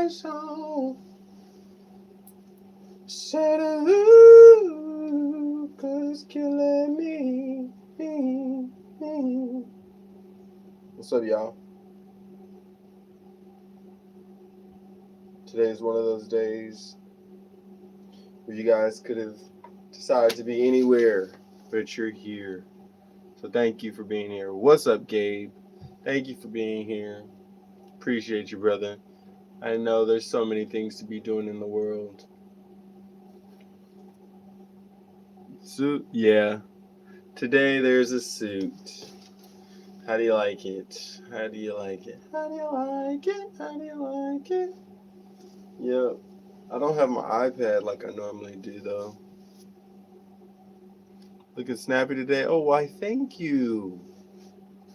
song. Said ooh, 'cause killing me. What's up, y'all? Today is one of those days where you guys could have decided to be anywhere, but you're here. So thank you for being here. What's up, Gabe? Thank you for being here. Appreciate you, brother. I know there's so many things to be doing in the world. Suit? Yeah. Today there's a suit. How do you like it? How do you like it? How do you like it? How do you like it? Yep. I don't have my iPad like I normally do, though. Looking snappy today. Oh, why, thank you.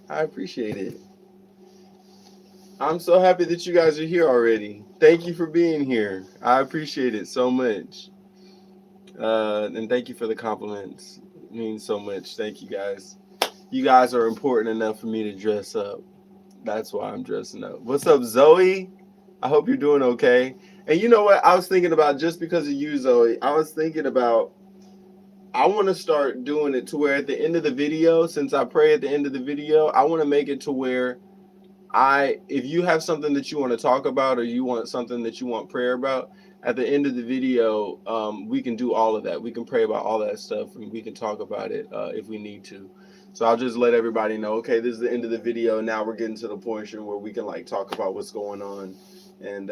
I appreciate it. I'm so happy that you guys are here already. Thank you for being here. I appreciate it so much. And thank you for the compliments. It means so much. Thank you guys. You guys are important enough for me to dress up. That's why I'm dressing up. What's up, Zoe? I hope you're doing okay. And you know what? I was thinking about, just because of you, Zoe, I was thinking about, I want to start doing it to where at the end of the video, since I pray at the end of the video, I want to make it to where if you have something that you want to talk about, or you want something that you want prayer about, at the end of the video, we can do all of that. We can pray about all that stuff, and we can talk about it if we need to. So I'll just let everybody know, okay, this is the end of the video. Now we're getting to the portion where we can like talk about what's going on. And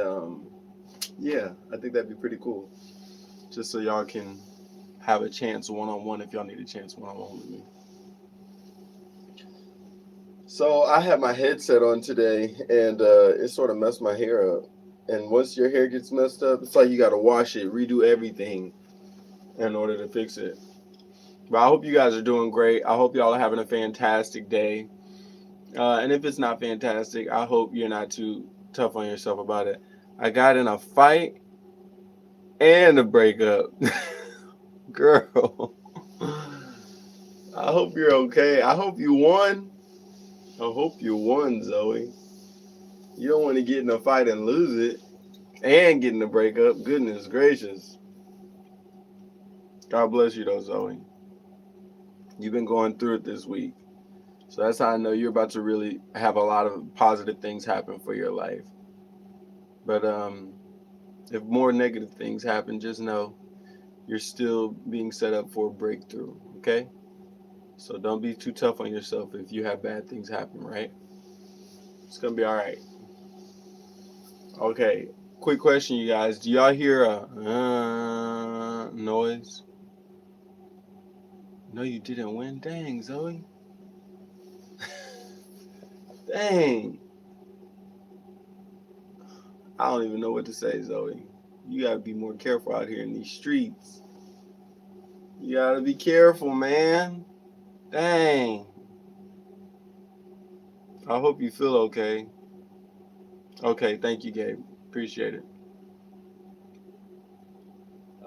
yeah, I think that'd be pretty cool. Just so y'all can have a chance one-on-one if y'all need a chance one-on-one with me. So I had my headset on today, and it sort of messed my hair up. And once your hair gets messed up, it's like you got to wash it, redo everything in order to fix it. But I hope you guys are doing great. I hope y'all are having a fantastic day. And if it's not fantastic, I hope you're not too tough on yourself about it. I got in a fight and a breakup. Girl, I hope you're okay. I hope you won. I hope you won, Zoe. You don't want to get in a fight and lose it and get in a breakup. Goodness gracious. God bless you, though, Zoe. You've been going through it this week. So that's how I know you're about to really have a lot of positive things happen for your life. But if more negative things happen, just know you're still being set up for a breakthrough, okay? So don't be too tough on yourself if you have bad things happen, right? It's going to be all right. Okay, quick question, you guys. Do y'all hear a noise? No, you didn't win. Dang, Zoe. Dang. I don't even know what to say, Zoe. You gotta be more careful out here in these streets. You gotta be careful, man. Dang. I hope you feel okay. Okay, thank you, Gabe. Appreciate it.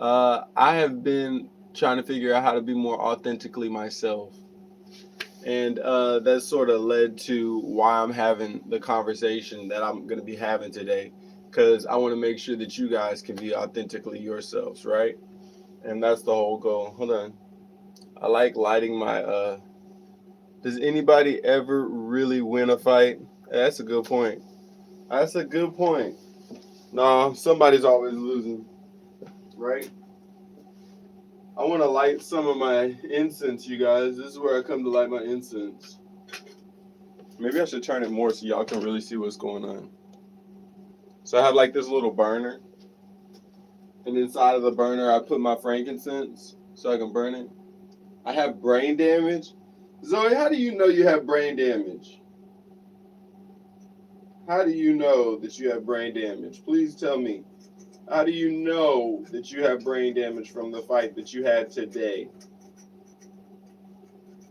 I have been trying to figure out how to be more authentically myself. And that sort of led to why I'm having the conversation that I'm going to be having today. Because I want to make sure that you guys can be authentically yourselves, right? And that's the whole goal. Hold on. I like lighting my. Does anybody ever really win a fight? That's a good point. That's a good point. No, somebody's always losing, right? I want to light some of my incense, you guys. This is where I come to light my incense. Maybe I should turn it more so y'all can really see what's going on. So I have like this little burner, and inside of the burner I put my frankincense so I can burn it. I have brain damage. Zoe, how do you know you have brain damage? How do you know that you have brain damage? Please tell me. How do you know that you have brain damage from the fight that you had today?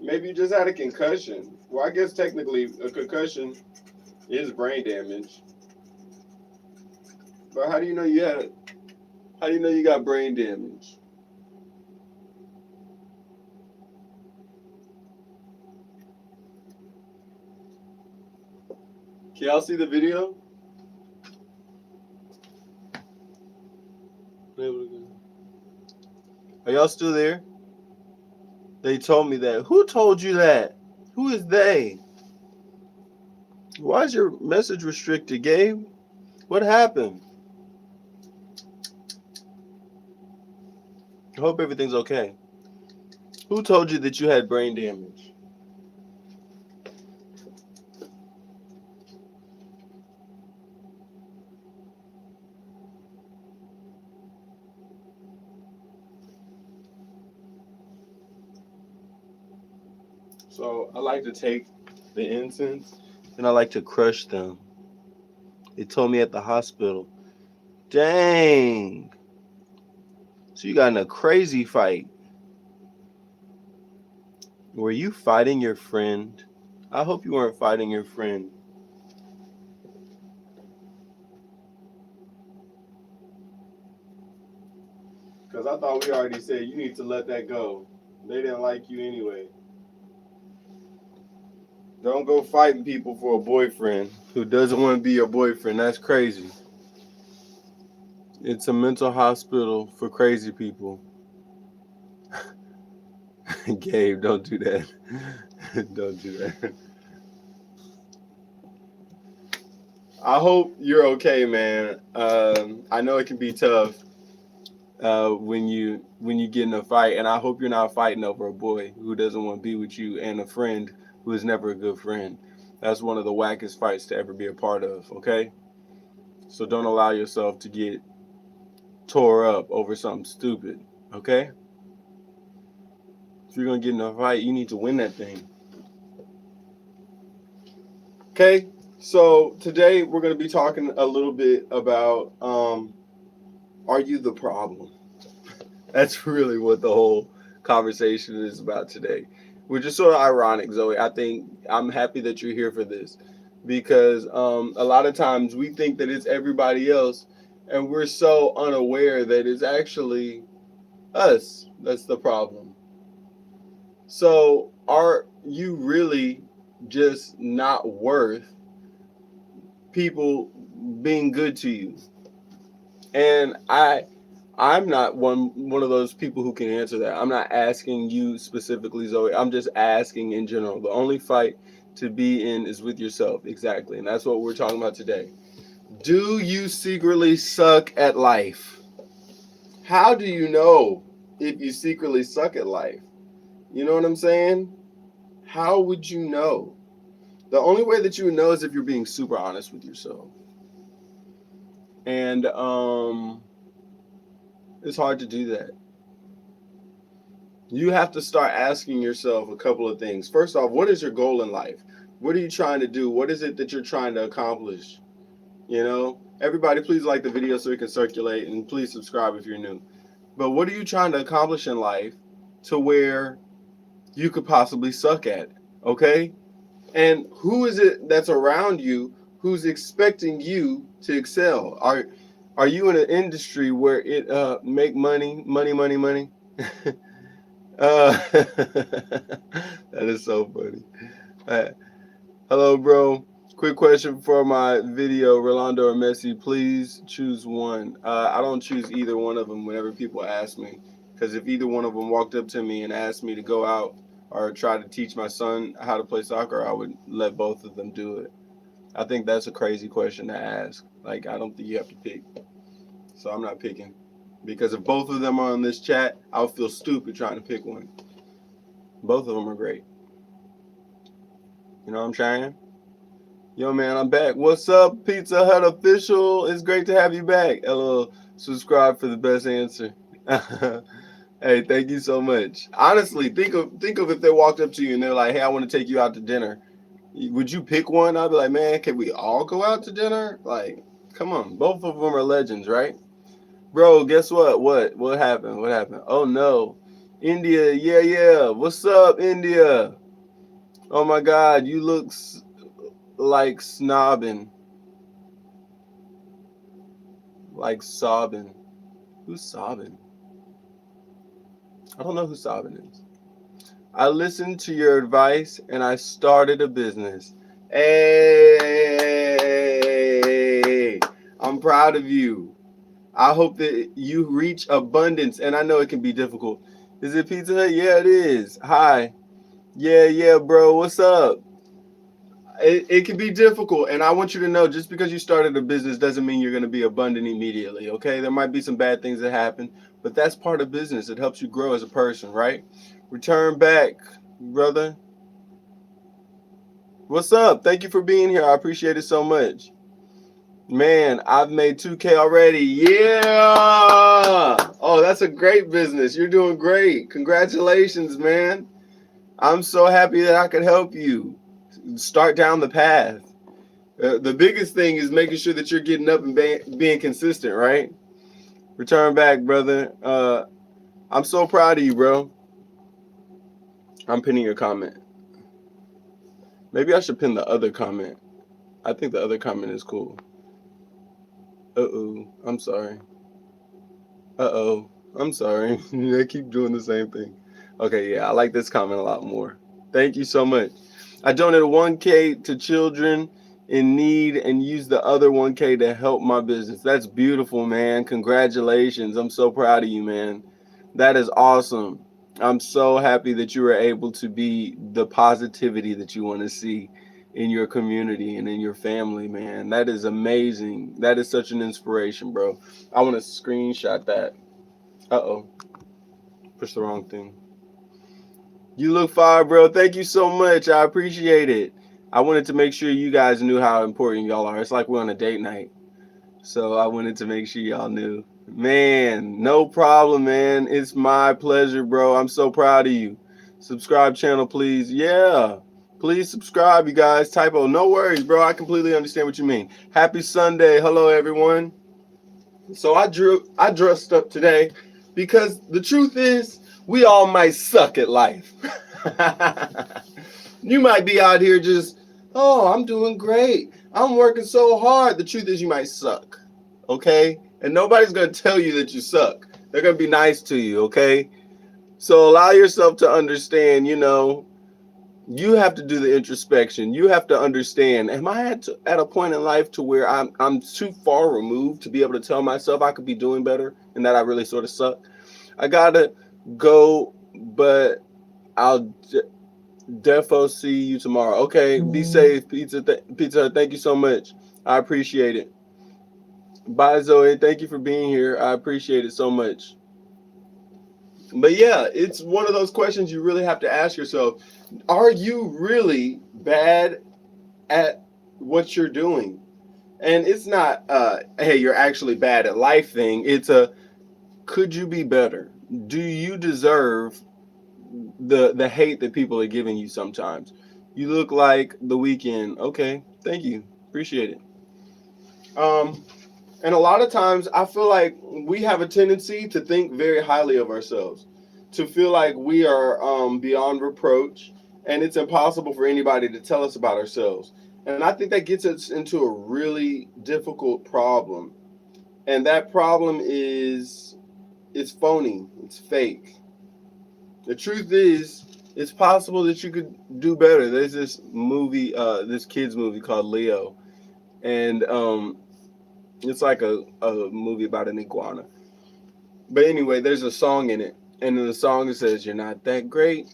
Maybe you just had a concussion. Well, I guess technically a concussion is brain damage. But how do you know how do you know you got brain damage? Can y'all see the video? Are y'all still there? They told me that. Who told you that? Who is they? Why is your message restricted, Gabe? What happened? I hope everything's okay. Who told you that you had brain damage? So I like to take the incense and I like to crush them. They told me at the hospital. Dang. So you got in a crazy fight. Were you fighting your friend? I hope you weren't fighting your friend. Because I thought we already said you need to let that go. They didn't like you anyway. Don't go fighting people for a boyfriend who doesn't want to be your boyfriend. That's crazy. It's a mental hospital for crazy people. Gabe, don't do that. Don't do that. I hope you're okay, man. I know it can be tough when you get in a fight, and I hope you're not fighting over a boy who doesn't want to be with you and a friend who is never a good friend. That's one of the wackest fights to ever be a part of. Okay, so don't allow yourself to get tore up over something stupid. Okay, if you're gonna get in a fight, you need to win that thing. Okay, so today we're going to be talking a little bit about are you the problem? That's really what the whole conversation is about today. Which is sort of ironic, Zoe. I think I'm happy that you're here for this because a lot of times we think that it's everybody else and we're so unaware that it's actually us that's the problem. So are you really just not worth people being good to you? And I'm not one of those people who can answer that. I'm not asking you specifically, Zoe. I'm just asking in general. The only fight to be in is with yourself. Exactly. And that's what we're talking about today. Do you secretly suck at life? How do you know if you secretly suck at life? You know what I'm saying? How would you know? The only way that you would know is if you're being super honest with yourself. And it's hard to do that. You have to start asking yourself a couple of things. First off, what is your goal in life? What are you trying to do? What is it that you're trying to accomplish? You know, everybody, please like the video so it can circulate, and please subscribe if you're new. But what are you trying to accomplish in life to where you could possibly suck at? Okay? And who is it that's around you who's expecting you to excel? Are you in an industry where it make money? That is so funny. Hello, bro. Quick question for my video, Rolando or Messi. Please choose one. I don't choose either one of them whenever people ask me, because if either one of them walked up to me and asked me to go out or try to teach my son how to play soccer, I would let both of them do it. I think that's a crazy question to ask. Like, I don't think you have to pick. So I'm not picking. Because if both of them are on this chat, I'll feel stupid trying to pick one. Both of them are great. You know what I'm saying? Yo, man, I'm back. What's up, Pizza Hut official? It's great to have you back. Hello, subscribe for the best answer. Hey, thank you so much. Honestly, think of if they walked up to you and they're like, "Hey, I want to take you out to dinner." Would you pick one? I'd be like, "Man, can we all go out to dinner?" Like, come on, both of them are legends, right? Bro, guess what? What happened? What happened? Oh no, India, yeah. What's up, India? Oh my God, you look like snobbing, like sobbing. Who's sobbing? I don't know who sobbing is. I listened to your advice and I started a business. Hey, I'm proud of you. I hope that you reach abundance. And I know it can be difficult. Is it Pizza Hut? Yeah, it is. Hi. Yeah, bro. What's up? It can be difficult. And I want you to know just because you started a business doesn't mean you're going to be abundant immediately. Okay. There might be some bad things that happen, but that's part of business. It helps you grow as a person, right? Return back, brother. What's up? Thank you for being here. I appreciate it so much. Man, I've made 2K already. Yeah. Oh, that's a great business. You're doing great. Congratulations, man. I'm so happy that I could help you start down the path. The biggest thing is making sure that you're getting up and being consistent, right? Return back, brother. I'm so proud of you, bro. I'm pinning your comment. Maybe I should pin the other comment. I think the other comment is cool. Uh-oh. I'm sorry. Uh-oh. I'm sorry. I keep doing the same thing. Okay, yeah, I like this comment a lot more. Thank you so much. I donated 1K to children in need and used the other 1K to help my business. That's beautiful, man. Congratulations. I'm so proud of you, man. That is awesome. I'm so happy that you were able to be the positivity that you want to see in your community and in your family, man. That is amazing. That is such an inspiration, bro. I want to screenshot that. Uh-oh. Push the wrong thing. You look fire, bro. Thank you so much. I appreciate it. I wanted to make sure you guys knew how important y'all are. It's like we're on a date night. So I wanted to make sure y'all knew. Man, no problem, man. It's my pleasure, bro. I'm so proud of you. Subscribe channel, please. Yeah. Please subscribe, you guys. Typo. No worries, bro. I completely understand what you mean. Happy Sunday. Hello, everyone. So I dressed up today because the truth is we all might suck at life. You might be out here just, oh, I'm doing great. I'm working so hard. The truth is you might suck. Okay? And nobody's going to tell you that you suck. They're going to be nice to you, okay? So allow yourself to understand, you have to do the introspection. You have to understand, am I at a point in life to where I'm too far removed to be able to tell myself I could be doing better and that I really sort of suck? I got to go, but I'll defo see you tomorrow. Okay, be safe, Pizza. Thank you so much. I appreciate it. Bye, Zoe. Thank you for being here. I appreciate it so much. But yeah, it's one of those questions you really have to ask yourself. Are you really bad at what you're doing? And it's not hey, you're actually bad at life thing. It's could you be better? Do you deserve the hate that people are giving you sometimes? You look like The Weeknd. Okay, thank you. Appreciate it. And a lot of times I feel like we have a tendency to think very highly of ourselves, to feel like we are beyond reproach, and it's impossible for anybody to tell us about ourselves. And I think that gets us into a really difficult problem. And that problem is it's phony, it's fake. The truth is, it's possible that you could do better. There's this movie, this kids movie called Leo, and it's like a movie about an iguana. But anyway, there's a song in it, and in the song it says, "You're not that great."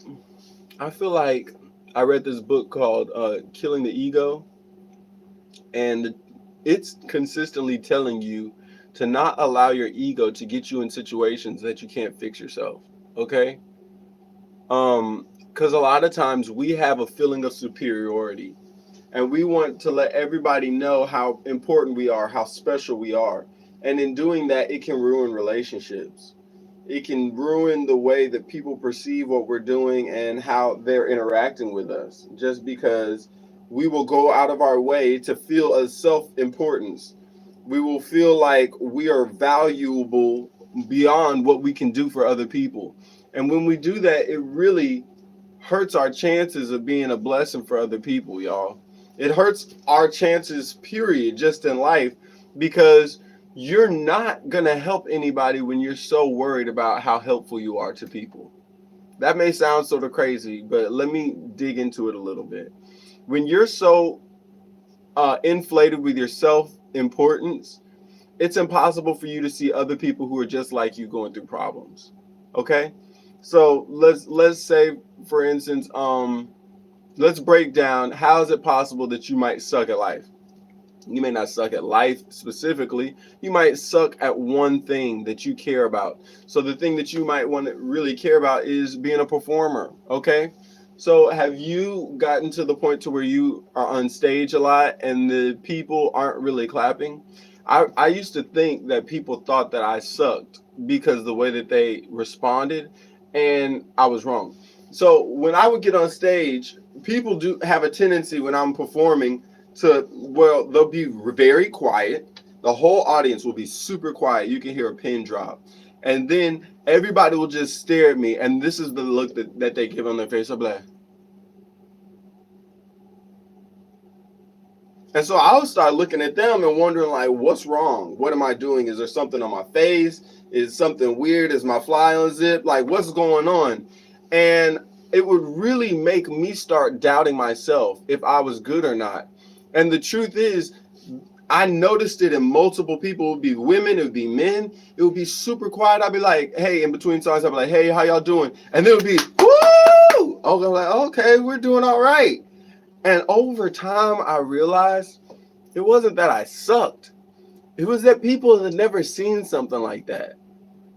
I feel like I read this book called Killing the Ego, and it's consistently telling you to not allow your ego to get you in situations that you can't fix yourself. Okay? Because a lot of times we have a feeling of superiority, and we want to let everybody know how important we are, how special we are. And in doing that, it can ruin relationships. It can ruin the way that people perceive what we're doing and how they're interacting with us, just because we will go out of our way to feel a self-importance. We will feel like we are valuable beyond what we can do for other people. And when we do that, it really hurts our chances of being a blessing for other people, y'all. It hurts our chances, period, just in life, because you're not going to help anybody when you're so worried about how helpful you are to people. That may sound sort of crazy, but let me dig into it a little bit. When you're so inflated with your self-importance, it's impossible for you to see other people who are just like you going through problems. Okay? So let's say, for instance, let's break down how is it possible that you might suck at life. You may not suck at life specifically. You might suck at one thing that you care about. So the thing that you might want to really care about is being a performer. Okay. So have you gotten to the point to where you are on stage a lot and the people aren't really clapping? I used to think that people thought that I sucked because the way that they responded, and I was wrong. So when I would get on stage, people do have a tendency when I'm performing to, well, they'll be very quiet. The whole audience will be super quiet. You can hear a pin drop. And then everybody will just stare at me. And this is the look that they give on their face. I'll be like, and so I'll start looking at them and wondering, like, what's wrong? What am I doing? Is there something on my face? Is something weird? Is my fly on zip? Like, what's going on? And it would really make me start doubting myself if I was good or not. And the truth is, I noticed it in multiple people. It would be women, it would be men. It would be super quiet. I'd be like, hey, in between songs, I'd be like, hey, how y'all doing? And then it would be, woo! Oh, I'm like, okay, we're doing all right. And over time, I realized it wasn't that I sucked. It was that people had never seen something like that.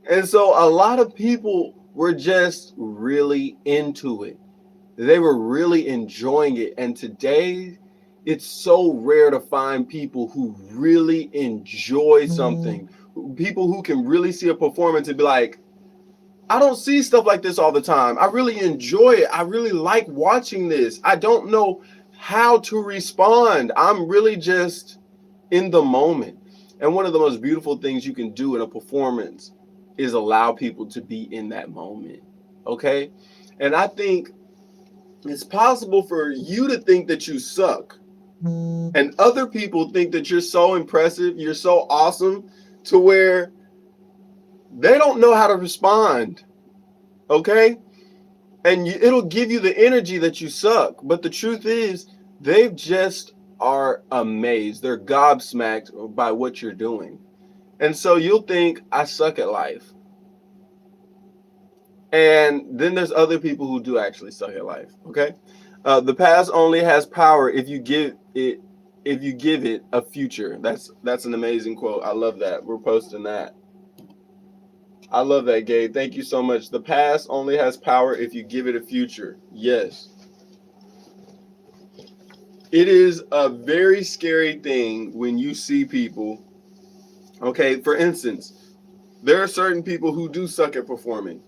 And so a lot of people were just really into it. They were really enjoying it. And today, it's so rare to find people who really enjoy something. People who can really see a performance and be like, I don't see stuff like this all the time. I really enjoy it. I really like watching this. I don't know how to respond. I'm really just in the moment. And one of the most beautiful things you can do in a performance is allow people to be in that moment. Okay? And I think it's possible for you to think that you suck, and other people think that you're so impressive, you're so awesome, to where they don't know how to respond. Okay? And it'll give you the energy that you suck. But the truth is, they just are amazed. They're gobsmacked by what you're doing. And so you'll think, I suck at life. And then there's other people who do actually suck at life. Okay? The past only has power if you give it a future. That's an amazing quote. I love that. We're posting that. I love that, Gabe. Thank you so much. The past only has power if you give it a future. Yes. It is a very scary thing when you see people. Okay, for instance, there are certain people who do suck at performing.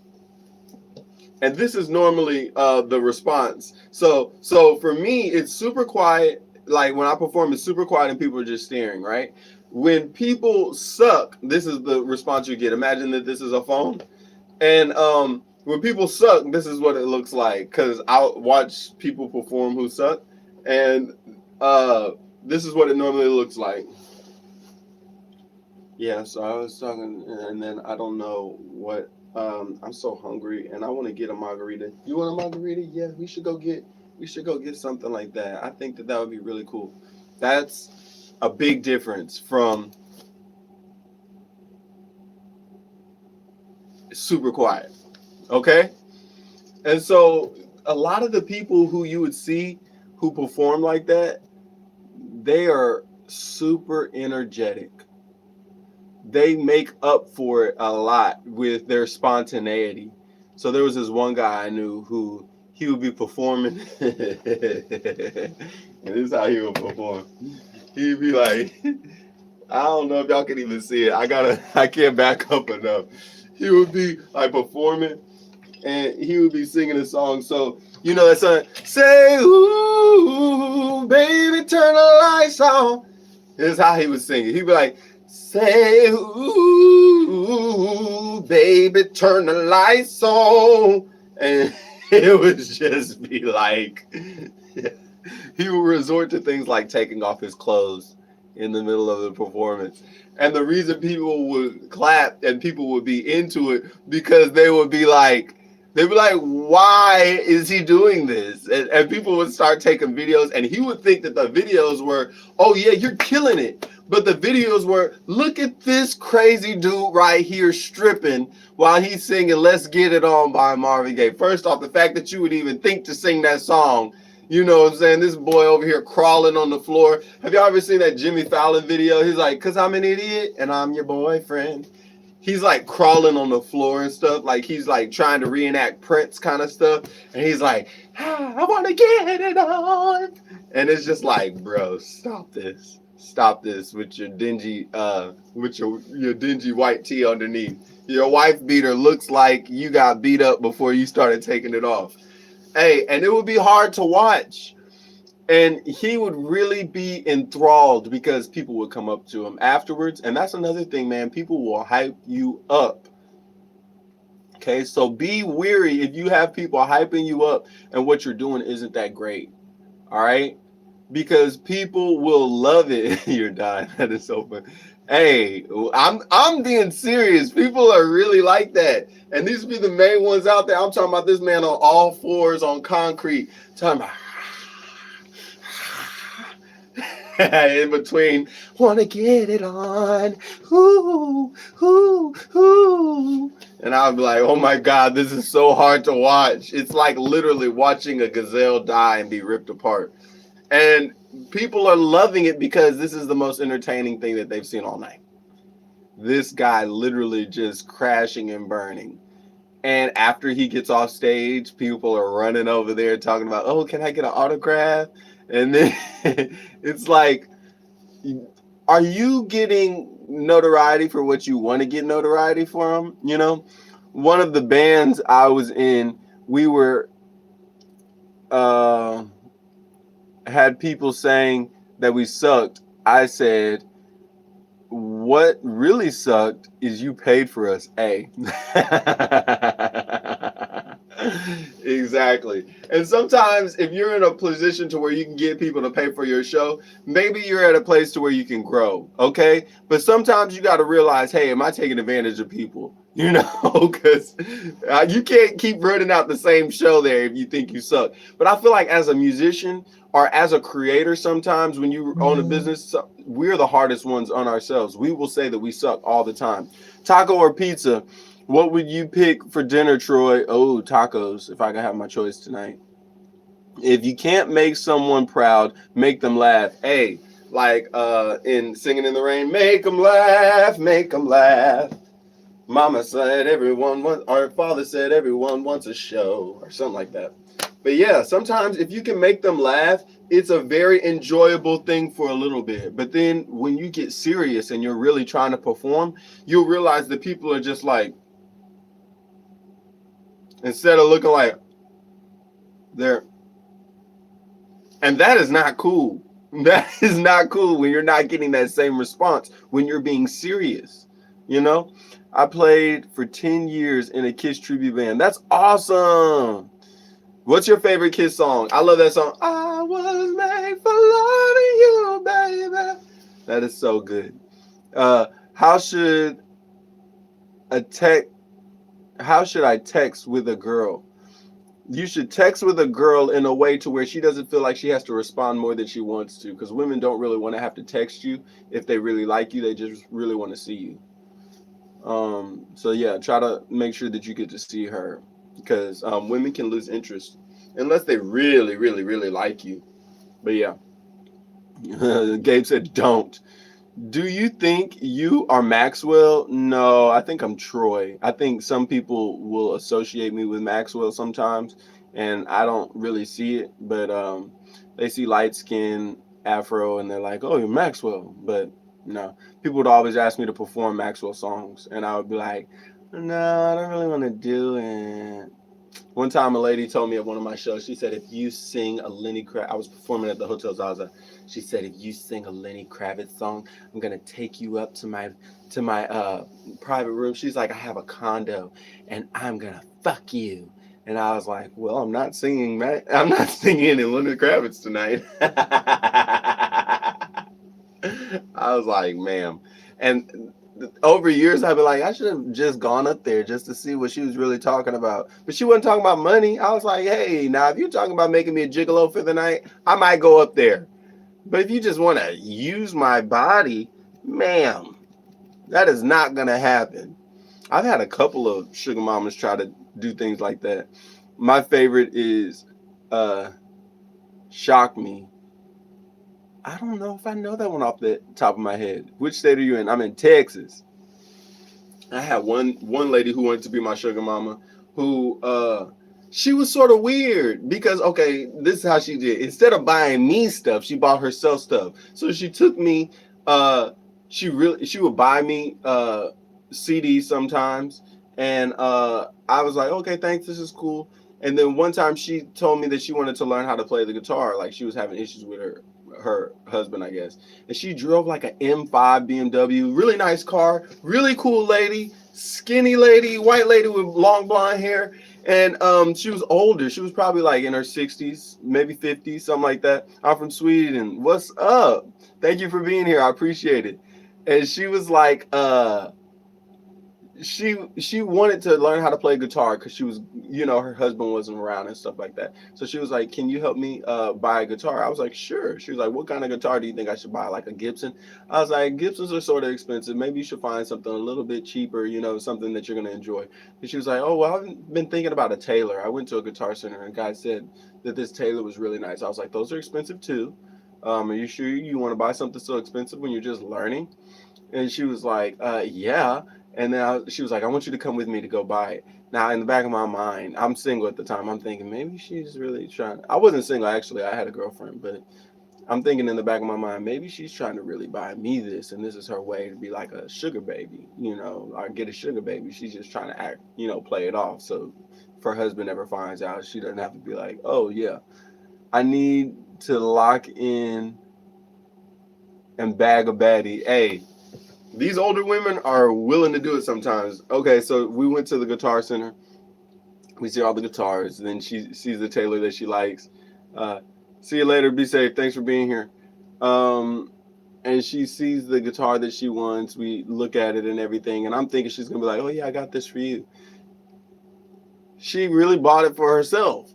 And this is normally the response. So for me, it's super quiet. Like when I perform, it's super quiet and people are just staring, right? When people suck, this is the response you get. Imagine that this is a phone. And when people suck, this is what it looks like. Because I'll watch people perform who suck. And this is what it normally looks like. Yeah, so I was talking, and then I don't know what. I'm so hungry, and I want to get a margarita. You want a margarita? Yeah, we should go get something like that. I think that would be really cool. That's a big difference from super quiet. Okay? And so a lot of the people who you would see who perform like that, they are super energetic. They make up for it a lot with their spontaneity. So there was this one guy I knew who he would be performing, and this is how he would perform. He'd be like, I don't know if y'all can even see it. I can't back up enough. He would be like performing, and he would be singing a song. So you know that song, say, ooh, baby, turn the lights on. Here's how he would sing it. He'd be like, say, ooh, baby, turn the lights on. And it would just be like, he would resort to things like taking off his clothes in the middle of the performance. And the reason people would clap and people would be into it, because they'd be like, why is he doing this? And people would start taking videos, and he would think that the videos were, oh yeah, you're killing it. But the videos were, look at this crazy dude right here stripping while he's singing Let's Get It On by Marvin Gaye. First off, the fact that you would even think to sing that song, you know what I'm saying? This boy over here crawling on the floor. Have y'all ever seen that Jimmy Fallon video? He's like, cause I'm an idiot and I'm your boyfriend. He's like crawling on the floor and stuff. Like he's like trying to reenact Prince kind of stuff. And he's like, I want to get it on. And it's just like, bro, stop this. Stop this with your dingy with your dingy white tee underneath. Your wife beater looks like you got beat up before you started taking it off. Hey, and it would be hard to watch. And he would really be enthralled because people would come up to him afterwards. And that's another thing, man. People will hype you up. Okay, so be weary if you have people hyping you up and what you're doing isn't that great. All right? Because people will love it. You're dying. That is so funny. Hey, I'm being serious. People are really like that. And these be the main ones out there. I'm talking about this man on all fours on concrete. Talking about in between, want to get it on. Ooh, ooh, ooh. And I'll be like, oh my God, this is so hard to watch. It's like literally watching a gazelle die and be ripped apart. And people are loving it because this is the most entertaining thing that they've seen all night. This guy literally just crashing and burning. And after he gets off stage, people are running over there talking about, oh, can I get an autograph? And then it's like, are you getting notoriety for what you want to get notoriety from? You know, one of the bands I was in, we were had people saying that we sucked. I said, what really sucked is you paid for us, A. Exactly. And sometimes if you're in a position to where you can get people to pay for your show, maybe you're at a place to where you can grow, okay? But sometimes you got to realize, hey, am I taking advantage of people? You know, because you can't keep running out the same show there if you think you suck. But I feel like as a musician or as a creator, sometimes when you own a business, we're the hardest ones on ourselves. We will say that we suck all the time. Taco or pizza? What would you pick for dinner, Troy? Oh, tacos, if I could have my choice tonight. If you can't make someone proud, make them laugh. Hey, like in Singing in the Rain, make them laugh, make them laugh. Mama said everyone wants, or father said everyone wants a show, or something like that. But yeah, sometimes if you can make them laugh, it's a very enjoyable thing for a little bit. But then when you get serious and you're really trying to perform, you'll realize that people are just like, instead of looking like they're, and that is not cool. That is not cool when you're not getting that same response when you're being serious. You know, I played for 10 years in a Kiss tribute band. That's awesome. What's your favorite Kiss song? I love that song. I was made for loving you, baby. That is so good. How should I text with a girl? You should text with a girl in a way to where she doesn't feel like she has to respond more than she wants to, because women don't really want to have to text you if they really like you. They just really want to see you. So yeah, try to make sure that you get to see her, because women can lose interest unless they really, really, really like you. But yeah, Gabe said, don't. Do you think you are Maxwell? No, I think I'm Troy. I think some people will associate me with Maxwell sometimes, and I don't really see it, but they see light skin, afro, and they're like, oh, you're Maxwell. But no, people would always ask me to perform Maxwell songs, and I would be like, no, I don't really want to do it. One time a lady told me at one of my shows, she said, if you sing a Lenny Kravitz, I was performing at the Hotel Zaza. She said, if you sing a Lenny Kravitz song, I'm going to take you up to my private room. She's like, I have a condo and I'm going to fuck you. And I was like, well, I'm not singing in Lenny Kravitz tonight. I was like, ma'am. And over years, I'd be like, I should have just gone up there just to see what she was really talking about. But she wasn't talking about money. I was like, hey, now if you're talking about making me a gigolo for the night, I might go up there. But if you just want to use my body, Ma'am, that is not gonna happen. I've had a couple of sugar mamas try to do things like that. My favorite is uh Shock Me. I don't know if I know that one off the top of my head. Which state are you in? I'm in Texas. I had one lady who wanted to be my sugar mama who she was sort of weird because okay, this is how she did. Instead of buying me stuff, she bought herself stuff. So she took me uh she would buy me CDs sometimes and I was like, "Okay, thanks. This is cool." And then one time she told me that she wanted to learn how to play the guitar, like she was having issues with her husband, I guess. And she drove like an M5 BMW, really nice car, really cool lady, skinny lady, white lady with long blonde hair. And she was older. She was probably like in her 60s, maybe 50s, something like that. I'm from Sweden. What's up? Thank you for being here. I appreciate it. And she was like, she wanted to learn how to play guitar because she was, her husband wasn't around and stuff like that. So she was like, "Can you help me buy a guitar?" I was like, "Sure." She was like, "What kind of guitar do you think I should buy? Like a Gibson?" I was like, "Gibsons are sort of expensive. Maybe you should find something a little bit cheaper, something that you're gonna enjoy." And she was like, "Oh, well, I've been thinking about a Taylor. I went to a Guitar Center and a guy said that this Taylor was really nice." I was like, "Those are expensive too. Are you sure you want to buy something so expensive when you're just learning?" And she was like, "Yeah." And then she was like, "I want you to come with me to go buy it." Now, in the back of my mind, I'm single at the time. I'm thinking maybe she's really trying. I wasn't single actually. I had a girlfriend, but I'm thinking in the back of my mind, maybe she's trying to really buy me this, and this is her way to be like a sugar baby, or get a sugar baby. She's just trying to act, play it off. So if her husband ever finds out, she doesn't have to be like, "Oh yeah, I need to lock in and bag a baddie." Hey, these older women are willing to do it sometimes. Okay, so we went to the Guitar Center. We see all the guitars. Then she sees the Taylor that she likes. Uh, See you later. Be safe. Thanks for being here. Um, and she sees the guitar that she wants. We look at it and everything. And I'm thinking she's going to be like, "Oh, yeah, I got this for you." She really bought it for herself.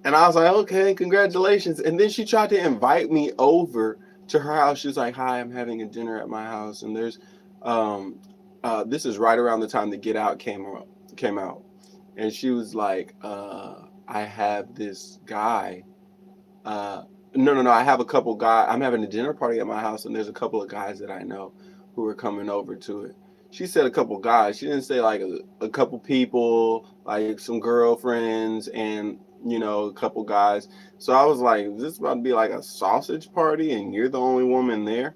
And I was like, "Okay, congratulations." And then she tried to invite me over to her house. She was like, "Hi, I'm having a dinner at my house." And um, this is right around the time the Get Out came out. And she was like, "I have this guy. Uh, no, no, no. I have a couple guys. I'm having a dinner party at my house, and there's a couple of guys that I know who are coming over to it." She said a couple guys. She didn't say like a couple people, like some girlfriends and a couple guys. So I was like, "Is this about to be like a sausage party, and you're the only woman there?"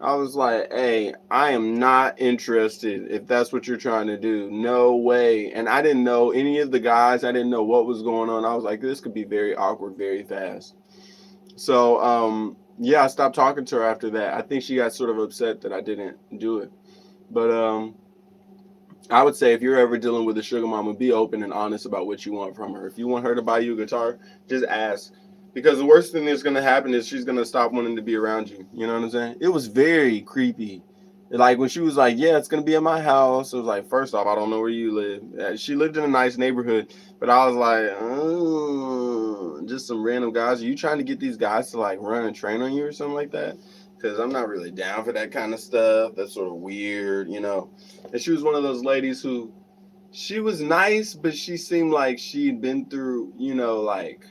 I was like, "Hey, I am not interested if that's what you're trying to do. No way." And I didn't know any of the guys. I didn't know what was going on. I was like, this could be very awkward very fast. So, yeah, I stopped talking to her after that. I think she got sort of upset that I didn't do it. But I would say if you're ever dealing with a sugar mama, be open and honest about what you want from her. If you want her to buy you a guitar, just ask. Because the worst thing that's going to happen is she's going to stop wanting to be around you. You know what I'm saying? It was very creepy. Like when she was like, "Yeah, it's going to be at my house." It was like, first off, I don't know where you live. She lived in a nice neighborhood, but I was like, "Oh, just some random guys. Are you trying to get these guys to like run and train on you or something like that?" Because I'm not really down for that kind of stuff. That's sort of weird. And she was one of those ladies who she was nice, but she seemed like she'd been through, like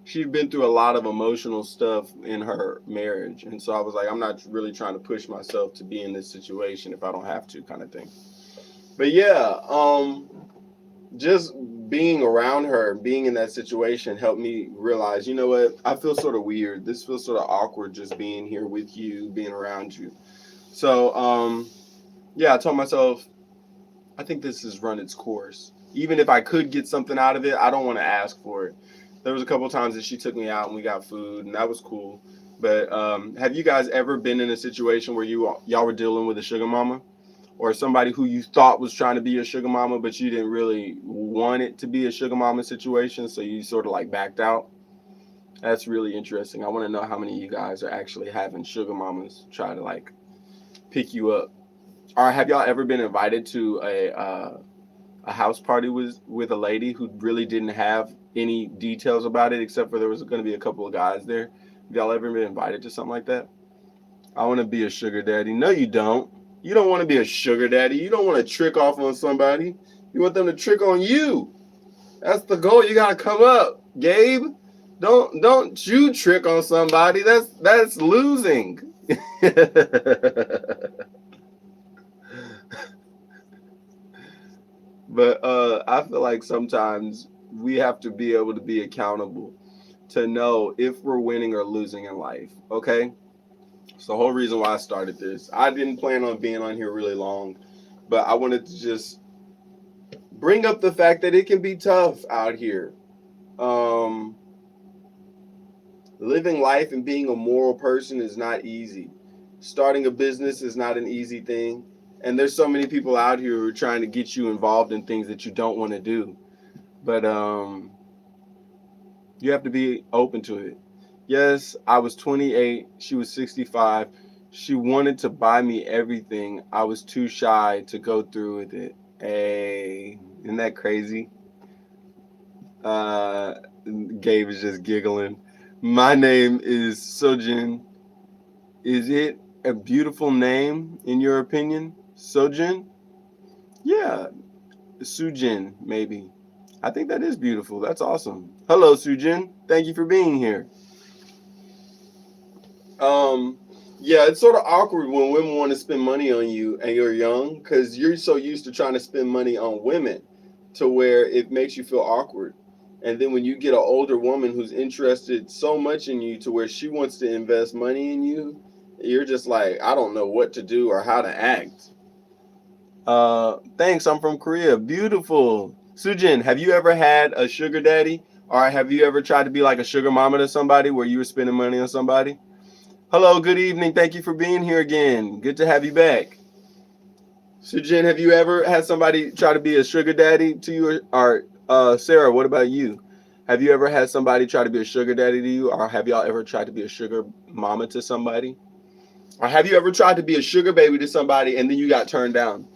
she'd been through a lot of emotional stuff in her marriage. And so I was like, I'm not really trying to push myself to be in this situation if I don't have to, kind of thing. But yeah, just being around her, being in that situation helped me realize, you know what? I feel sort of weird. This feels sort of awkward just being here with you, being around you. So, yeah, I told myself, I think this has run its course. Even if I could get something out of it, I don't want to ask for it. There was a couple of times that she took me out and we got food, and that was cool. But have you guys ever been in a situation where y'all were dealing with a sugar mama, or somebody who you thought was trying to be a sugar mama, but you didn't really want it to be a sugar mama situation, so you sort of like backed out? That's really interesting. I want to know how many of you guys are actually having sugar mamas try to like pick you up. Or have y'all ever been invited to a house party with a lady who really didn't have any details about it except for there was going to be a couple of guys there? Have y'all ever been invited to something like that? I want to be a sugar daddy. No, you don't. You don't want to be a sugar daddy. You don't want to trick off on somebody. You want them to trick on you. That's the goal. You gotta come up, Gabe. Don't you trick on somebody. That's losing. But I feel like sometimes we have to be able to be accountable to know if we're winning or losing in life. Okay. It's the whole reason why I started this. I didn't plan on being on here really long, but I wanted to just bring up the fact that it can be tough out here. Um, Living life and being a moral person is not easy. Starting a business is not an easy thing. And there's so many people out here who are trying to get you involved in things that you don't want to do. But you have to be open to it. Yes, I was 28. She was 65. She wanted to buy me everything. I was too shy to go through with it. Hey, isn't that crazy? Uh, Gabe is just giggling. My name is Sojin. Is it a beautiful name in your opinion? Sojin? Yeah, Sujin, maybe. I think that is beautiful. That's awesome. Hello, Sujin. Thank you for being here. Um, yeah, it's sort of awkward when women want to spend money on you and you're young because you're so used to trying to spend money on women to where it makes you feel awkward. And then when you get an older woman who's interested so much in you to where she wants to invest money in you, you're just like, I don't know what to do or how to act. Thanks. I'm from Korea. Beautiful. Sujin, have you ever had a sugar daddy? Or have you ever tried to be like a sugar mama to somebody where you were spending money on somebody? Hello, good evening. Thank you for being here again. Good to have you back. Sujin, have you ever had somebody try to be a sugar daddy to you? Or Sarah, what about you? Have you ever had somebody try to be a sugar daddy to you? Or have y'all ever tried to be a sugar mama to somebody? Or have you ever tried to be a sugar baby to somebody and then you got turned down?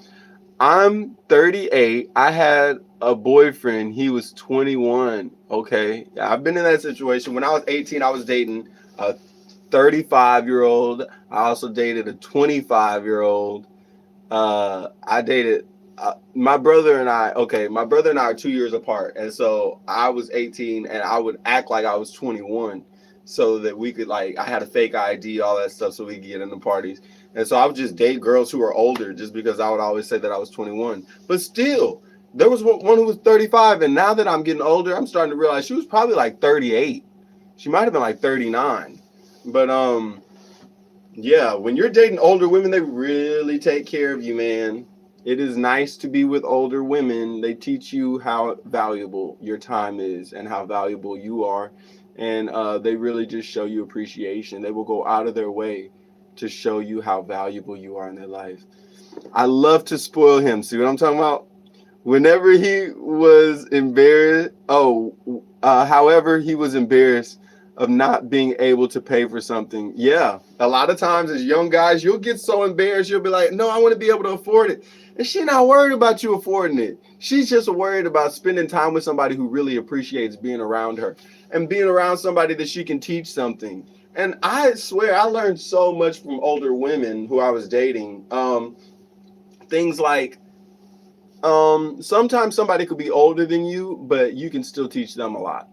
I'm 38. I had a boyfriend. He was 21. Okay. Yeah, I've been in that situation. When I was 18, I was dating a 35-year-old. I also dated a 25-year-old. I dated my brother and I. Okay, my brother and I are 2 years apart, and so I was 18, and I would act like I was 21, so that we could like I had a fake ID, all that stuff, so we could get into parties. And so I would just date girls who were older, just because I would always say that I was 21. But still, there was one who was 35, and now that I'm getting older, I'm starting to realize she was probably like 38. She might have been like 39. But yeah, when you're dating older women, they really take care of you, man. It is nice to be with older women. They teach you how valuable your time is and how valuable you are. And they really just show you appreciation. They will go out of their way to show you how valuable you are in their life. I love to spoil him. See what I'm talking about? Whenever he was embarrassed, however, he was embarrassed of not being able to pay for something. Yeah, a lot of times as young guys, you'll get so embarrassed, you'll be like, no, I want to be able to afford it. And she's not worried about you affording it. She's just worried about spending time with somebody who really appreciates being around her and being around somebody that she can teach something. And I swear, I learned so much from older women who I was dating. Things like, sometimes somebody could be older than you, but you can still teach them a lot.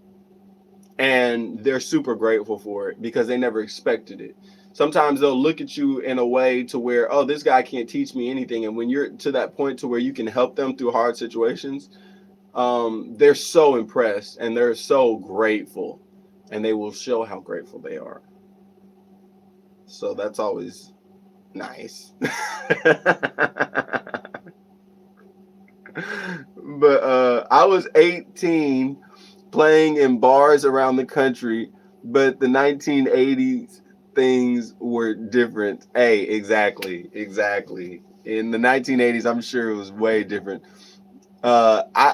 And they're super grateful for it because they never expected it. Sometimes they'll look at you in a way to where, oh, this guy can't teach me anything. And when you're to that point to where you can help them through hard situations, they're so impressed and they're so grateful, and they will show how grateful they are. So that's always nice. But I was 18 playing in bars around the country, but the 1980s things were different. Hey, exactly. In the 1980s, I'm sure it was way different. I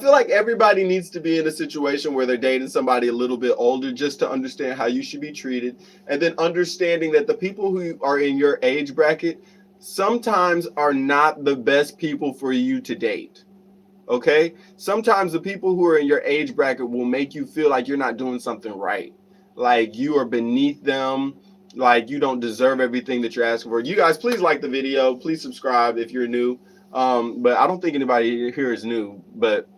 feel like everybody needs to be in a situation where they're dating somebody a little bit older just to understand how you should be treated, and then understanding that the people who are in your age bracket sometimes are not the best people for you to date. Okay? Sometimes the people who are in your age bracket will make you feel like you're not doing something right. Like you are beneath them. like you don't deserve everything that you're asking for. You guys, please like the video. Please subscribe if you're new. But I don't think anybody here is new. But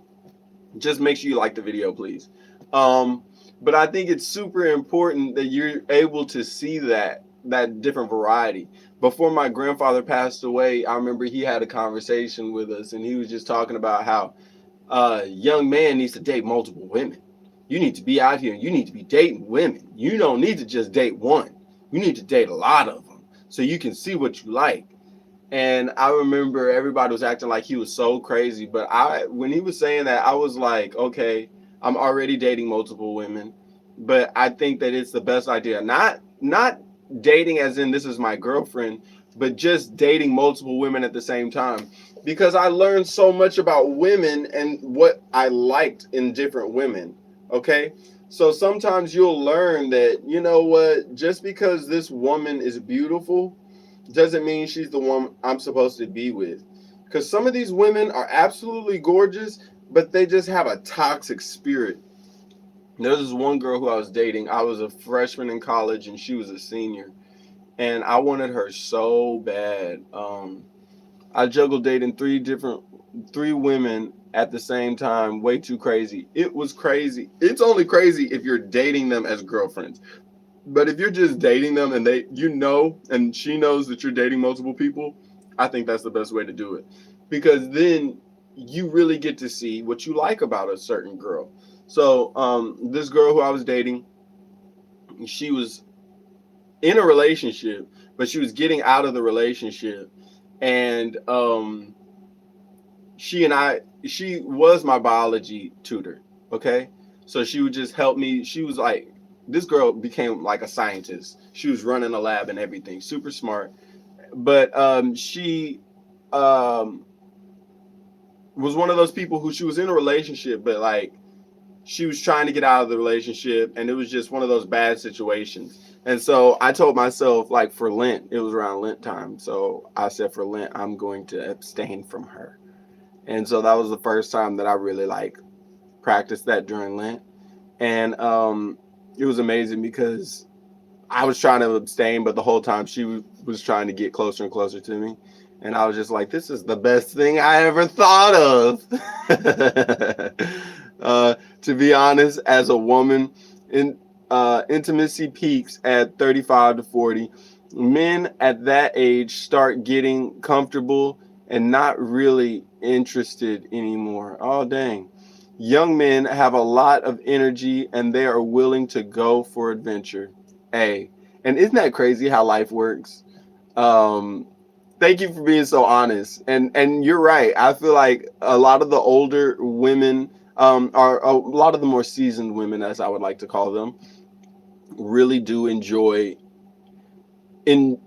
just make sure you like the video, please. But I think it's super important that you're able to see that different variety. Before my grandfather passed away, I remember he had a conversation with us, and he was just talking about how a young man needs to date multiple women. You need to be out here. You need to be dating women. You don't need to just date one. You need to date a lot of them so you can see what you like. And I remember everybody was acting like he was so crazy. But when he was saying that, I was like, okay, I'm already dating multiple women. But I think that it's the best idea. Not dating as in this is my girlfriend, but just dating multiple women at the same time. Because I learned so much about women and what I liked in different women. Okay? So sometimes you'll learn that, you know what, just because this woman is beautiful doesn't mean she's the one I'm supposed to be with. Because some of these women are absolutely gorgeous, but they just have a toxic spirit. There's this one girl who I was dating. I was a freshman in college and she was a senior. And I wanted her so bad. I juggled dating three women at the same time. Way too crazy. It was crazy. It's only crazy if you're dating them as girlfriends. But if you're just dating them and and she knows that you're dating multiple people, I think that's the best way to do it. Because then you really get to see what you like about a certain girl. So this girl who I was dating, she was in a relationship, but she was getting out of the relationship. And she was my biology tutor. Okay. So she would just help me. She was like, this girl became like a scientist. She was running a lab and everything, super smart. But she was one of those people who she was in a relationship, but like she was trying to get out of the relationship, and it was just one of those bad situations. And so I told myself, like for Lent, it was around Lent time. So I said for Lent, I'm going to abstain from her. And so that was the first time that I really like practiced that during Lent. And it was amazing because I was trying to abstain, but the whole time she was trying to get closer and closer to me. And I was just like, this is the best thing I ever thought of. To be honest, as a woman, intimacy peaks at 35 to 40. Men at that age start getting comfortable and not really interested anymore. Oh, dang. Young men have a lot of energy and they are willing to go for adventure. Hey, and isn't that crazy how life works? Thank you for being so honest. And you're right. I feel like a lot of the older women, are a lot of the more seasoned women, as I would like to call them, really do enjoy in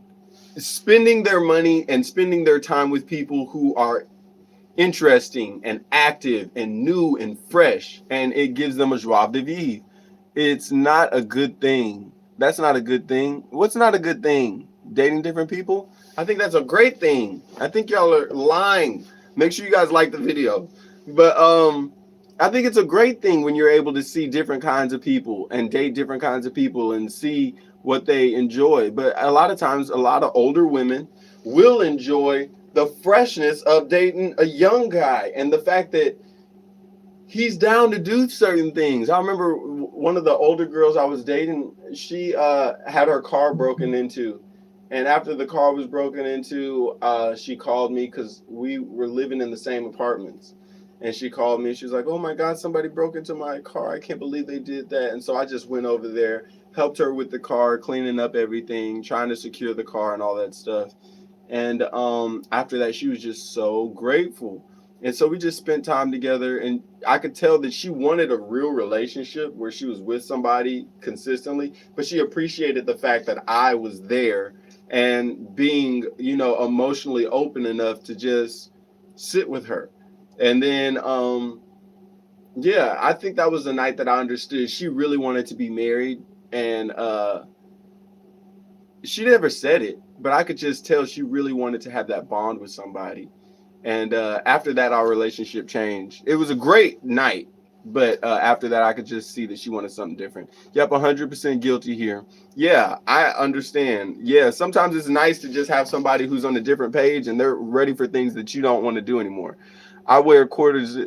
spending their money and spending their time with people who are interesting and active and new and fresh, and it gives them a joie de vivre. It's not a good thing. That's not a good thing. What's not a good thing? Dating different people? I think that's a great thing. I think y'all are lying. Make sure you guys like the video. But I think it's a great thing when you're able to see different kinds of people and date different kinds of people and see what they enjoy. But a lot of times, a lot of older women will enjoy the freshness of dating a young guy and the fact that he's down to do certain things. I remember one of the older girls I was dating, she had her car broken into. And after the car was broken into, she called me because we were living in the same apartments. And she called me. She was like, oh my God, somebody broke into my car. I can't believe they did that. And so I just went over there, helped her with the car, cleaning up everything, trying to secure the car and all that stuff. And after that, she was just so grateful. And so we just spent time together, and I could tell that she wanted a real relationship where she was with somebody consistently, but she appreciated the fact that I was there and being, emotionally open enough to just sit with her. And then, yeah, I think that was the night that I understood she really wanted to be married. And she never said it, but I could just tell she really wanted to have that bond with somebody. And after that, our relationship changed. It was a great night. But after that, I could just see that she wanted something different. Yep, 100% guilty here. Yeah, I understand. Yeah, sometimes it's nice to just have somebody who's on a different page and they're ready for things that you don't want to do anymore. I wear quarters.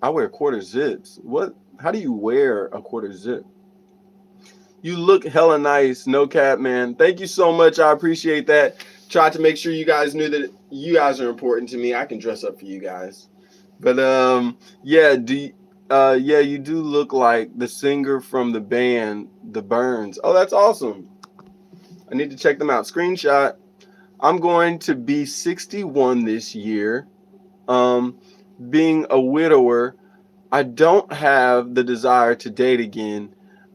I wear quarter zips. What? How do you wear a quarter zip? You look hella nice, no cap, man. Thank you so much. I appreciate that. Tried to make sure you guys knew that you guys are important to me. I can dress up for you guys. But yeah, yeah, you do look like the singer from the band The Burns. Oh, that's awesome. I need to check them out. Screenshot. I'm going to be 61 this year. Um, being a widower, I don't have the desire to date again.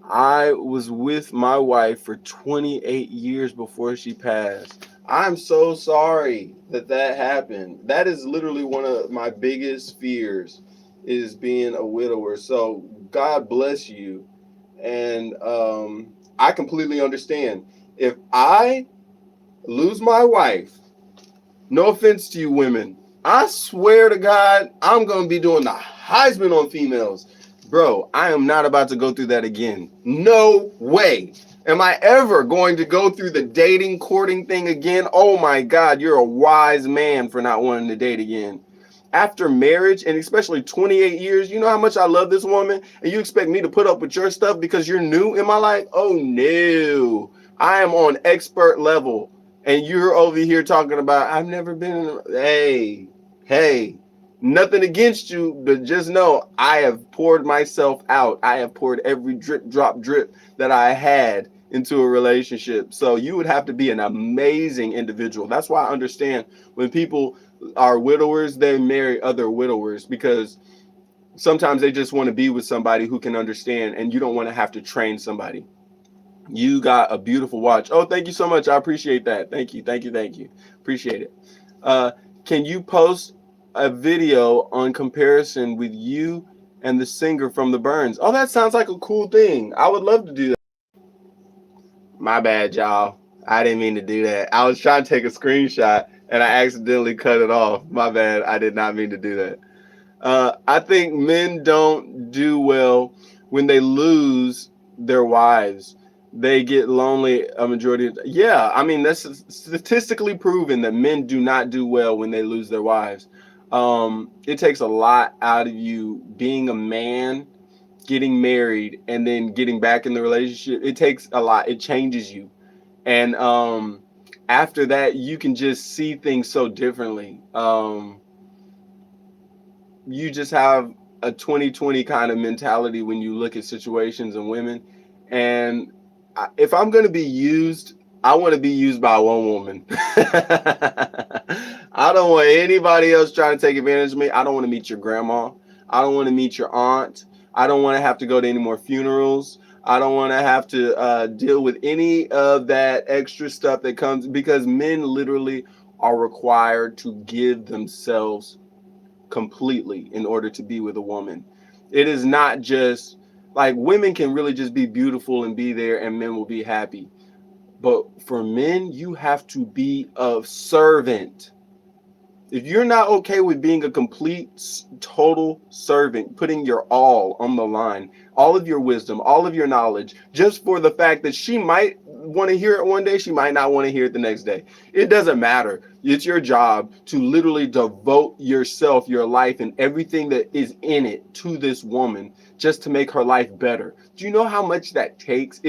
I was with my wife for 28 years before she passed. I'm so sorry that that happened. That is literally one of my biggest fears is being a widower. So God bless you. And I completely understand. If I lose my wife, no offense to you women, I swear to God, I'm going to be doing the Heisman on females. Bro, I am not about to go through that again. No way. Am I ever going to go through the dating, courting thing again? Oh my God, you're a wise man for not wanting to date again. After marriage, and especially 28 years, you know how much I love this woman, and you expect me to put up with your stuff because you're new in my life? Oh no. I am on expert level. And you're over here talking about, I've never been, hey, nothing against you, but just know I have poured myself out. I have poured every drip, drop, drip that I had into a relationship. So you would have to be an amazing individual. That's why I understand when people are widowers, they marry other widowers because sometimes they just want to be with somebody who can understand and you don't want to have to train somebody. You got a beautiful watch. Oh, thank you so much. I appreciate that. Thank you. Thank you. Thank you. Appreciate it. Can you post a video on comparison with you and the singer from the Burns? Oh, that sounds like a cool thing. I would love to do that. My bad, y'all. I didn't mean to do that. I was trying to take a screenshot and I accidentally cut it off. My bad. I did not mean to do that. I think men don't do well when they lose their wives. They get lonely a majority of yeah, I mean that's statistically proven that men do not do well when they lose their wives. It takes a lot out of you being a man, getting married, and then getting back in the relationship. It takes a lot. It changes you. And after that, you can just see things so differently. You just have a 2020 kind of mentality when you look at situations and women. And if I'm going to be used, I want to be used by one woman. I don't want anybody else trying to take advantage of me. I don't want to meet your grandma. I don't want to meet your aunt. I don't want to have to go to any more funerals. I don't want to have to deal with any of that extra stuff that comes because men literally are required to give themselves completely in order to be with a woman. It is not just like women can really just be beautiful and be there and men will be happy. But for men, you have to be a servant. If you're not okay with being a complete, total servant, putting your all on the line, all of your wisdom, all of your knowledge, just for the fact that she might want to hear it one day, she might not want to hear it the next day. It doesn't matter. It's your job to literally devote yourself, your life, and everything that is in it to this woman just to make her life better. Do you know how much that takes?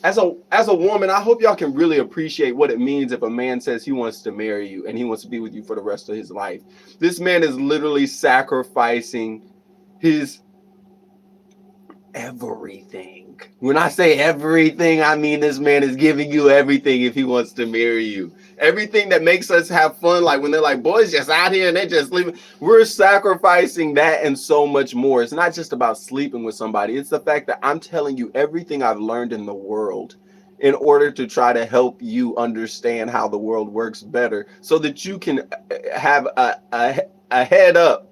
As a woman, I hope y'all can really appreciate what it means if a man says he wants to marry you and he wants to be with you for the rest of his life. This man is literally sacrificing his everything. When I say everything, I mean this man is giving you everything if he wants to marry you. Everything that makes us have fun, like when they're like, boys just out here and they're just leaving. We're sacrificing that and so much more. It's not just about sleeping with somebody. It's the fact that I'm telling you everything I've learned in the world in order to try to help you understand how the world works better so that you can have a head up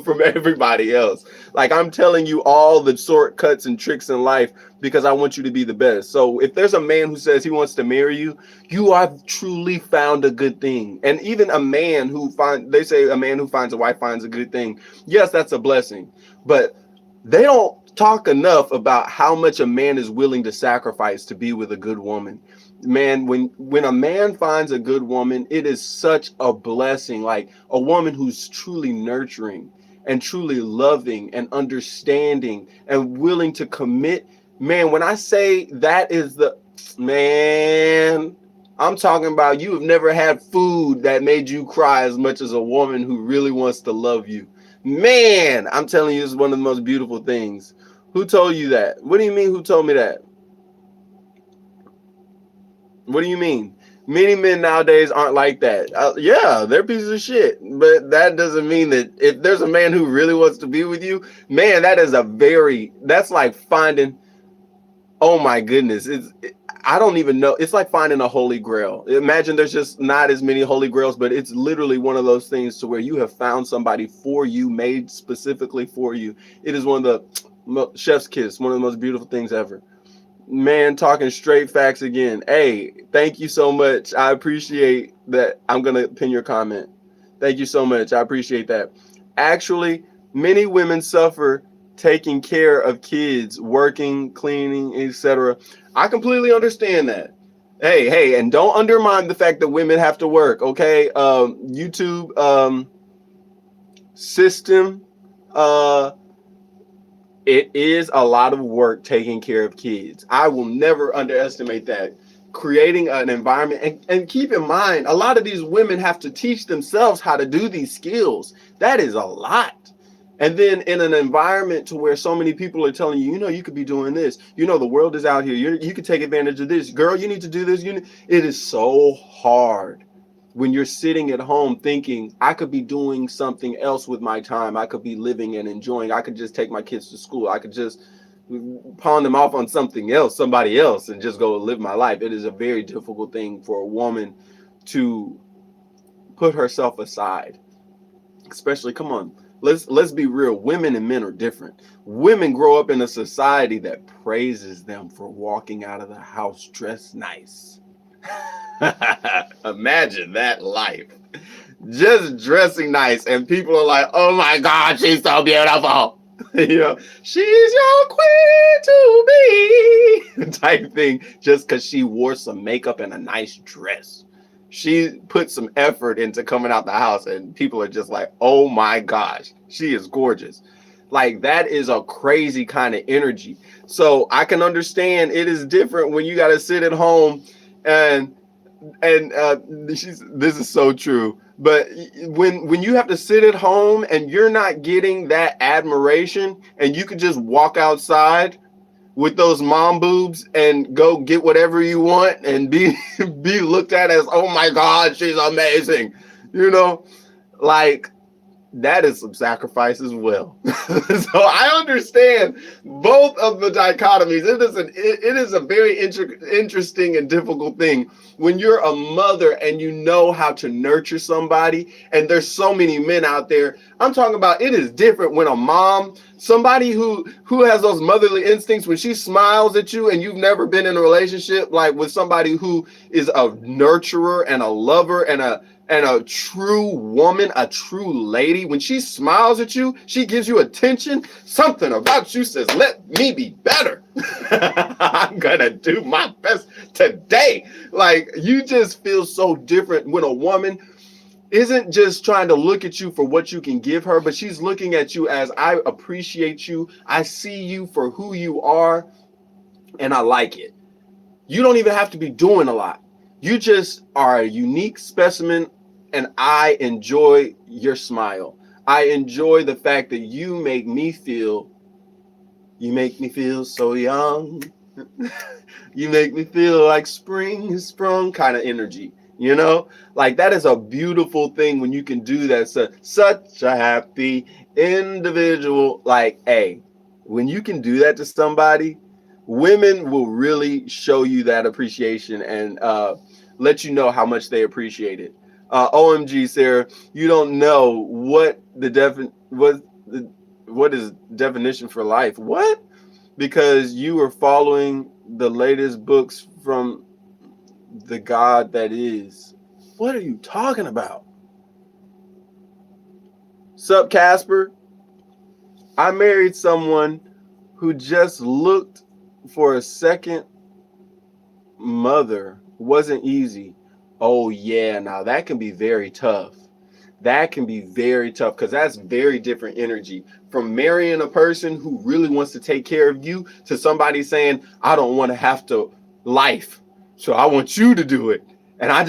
from everybody else. Like I'm telling you all the shortcuts and tricks in life because I want you to be the best. So if there's a man who says he wants to marry you, you have truly found a good thing. And even a man they say a man who finds a wife finds a good thing. Yes, that's a blessing. But They don't talk enough about how much a man is willing to sacrifice to be with a good woman. Man, when a man finds a good woman, it is such a blessing. Like a woman who's truly nurturing and truly loving and understanding and willing to commit. Man, when I say that is the man, I'm talking about you have never had food that made you cry as much as a woman who really wants to love you. Man, I'm telling you, it's one of the most beautiful things. Who told you that? What do you mean, who told me that? What do you mean? Many men nowadays aren't like that. Yeah, they're pieces of shit. But that doesn't mean that if there's a man who really wants to be with you, man, that's like finding, oh my goodness. I don't even know. It's like finding a holy grail. Imagine there's just not as many holy grails, but it's literally one of those things to where you have found somebody for you, made specifically for you. It is one of the chef's kiss, one of the most beautiful things ever. Man, talking straight facts again. Hey, thank you so much. I appreciate that. I'm going to pin your comment. Thank you so much. I appreciate that. Actually, many women suffer taking care of kids, working, cleaning, etc. I completely understand that. Hey, and don't undermine the fact that women have to work, okay? YouTube system, it is a lot of work taking care of kids. I will never underestimate that. Creating an environment, and keep in mind, a lot of these women have to teach themselves how to do these skills. That is a lot. And then in an environment to where so many people are telling you, you could be doing this. The world is out here. You could take advantage of this. Girl, you need to do this. It is so hard when you're sitting at home thinking, I could be doing something else with my time. I could be living and enjoying. I could just take my kids to school. I could just pawn them off on something else, somebody else, and just go live my life. It is a very difficult thing for a woman to put herself aside. Especially, come on, let's be real. Women and men are different. Women grow up in a society that praises them for walking out of the house dressed nice. Imagine that life. Just dressing nice, and people are like, oh my God, she's so beautiful. She's your queen to be type thing, just because she wore some makeup and a nice dress. She put some effort into coming out the house, and people are just like, oh my gosh, she is gorgeous. Like, that is a crazy kind of energy. So I can understand it is different when you got to sit at home and this is so true. But when you have to sit at home and you're not getting that admiration, and you could just walk outside with those mom boobs and go get whatever you want and be looked at as, oh my God, she's amazing, like, that is some sacrifice as well. So I understand both of the dichotomies. It is a very interesting and difficult thing when you're a mother and you know how to nurture somebody. And there's so many men out there. I'm talking about, it is different when a mom, somebody who has those motherly instincts, when she smiles at you and you've never been in a relationship like with somebody who is a nurturer and a lover and a true woman, a true lady. When she smiles at you, she gives you attention. Something about you says, let me be better. I'm gonna do my best today. Like, you just feel so different when a woman isn't just trying to look at you for what you can give her, but she's looking at you as, I appreciate you. I see you for who you are, and I like it. You don't even have to be doing a lot. You just are a unique specimen, and I enjoy your smile. I enjoy the fact that you make me feel so young. You make me feel like spring has sprung kind of energy, Like, that is a beautiful thing when you can do that. So, such a happy individual. Like, hey, when you can do that to somebody, women will really show you that appreciation and let you know how much they appreciate it. OMG, Sarah, you don't know what is definition for life. What? Because you are following the latest books from the God that is. What are you talking about? Sup, Casper? I married someone who just looked for a second mother. Wasn't easy. Oh, yeah. Now that can be very tough. That can be very tough because that's very different energy from marrying a person who really wants to take care of you to somebody saying, I don't want to have to life. So I want you to do it. And I'll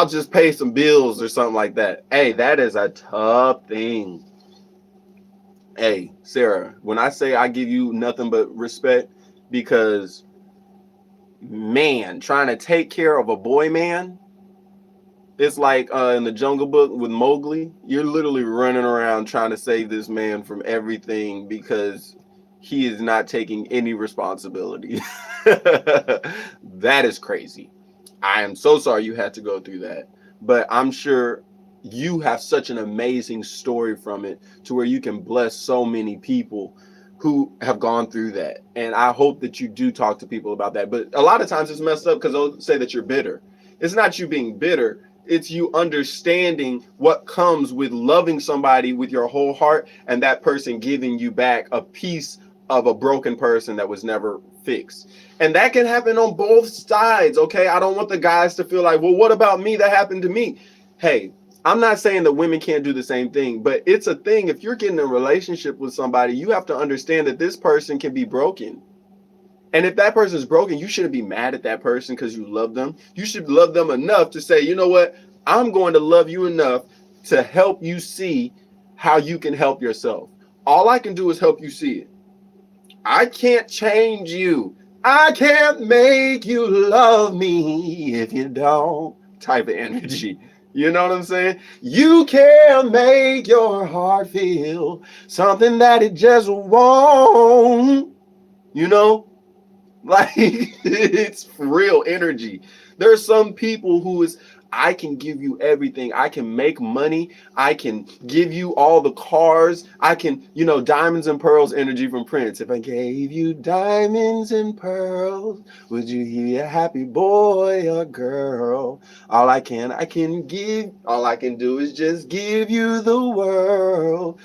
just pay some bills or something like that. Hey, that is a tough thing. Hey, Sarah, when I say I give you nothing but respect, because man, trying to take care of a boy man, it's like in the Jungle Book with Mowgli. You're literally running around trying to save this man from everything because he is not taking any responsibility. That is crazy. I am so sorry you had to go through that. But I'm sure you have such an amazing story from it to where you can bless so many people who have gone through that. And I hope that you do talk to people about that. But a lot of times it's messed up because they'll say that you're bitter. It's not you being bitter. It's you understanding what comes with loving somebody with your whole heart and that person giving you back a piece of a broken person that was never fixed. And that can happen on both sides, okay? I don't want the guys to feel like, well, what about me? That happened to me. Hey, I'm not saying that women can't do the same thing, but it's a thing. If you're getting in a relationship with somebody, you have to understand that this person can be broken. And if that person is broken, you shouldn't be mad at that person because you love them. You should love them enough to say, you know what? I'm going to love you enough to help you see how you can help yourself. All I can do is help you see it. I can't change you. I can't make you love me if you don't. Type of energy. You know what I'm saying? You can't make your heart feel something that it just won't. You know? Like, it's real energy. There's some people who is, I can give you everything. I can make money. I can give you all the cars. I can, diamonds and pearls energy from Prince. If I gave you diamonds and pearls, would you be a happy boy or girl? All I can do is just give you the world.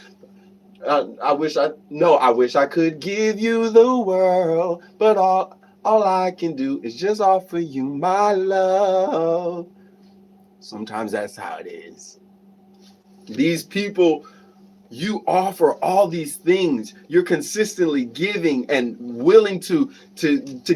I wish I could give you the world, but all I can do is just offer you my love. Sometimes that's how it is. These people, you offer all these things. You're consistently giving and willing to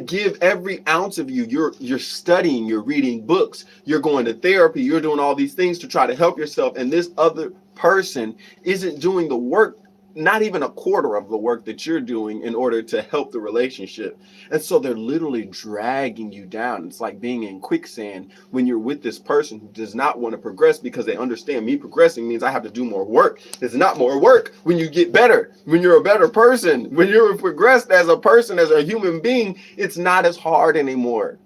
give every ounce of you. You're studying, you're reading books, you're going to therapy, you're doing all these things to try to help yourself, and this other person isn't doing the work, not even a quarter of the work that you're doing in order to help the relationship. And so they're literally dragging you down. It's like being in quicksand when you're with this person who does not want to progress because they understand me progressing means I have to do more work. It's not more work when you get better, when you're a better person, when you're progressed as a person, as a human being, it's not as hard anymore.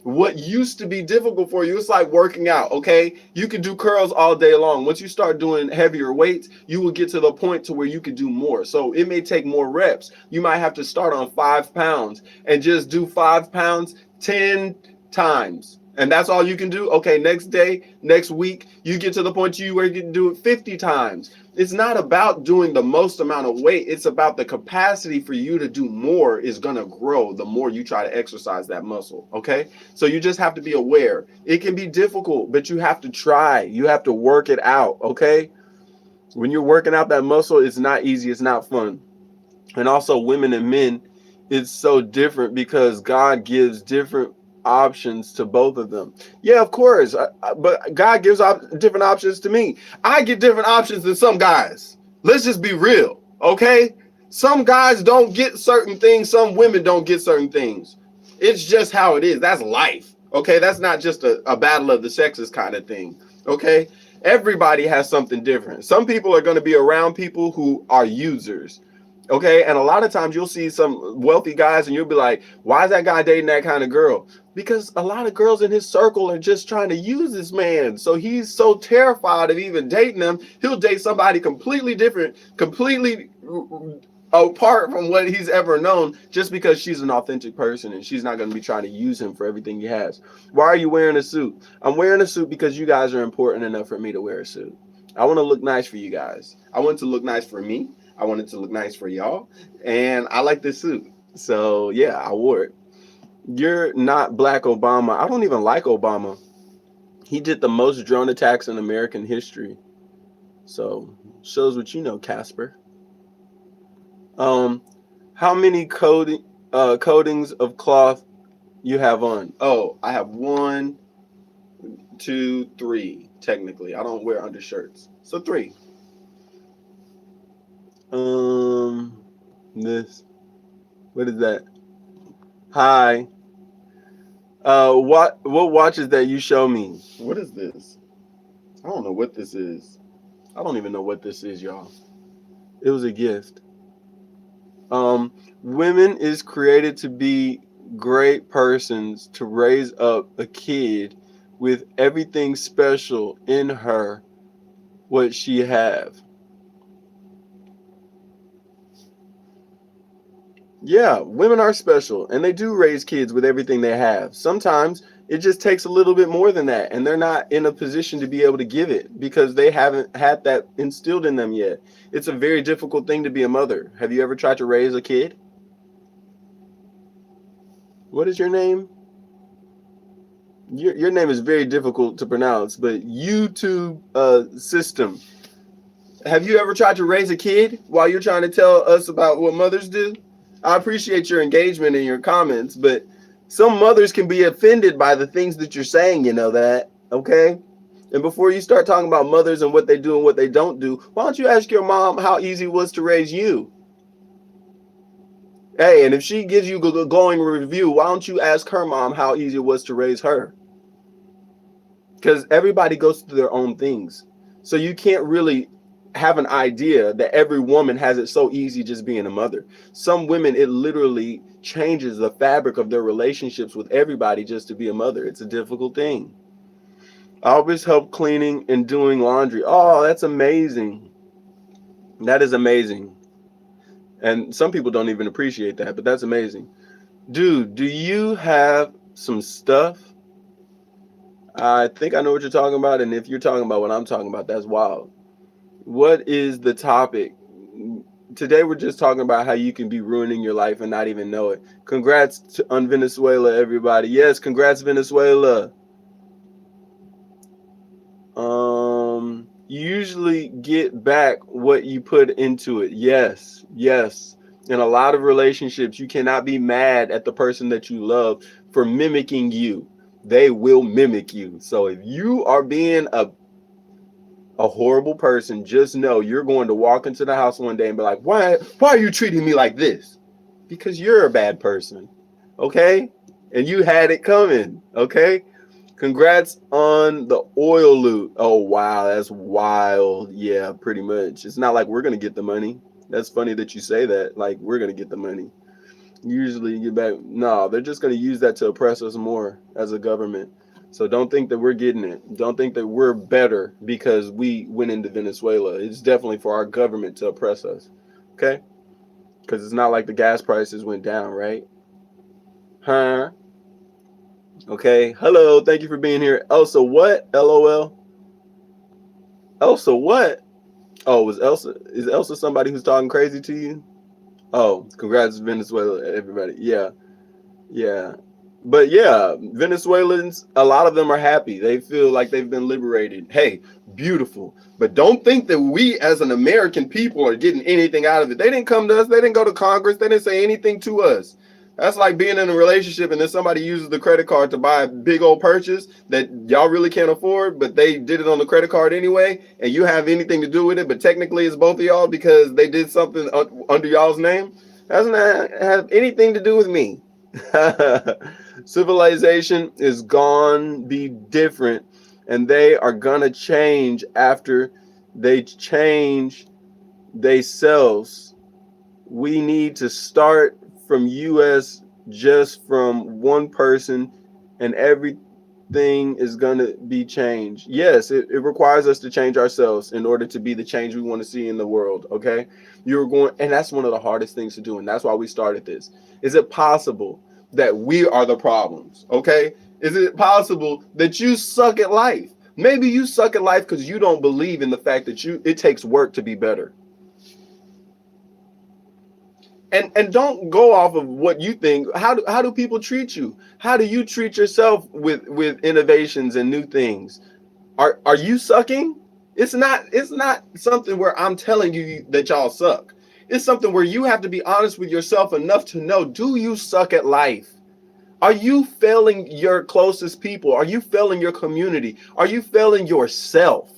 What used to be difficult for you, it's like working out, okay? You can do curls all day long. Once you start doing heavier weights, you will get to the point to where you can do more. So it may take more reps. You might have to start on 5 pounds and just do 5 pounds 10 times. And that's all you can do? Okay, next day, next week, you get to the point where you can do it 50 times. It's not about doing the most amount of weight. It's about the capacity for you to do more is going to grow the more you try to exercise that muscle, okay? So you just have to be aware. It can be difficult, but you have to try. You have to work it out, okay? When you're working out that muscle, it's not easy. It's not fun. And also women and men, it's so different because God gives different options to both of them. Yeah, of course, but God gives different options to me. I get different options than some guys. Let's just be real, okay? Some guys don't get certain things. Some women don't get certain things. It's just how it is. That's life, okay? That's not just a battle of the sexes kind of thing, okay? Everybody has something different. Some people are going to be around people who are users. Okay, and a lot of times you'll see some wealthy guys and you'll be like, why is that guy dating that kind of girl? Because a lot of girls in his circle are just trying to use this man. So he's so terrified of even dating them. He'll date somebody completely different, completely apart from what he's ever known, just because she's an authentic person and she's not going to be trying to use him for everything he has. Why are you wearing a suit? I'm wearing a suit because you guys are important enough for me to wear a suit. I want to look nice for you guys. I want to look nice for me. I wanted to look nice for y'all, and I like this suit. So yeah, I wore it. You're not Black Obama. I don't even like Obama. He did the most drone attacks in American history. So shows what you know, Casper. Um, how many coatings of cloth you have on? Oh, I have 1, 2, 3. Technically, I don't wear undershirts, so 3. This. What is that? Hi. What watches that you show me? What is this? I don't know what this is. I don't even know what this is, y'all. It was a gift. Women is created to be great persons to raise up a kid with everything special in her what she have. Yeah, women are special and they do raise kids with everything they have. Sometimes it just takes a little bit more than that and they're not in a position to be able to give it because they haven't had that instilled in them yet. It's a very difficult thing to be a mother. Have you ever tried to raise a kid? What is your name? Your name is very difficult to pronounce, but YouTube system. Have you ever tried to raise a kid while you're trying to tell us about what mothers do? I appreciate your engagement and your comments, but some mothers can be offended by the things that you're saying, you know that, okay? And before you start talking about mothers and what they do and what they don't do, why don't you ask your mom how easy it was to raise you? Hey, and if she gives you a glowing review, why don't you ask her mom how easy it was to raise her? Because everybody goes through their own things. So you can't really have an idea that every woman has it so easy just being a mother. Some women, it literally changes the fabric of their relationships with everybody just to be a mother. It's a difficult thing. I always help cleaning and doing laundry. Oh, that's amazing. That is amazing. And some people don't even appreciate that, but that's amazing. Dude, do you have some stuff? I think I know what you're talking about. And if you're talking about what I'm talking about, that's wild. What is the topic? Today we're just talking about how you can be ruining your life and not even know it. Congrats on Venezuela, everybody. Yes, congrats, Venezuela. You usually get back what you put into it. Yes, yes. In a lot of relationships, you cannot be mad at the person that you love for mimicking you. They will mimic you. So if you are being a horrible person, just know you're going to walk into the house one day and be like, why are you treating me like this? Because you're a bad person. Okay? And you had it coming. Okay? Congrats on the oil loot. Oh, wow. That's wild. Yeah, pretty much. It's not like we're going to get the money. That's funny that you say that. Like, we're going to get the money. Usually you get back. No, they're just going to use that to oppress us more as a government. So don't think that we're getting it. Don't think that we're better because we went into Venezuela. It's definitely for our government to oppress us. Okay? Because it's not like the gas prices went down, right? Huh? Okay. Hello. Thank you for being here. Elsa, what? LOL. Elsa, what? Oh, is Elsa somebody who's talking crazy to you? Oh, congrats, Venezuela, everybody. Yeah. Yeah. But yeah, Venezuelans, a lot of them are happy. They feel like they've been liberated. Hey, beautiful. But don't think that we as an American people are getting anything out of it. They didn't come to us. They didn't go to Congress. They didn't say anything to us. That's like being in a relationship and then somebody uses the credit card to buy a big old purchase that y'all really can't afford, but they did it on the credit card anyway, and you have anything to do with it, but technically it's both of y'all because they did something under y'all's name. That doesn't have anything to do with me. Civilization is gonna be different, and they are gonna change after they change themselves. We need to start from US, just from one person, and everything is gonna be changed. Yes, it requires us to change ourselves in order to be the change we want to see in the world. Okay, you're going, and that's one of the hardest things to do, and that's why we started this. Is it possible that we are the problems? Okay, is it possible that you suck at life? Maybe you suck at life because you don't believe in the fact that it takes work to be better. And don't go off of what you think. How do people treat you? How do you treat yourself with innovations and new things? Are you sucking? It's not something where I'm telling you that y'all suck. It's something where you have to be honest with yourself enough to know, do you suck at life? Are you failing your closest people? Are you failing your community? Are you failing yourself?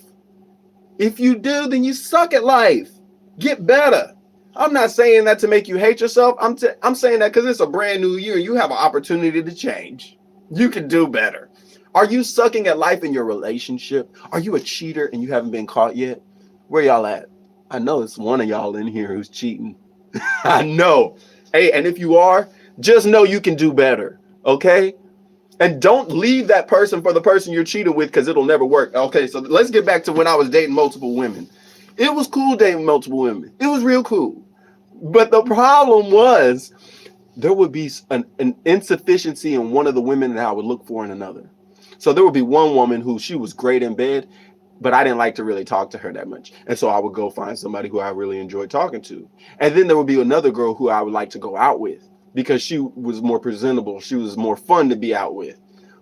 If you do, then you suck at life. Get better. I'm not saying that to make you hate yourself. I'm saying that because it's a brand new year and you have an opportunity to change. You can do better. Are you sucking at life in your relationship? Are you a cheater and you haven't been caught yet? Where y'all at? I know it's one of y'all in here who's cheating. I know. Hey, and if you are, just know you can do better. Okay? And don't leave that person for the person you're cheating with because it'll never work. Okay, so let's get back to when I was dating multiple women. It was cool dating multiple women. It was real cool. But the problem was there would be an insufficiency in one of the women that I would look for in another. So there would be one woman who she was great in bed, but I didn't like to really talk to her that much. And so I would go find somebody who I really enjoyed talking to. And then there would be another girl who I would like to go out with because she was more presentable. She was more fun to be out with.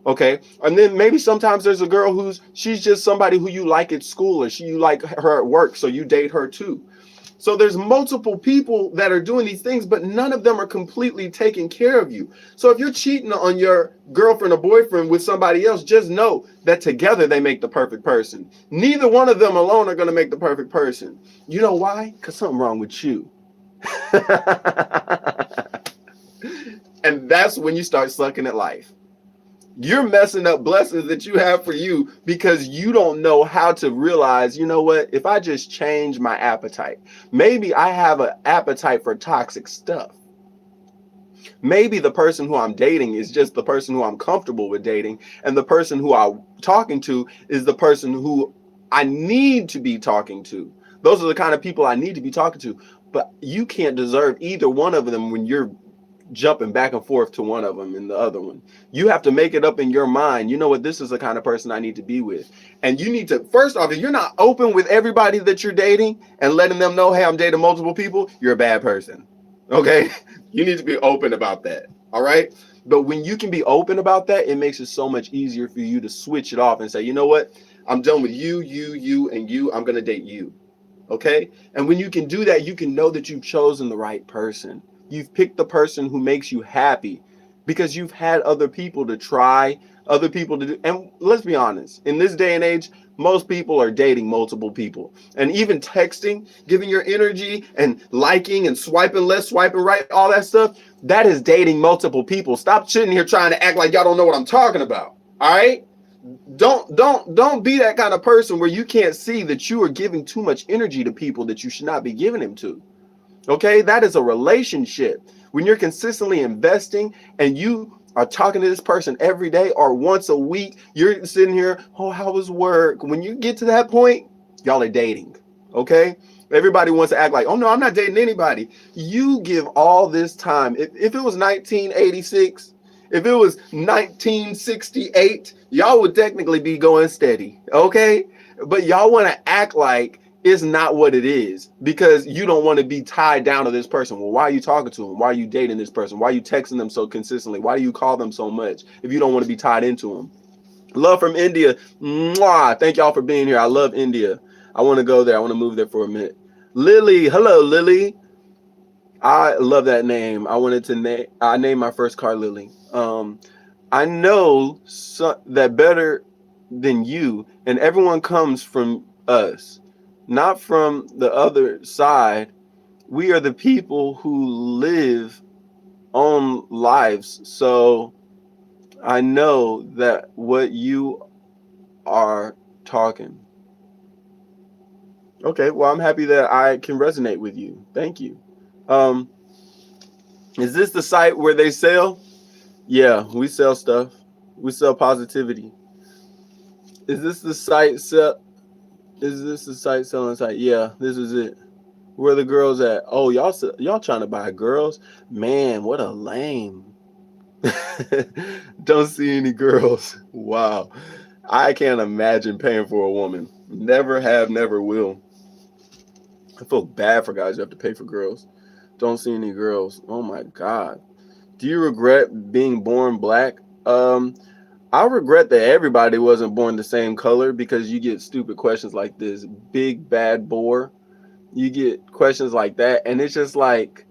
Okay. And then maybe sometimes there's a girl she's just somebody who you like at school or you like her at work. So you date her too. So there's multiple people that are doing these things, but none of them are completely taking care of you. So if you're cheating on your girlfriend or boyfriend with somebody else, just know that together they make the perfect person. Neither one of them alone are going to make the perfect person. You know why? Because something wrong with you. And that's when you start sucking at life. You're messing up blessings that you have for you because you don't know how to realize, you know what, if I just change my appetite, maybe I have an appetite for toxic stuff. Maybe the person who I'm dating is just the person who I'm comfortable with dating, and the person who I'm talking to is the person who I need to be talking to. Those are the kind of people I need to be talking to. But you can't deserve either one of them when you're jumping back and forth to one of them and the other one. You have to make it up in your mind. You know what? This is the kind of person I need to be with. And you need to, first off, if you're not open with everybody that you're dating and letting them know, hey, I'm dating multiple people, you're a bad person. Okay? You need to be open about that. All right? But when you can be open about that, it makes it so much easier for you to switch it off and say, you know what? I'm done with you, and you. I'm going to date you. Okay? And when you can do that, you can know that you've chosen the right person. You've picked the person who makes you happy because you've had other people to try, other people to do. And let's be honest, in this day and age, most people are dating multiple people. And even texting, giving your energy and liking and swiping left, swiping right, all that stuff, that is dating multiple people. Stop sitting here trying to act like y'all don't know what I'm talking about. All right? Don't be that kind of person where you can't see that you are giving too much energy to people that you should not be giving them to. Okay, that is a relationship. When you're consistently investing and you are talking to this person every day or once a week, you're sitting here, oh, how was work? When you get to that point, y'all are dating. Okay, everybody wants to act like, oh no, I'm not dating anybody. You give all this time. If it was 1986, if it was 1968, y'all would technically be going steady. Okay, but y'all want to act like it's not what it is because you don't want to be tied down to this person. Well, why are you talking to them? Why are you dating this person? Why are you texting them so consistently? Why do you call them so much if you don't want to be tied into them? Love from India. Mwah. Thank y'all for being here. I love India. I want to go there. I want to move there for a minute. Lily. Hello, Lily. I love that name. I wanted to I named my first car Lily. I know that better than you, and everyone comes from us, not from the other side. We are the people who live on lives. So I know that what you are talking. Okay, well, I'm happy that I can resonate with you. Thank you. Is this the site where they sell? Yeah, we sell stuff. We sell positivity. Is this the site selling site? Yeah, this is it. Where the girls at? Oh, y'all trying to buy girls? Man, what a lame. Don't see any girls. Wow. I can't imagine paying for a woman. Never have, never will. I feel bad for guys who have to pay for girls. Don't see any girls. Oh my God. Do you regret being born black? I regret that everybody wasn't born the same color because you get stupid questions like this. Big bad boar. You get questions like that. And it's just like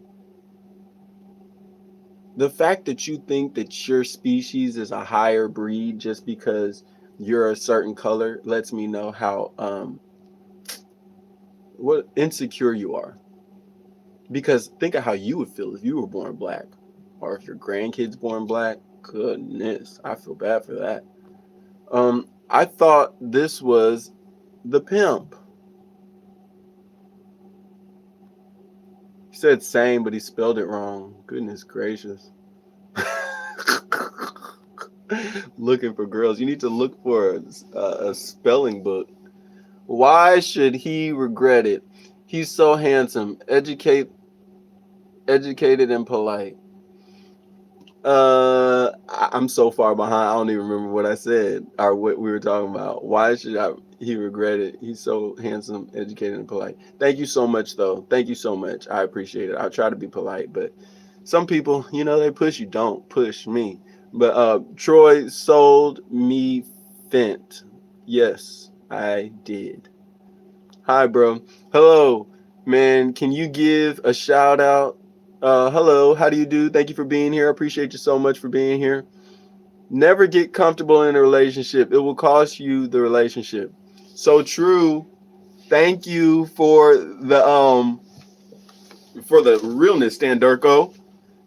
the fact that you think that your species is a higher breed just because you're a certain color lets me know how what insecure you are. Because think of how you would feel if you were born black, or if your grandkids born black. Goodness, I feel bad for that. I thought this was the pimp. He said same, but he spelled it wrong. Goodness gracious. Looking for girls. You need to look for a spelling book. Why should he regret it? He's so handsome, educated and polite. I'm so far behind. I don't even remember what I said or what we were talking about. Why should he regret it? He's so handsome, educated, and polite. Thank you so much, though. Thank you so much. I appreciate it. I try to be polite, but some people, they push you. Don't push me. But Troy sold me Fent. Yes, I did. Hi, bro. Hello, man. Can you give a shout out? Hello, how do you do? Thank you for being here. I appreciate you so much for being here. Never get comfortable in a relationship. It will cost you the relationship. So true. Thank you for the realness, Standurko,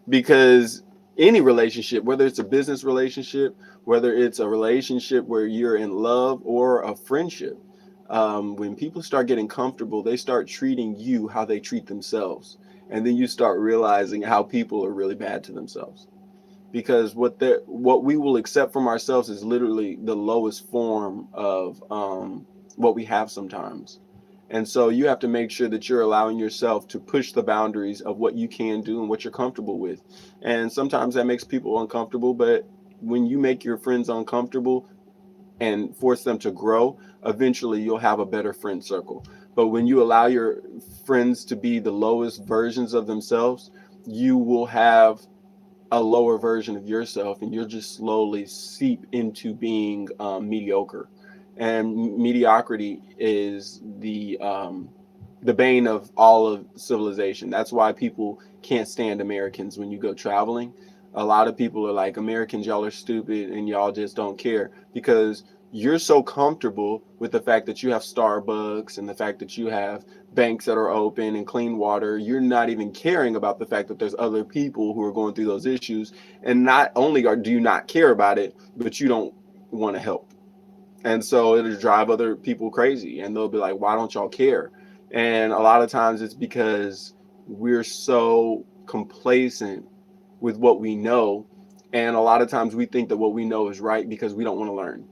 because any relationship, whether it's a business relationship, whether it's a relationship where you're in love or a friendship, when people start getting comfortable, they start treating you how they treat themselves. And then you start realizing how people are really bad to themselves. Because what we will accept from ourselves is literally the lowest form of what we have sometimes. And so you have to make sure that you're allowing yourself to push the boundaries of what you can do and what you're comfortable with. And sometimes that makes people uncomfortable, but when you make your friends uncomfortable and force them to grow, eventually you'll have a better friend circle. But when you allow your friends to be the lowest versions of themselves, you will have a lower version of yourself, and you'll just slowly seep into being mediocre. And mediocrity is the bane of all of civilization. That's why people can't stand Americans when you go traveling. A lot of people are like, Americans, y'all are stupid and y'all just don't care, because you're so comfortable with the fact that you have Starbucks and the fact that you have banks that are open and clean water. You're not even caring about the fact that there's other people who are going through those issues. And not only do you not care about it, but you don't want to help. And so it'll drive other people crazy, and they'll be like, why don't y'all care? And a lot of times it's because we're so complacent with what we know. And a lot of times we think that what we know is right because we don't want to learn.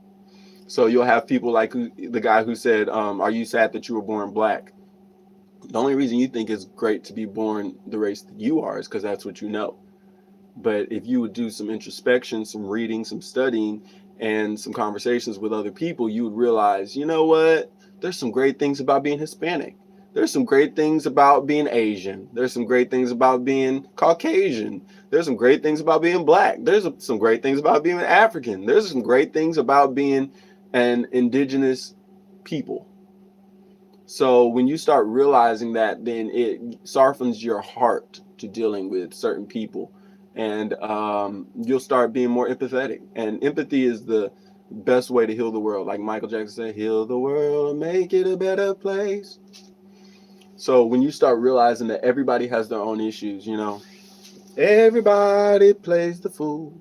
So you'll have people like the guy who said, are you sad that you were born black? The only reason you think it's great to be born the race that you are is because that's what you know. But if you would do some introspection, some reading, some studying, and some conversations with other people, you would realize, you know what? There's some great things about being Hispanic. There's some great things about being Asian. There's some great things about being Caucasian. There's some great things about being black. There's some great things about being African. There's some great things about being an indigenous people. So when you start realizing that, then it softens your heart to dealing with certain people, and you'll start being more empathetic. And empathy is the best way to heal the world. Like Michael Jackson said, heal the world and make it a better place. So when you start realizing that everybody has their own issues, everybody plays the fool.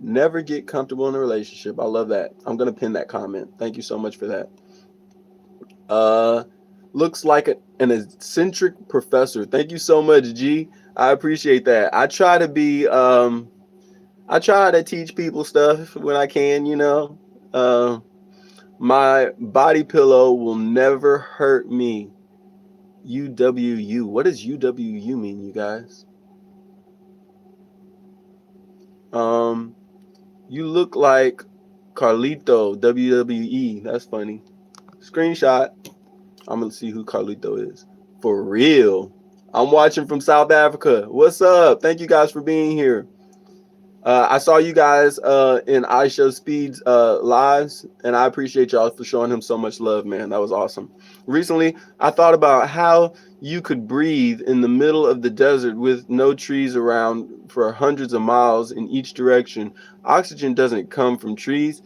Never get comfortable in a relationship. I love that. I'm going to pin that comment. Thank you so much for that. Looks like an eccentric professor. Thank you so much, G. I appreciate that. I try to teach people stuff when I can, my body pillow will never hurt me. UWU. What does UWU mean, you guys? You look like Carlito, WWE. That's funny. Screenshot. I'm gonna see who Carlito is. For real. I'm watching from South Africa. What's up? Thank you guys for being here. I saw you guys in Aisha Speed's lives, and I appreciate y'all for showing him so much love, man. That was awesome. Recently, I thought about how you could breathe in the middle of the desert with no trees around for hundreds of miles in each direction. Oxygen doesn't come from trees.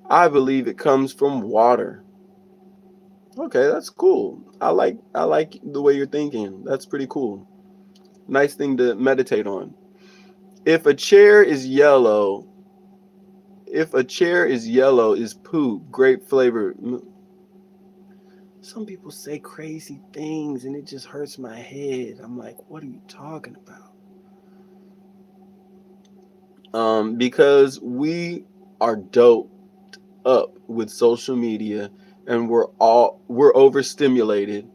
I believe it comes from water. Okay, that's cool. I like the way you're thinking. That's pretty cool. Nice thing to meditate on. If a chair is yellow, if a chair is yellow, is poop, grape flavor. Some people say crazy things and it just hurts my head. I'm like, what are you talking about? Because we are doped up with social media and we're overstimulated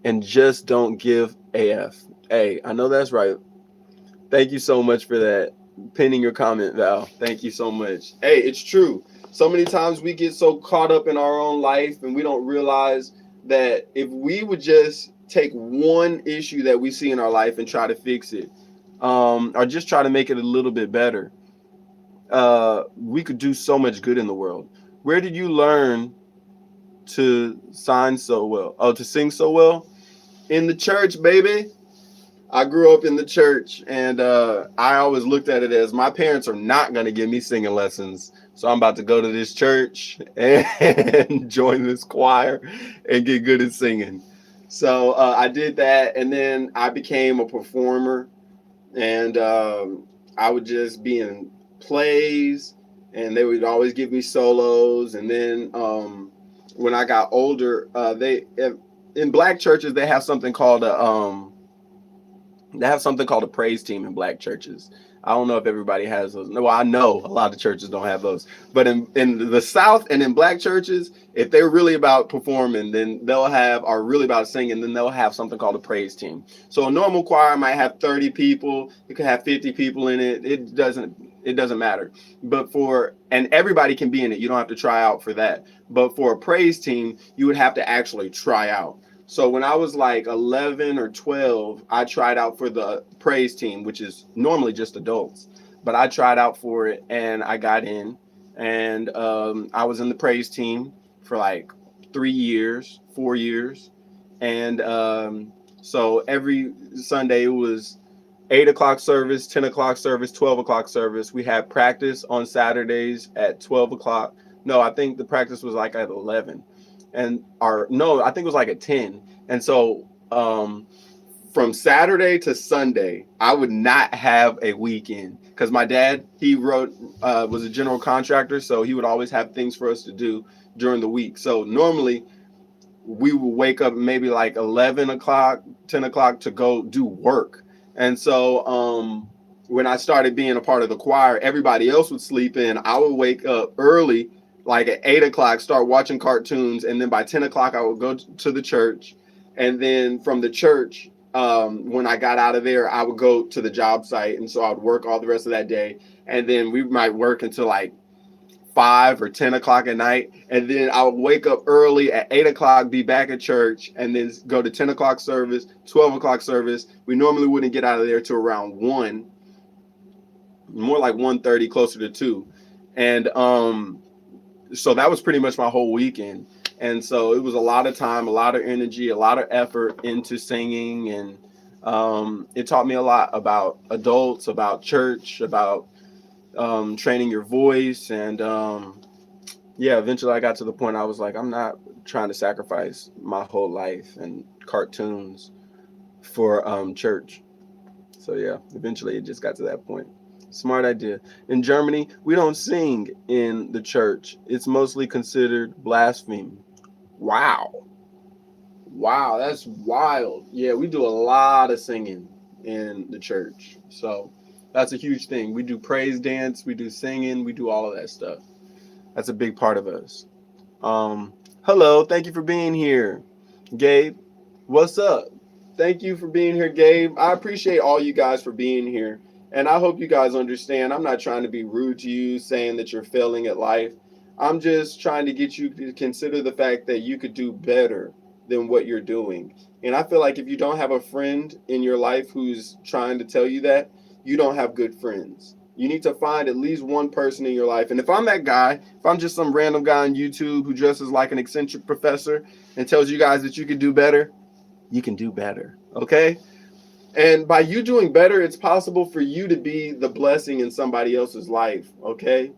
and just don't give AF. Hey, I know that's right. Thank you so much for that. Pinning your comment, Val. Thank you so much. Hey, it's true. So many times we get so caught up in our own life and we don't realize that if we would just take one issue that we see in our life and try to fix it, or just try to make it a little bit better, we could do so much good in the world. Where did you learn to sign so well? Oh, to sing so well? In the church, baby. I grew up in the church, and I always looked at it as my parents are not going to give me singing lessons. So I'm about to go to this church and join this choir and get good at singing. So I did that, and then I became a performer, and I would just be in plays, and they would always give me solos. And then when I got older, they in black churches they have something called a praise team in black churches. I don't know if everybody has those. No, I know a lot of churches don't have those. But in the South and in black churches, if they're really about performing, then are really about singing, then they'll have something called a praise team. So a normal choir might have 30 people. It could have 50 people in it. It doesn't matter. And everybody can be in it. You don't have to try out for that. But for a praise team, you would have to actually try out. So when I was like 11 or 12, I tried out for the praise team, which is normally just adults. But I tried out for it and I got in. And I was in the praise team for like 3 years, 4 years. And so every Sunday it was 8 o'clock service, 10 o'clock service, 12 o'clock service. We had practice on Saturdays at 12 o'clock. No, I think the practice was like at 11. And our no, I think it was like at 10. And so from Saturday to Sunday, I would not have a weekend because my dad, he was a general contractor, so he would always have things for us to do during the week. So normally we would wake up maybe like 11 o'clock, 10 o'clock to go do work. And so when I started being a part of the choir, everybody else would sleep in. I would wake up early, like at 8 o'clock, start watching cartoons. And then by 10 o'clock, I would go to the church. And then from the church, when I got out of there, I would go to the job site. And so I would work all the rest of that day. And then we might work until like 5 or 10 o'clock at night. And then I would wake up early at 8 o'clock, be back at church, and then go to 10 o'clock service, 12 o'clock service. We normally wouldn't get out of there till around 1, more like 1:30, closer to 2. And so that was pretty much my whole weekend. And so it was a lot of time, a lot of energy, a lot of effort into singing. And it taught me a lot about adults, about church, about training your voice. And yeah, eventually I got to the point I was like, I'm not trying to sacrifice my whole life and cartoons for church. So yeah, eventually it just got to that point. Smart idea. In Germany, we don't sing in the church. It's mostly considered blasphemy. Wow. Wow, that's wild. Yeah, we do a lot of singing in the church. So that's a huge thing. We do praise dance, we do singing, we do all of that stuff. That's a big part of us. Hello, thank you for being here. Gabe, what's up? Thank you for being here, Gabe. I appreciate all you guys for being here. And I hope you guys understand. I'm not trying to be rude to you, saying that you're failing at life. I'm just trying to get you to consider the fact that you could do better. than what you're doing. And I feel like if you don't have a friend in your life who's trying to tell you that, you don't have good friends. You need to find at least one person in your life. And if I'm that guy, if I'm just some random guy on YouTube who dresses like an eccentric professor and tells you guys that you can do better, you can do better. Okay? And by you doing better, it's possible for you to be the blessing in somebody else's life. Okay?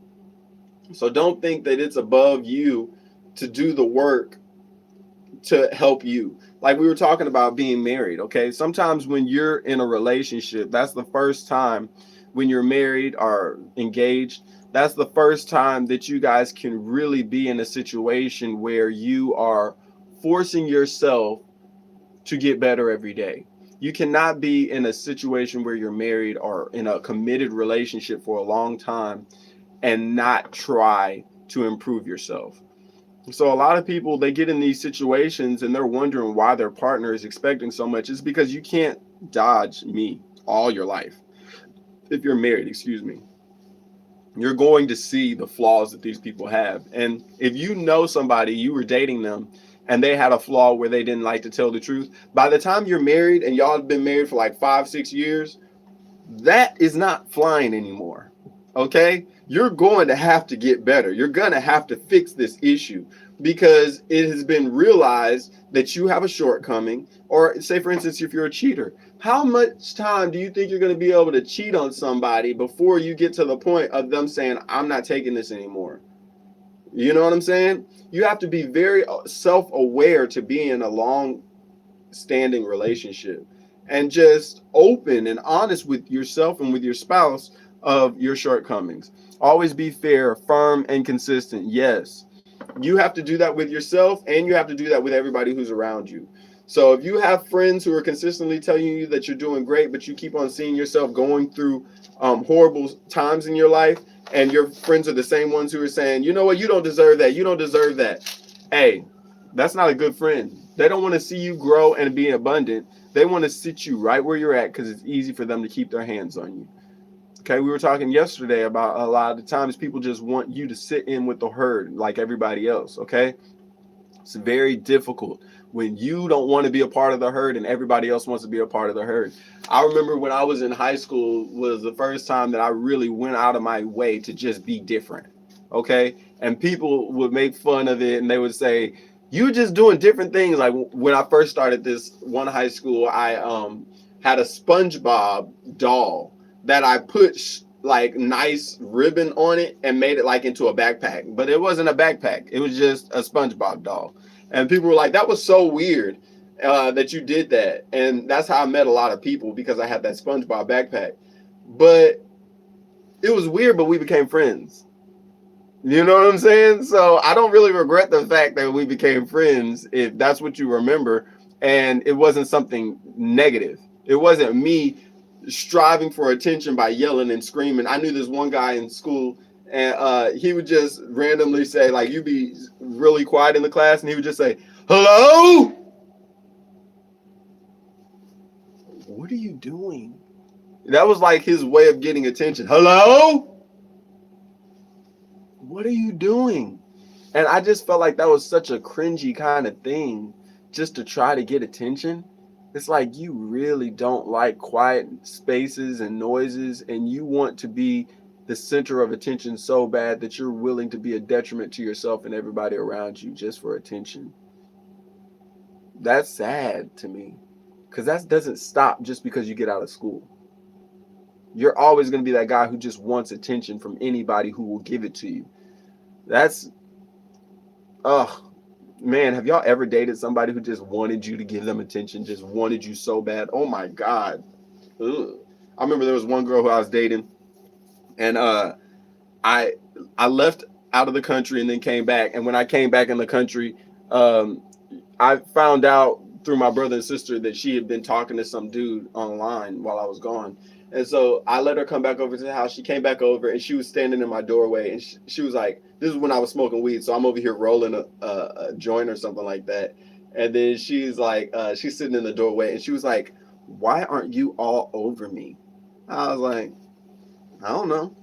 So don't think that it's above you to do the work to help you. Like we were talking about being married, okay? Sometimes when you're in a relationship, that's the first time when you're married or engaged, that's the first time that you guys can really be in a situation where you are forcing yourself to get better every day. You cannot be in a situation where you're married or in a committed relationship for a long time and not try to improve yourself. So a lot of people, they get in these situations and they're wondering why their partner is expecting so much. It's because you can't dodge me all your life. If you're married, excuse me, you're going to see the flaws that these people have. And if you know somebody, you were dating them and they had a flaw where they didn't like to tell the truth, by the time you're married and y'all have been married for like 5, 6 years, that is not flying anymore. Okay? You're going to have to get better. You're going to have to fix this issue because it has been realized that you have a shortcoming. Or, say, for instance, if you're a cheater, how much time do you think you're going to be able to cheat on somebody before you get to the point of them saying, I'm not taking this anymore? You know what I'm saying? You have to be very self aware to be in a long standing relationship and just open and honest with yourself and with your spouse of your shortcomings. Always be fair, firm, and consistent. Yes, you have to do that with yourself and you have to do that with everybody who's around you. So if you have friends who are consistently telling you that you're doing great, but you keep on seeing yourself going through horrible times in your life, and your friends are the same ones who are saying, you know what, you don't deserve that, you don't deserve that. Hey, that's not a good friend. They don't want to see you grow and be abundant. They want to sit you right where you're at because it's easy for them to keep their hands on you. Okay, we were talking yesterday about a lot of the times people just want you to sit in with the herd like everybody else. Okay, it's very difficult when you don't want to be a part of the herd and everybody else wants to be a part of the herd. I remember when I was in high school was the first time that I really went out of my way to just be different. Okay, and people would make fun of it and they would say, you just doing different things. Like when I first started this one high school, I had a SpongeBob doll that I put like nice ribbon on it and made it like into a backpack. But it wasn't a backpack. It was just a SpongeBob doll. And people were like, that was so weird that you did that. And that's how I met a lot of people because I had that SpongeBob backpack. But it was weird, but we became friends. You know what I'm saying? So I don't really regret the fact that we became friends if that's what you remember. And it wasn't something negative. It wasn't me striving for attention by yelling and screaming. I knew this one guy in school and he would just randomly say, like, you'd be really quiet in the class and he would just say, hello? What are you doing? That was like his way of getting attention. Hello? What are you doing? And I just felt like that was such a cringy kind of thing just to try to get attention. It's like you really don't like quiet spaces and noises, and you want to be the center of attention so bad that you're willing to be a detriment to yourself and everybody around you just for attention. That's sad to me because that doesn't stop just because you get out of school. You're always going to be that guy who just wants attention from anybody who will give it to you. That's, oh, man, have y'all ever dated somebody who just wanted you to give them attention, just wanted you so bad? Oh, my God. Ugh. I remember there was one girl who I was dating, and I left out of the country and then came back. And when I came back in the country, I found out through my brother and sister that she had been talking to some dude online while I was gone. And so I let her come back over to the house. She came back over and she was standing in my doorway and she was like, this is when I was smoking weed. So I'm over here rolling a joint or something like that. And then she's like, she's sitting in the doorway and she was like, why aren't you all over me? I was like, I don't know.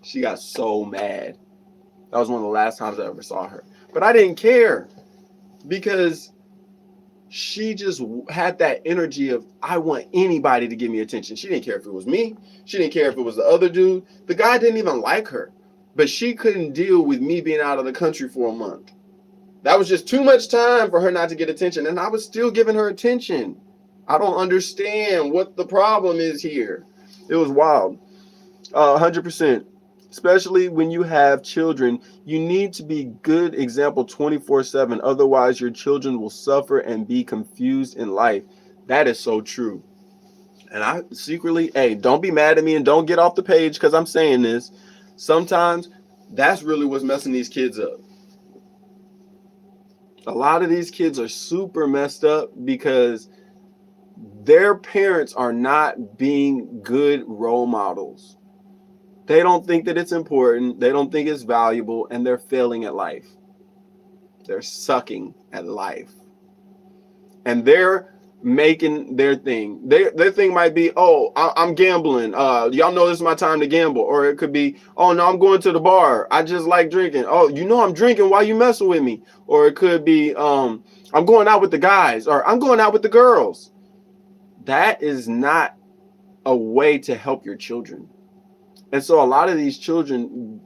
She got so mad. That was one of the last times I ever saw her. But I didn't care because she just had that energy of, I want anybody to give me attention. She didn't care if it was me. She didn't care if it was the other dude. The guy didn't even like her, but she couldn't deal with me being out of the country for a month. That was just too much time for her not to get attention, and I was still giving her attention. I don't understand what the problem is here. It was wild. 100%. Especially when you have children, you need to be good example 24/7. Otherwise, your children will suffer and be confused in life. That is so true. And I secretly, hey, don't be mad at me and don't get off the page because I'm saying this. Sometimes that's really what's messing these kids up. A lot of these kids are super messed up because their parents are not being good role models. They don't think that it's important. They don't think it's valuable, and they're failing at life. They're sucking at life. And they're making their thing. Their thing might be, oh, I'm gambling. Y'all know this is my time to gamble. Or it could be, oh, no, I'm going to the bar. I just like drinking. Oh, you know I'm drinking while you messing with me. Or it could be, I'm going out with the guys. Or I'm going out with the girls. That is not a way to help your children. And so a lot of these children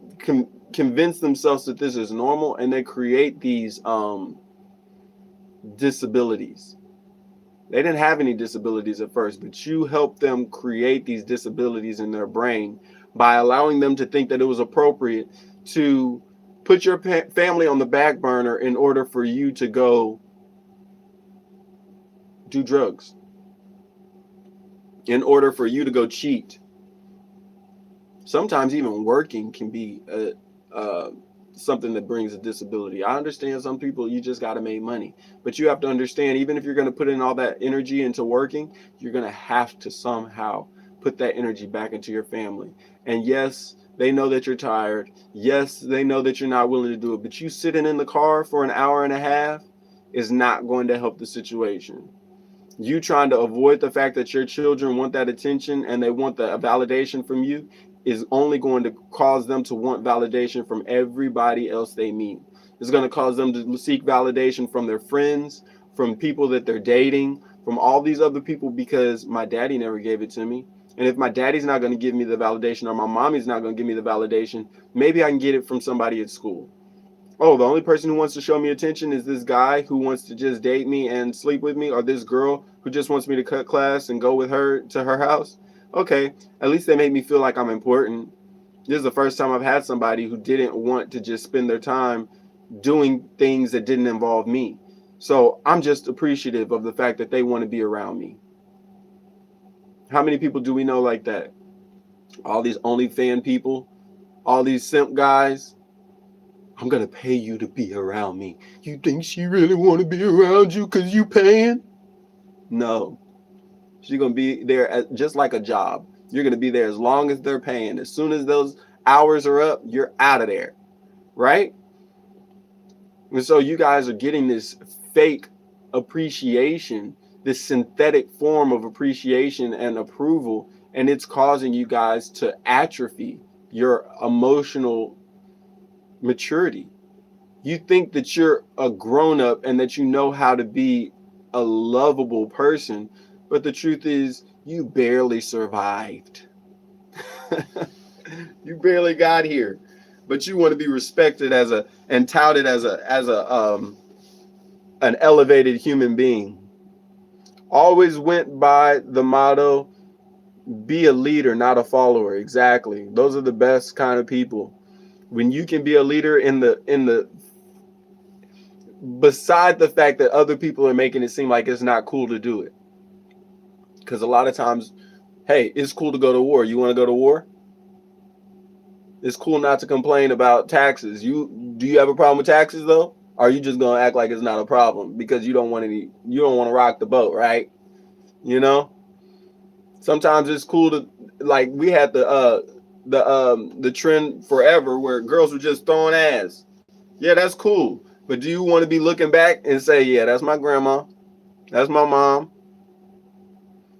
convince themselves that this is normal, and they create these disabilities. They didn't have any disabilities at first, but you helped them create these disabilities in their brain by allowing them to think that it was appropriate to put your family on the back burner in order for you to go do drugs, in order for you to go cheat. Sometimes even working can be something that brings a disability. I understand some people, you just got to make money. But you have to understand, even if you're going to put in all that energy into working, you're going to have to somehow put that energy back into your family. And yes, they know that you're tired. Yes, they know that you're not willing to do it. But you sitting in the car for an hour and a half is not going to help the situation. You trying to avoid the fact that your children want that attention and they want the validation from you is only going to cause them to want validation from everybody else they meet. It's going to cause them to seek validation from their friends, from people that they're dating, from all these other people, because my daddy never gave it to me. And if my daddy's not going to give me the validation, or my mommy's not going to give me the validation, maybe I can get it from somebody at school. Oh, the only person who wants to show me attention is this guy who wants to just date me and sleep with me, or this girl who just wants me to cut class and go with her to her house. Okay, at least they make me feel like I'm important. This is the first time I've had somebody who didn't want to just spend their time doing things that didn't involve me. So I'm just appreciative of the fact that they want to be around me. How many people do we know like that? All these OnlyFans people, all these simp guys. I'm going to pay you to be around me. You think she really want to be around you because you paying? No. She's going to be there just like a job. You're going to be there as long as they're paying. As soon as those hours are up, you're out of there. Right? And so you guys are getting this fake appreciation, this synthetic form of appreciation and approval, and it's causing you guys to atrophy your emotional maturity. You think that you're a grown-up and that you know how to be a lovable person, but the truth is you barely survived. You barely got here, but you want to be respected as and touted as an elevated human being. Always went by the motto, be a leader, not a follower. Exactly. Those are the best kind of people. When you can be a leader in the beside the fact that other people are making it seem like it's not cool to do it. Because a lot of times, hey, it's cool to go to war. You want to go to war? It's cool not to complain about taxes. Do you have a problem with taxes though? Or are you just gonna act like it's not a problem because you don't want to rock the boat, right? You know? Sometimes it's cool to, like, we had the trend forever where girls were just throwing ass. Yeah, that's cool. But do you want to be looking back and say, yeah, that's my grandma, that's my mom?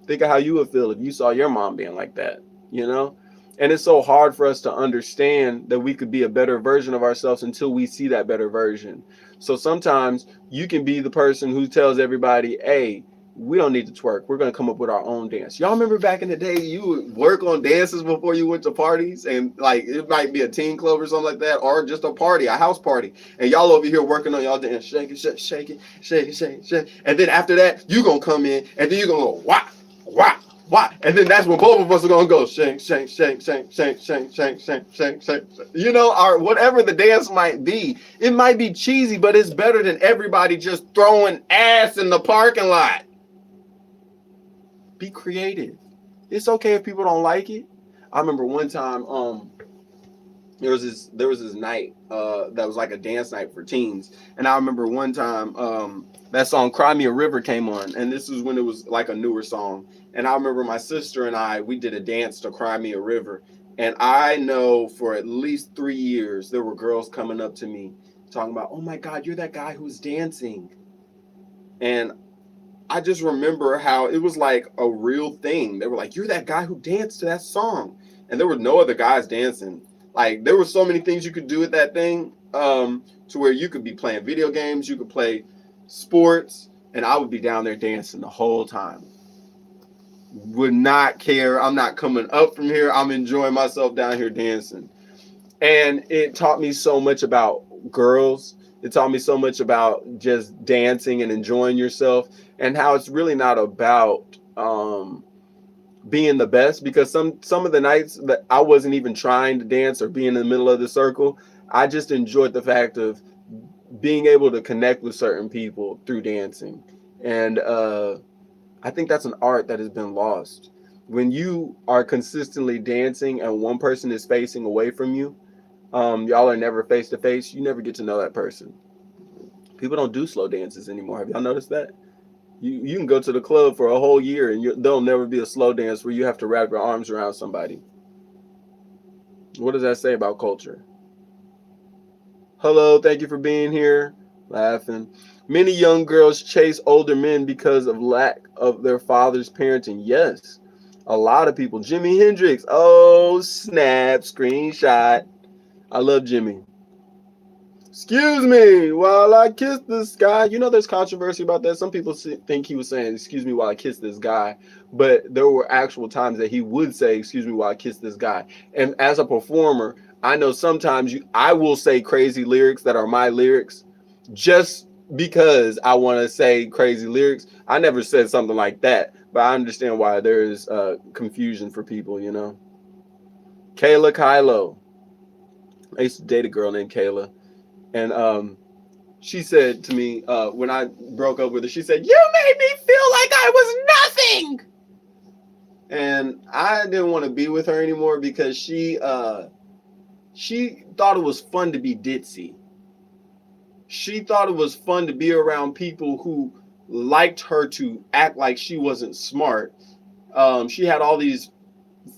Think of how you would feel if you saw your mom being like that, you know? And it's so hard for us to understand that we could be a better version of ourselves until we see that better version. So sometimes you can be the person who tells everybody, hey, we don't need to twerk. We're going to come up with our own dance. Y'all remember back in the day, you would work on dances before you went to parties, and like it might be a teen club or something like that, or just a party, a house party. And y'all over here working on y'all dance, shake it, shake, shake it, shake it, shake it, shake it. And then after that, you going to come in and then you're going to go, wah, wah. Why? And then that's when both of us are gonna go shake, shake, shake, shake, shake, shake, shake, shake, shake, shake. You know, our whatever the dance might be, it might be cheesy, but it's better than everybody just throwing ass in the parking lot. Be creative. It's okay if people don't like it. I remember one time, there was this night that was like a dance night for teens, and I remember one time that song "Cry Me a River" came on, and this was when it was like a newer song. And I remember my sister and we did a dance to "Cry Me a River," and I know for at least 3 years there were girls coming up to me talking about, "Oh my God, you're that guy who's dancing," and I just remember how it was like a real thing. They were like, "You're that guy who danced to that song," and there were no other guys dancing. Like there were so many things you could do with that thing, to where you could be playing video games, you could play sports, and I would be down there dancing the whole time. Would not care. I'm not coming up from here. I'm enjoying myself down here dancing. And it taught me so much about girls. It taught me so much about just dancing and enjoying yourself, and how it's really not about being the best, because some of the nights that I wasn't even trying to dance or be in the middle of the circle, I just enjoyed the fact of being able to connect with certain people through dancing. And I think that's an art that has been lost. When you are consistently dancing and one person is facing away from you, y'all are never face to face, you never get to know that person. People don't do slow dances anymore. Have y'all noticed that? You can go to the club for a whole year and there'll never be a slow dance where you have to wrap your arms around somebody. What does that say about culture? Hello, thank you for being here. Laughing. Many young girls chase older men because of lack of their father's parenting. Yes, a lot of people. Jimi Hendrix. Oh, snap. Screenshot. I love Jimmy. Excuse me while I kiss this guy. You know, there's controversy about that. Some people think he was saying, excuse me while I kiss this guy. But there were actual times that he would say, excuse me while I kiss this guy. And as a performer, I know sometimes I will say crazy lyrics that are my lyrics just because I want to say crazy lyrics. I never said something like that, but I understand why there is confusion for people, you know. Kayla Kylo. I used to date a girl named Kayla. And she said to me when I broke up with her, she said, "You made me feel like I was nothing." And I didn't want to be with her anymore because she thought it was fun to be ditzy. She thought it was fun to be around people who liked her to act like she wasn't smart. She had all these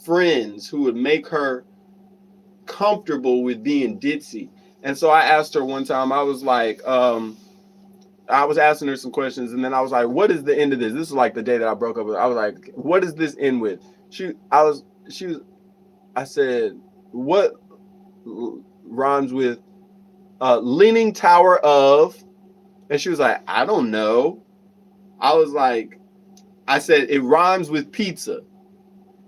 friends who would make her comfortable with being ditzy. And so I asked her one time, I was like, I was asking her some questions, and then I was like, what is the end of this? This is like the day that I broke up with her. I was like, what does this end with? I said, what rhymes with Leaning Tower of? And she was like, I don't know. I said, it rhymes with pizza.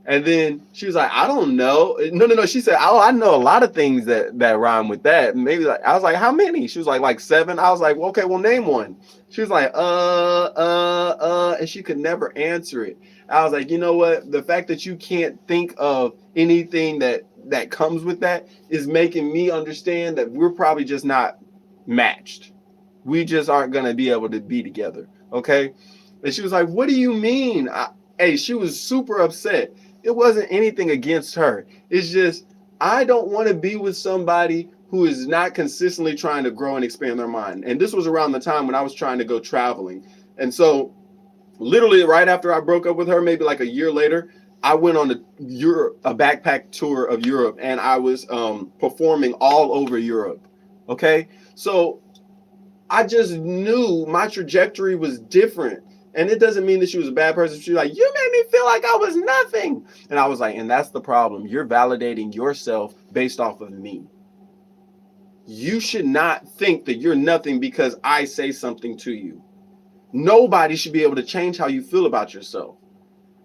And then she was like, I don't know. No. She said, oh, I know a lot of things that rhyme with that. Maybe like, I was like, how many? She was like 7. I was like, well, okay, well, name one. She was like, and she could never answer it. I was like, you know what? The fact that you can't think of anything that comes with that is making me understand that we're probably just not matched. We just aren't going to be able to be together. Okay. And she was like, what do you mean? Hey, she was super upset. It wasn't anything against her. It's just, I don't want to be with somebody who is not consistently trying to grow and expand their mind. And this was around the time when I was trying to go traveling. And so literally right after I broke up with her, maybe like a year later, I went on a backpack tour of Europe, and I was performing all over Europe. Okay. So I just knew my trajectory was different And it doesn't mean that she was a bad person. She's like, you made me feel like I was nothing. And I was like, and that's the problem. You're validating yourself based off of me. You should not think that you're nothing because I say something to you. Nobody should be able to change how you feel about yourself.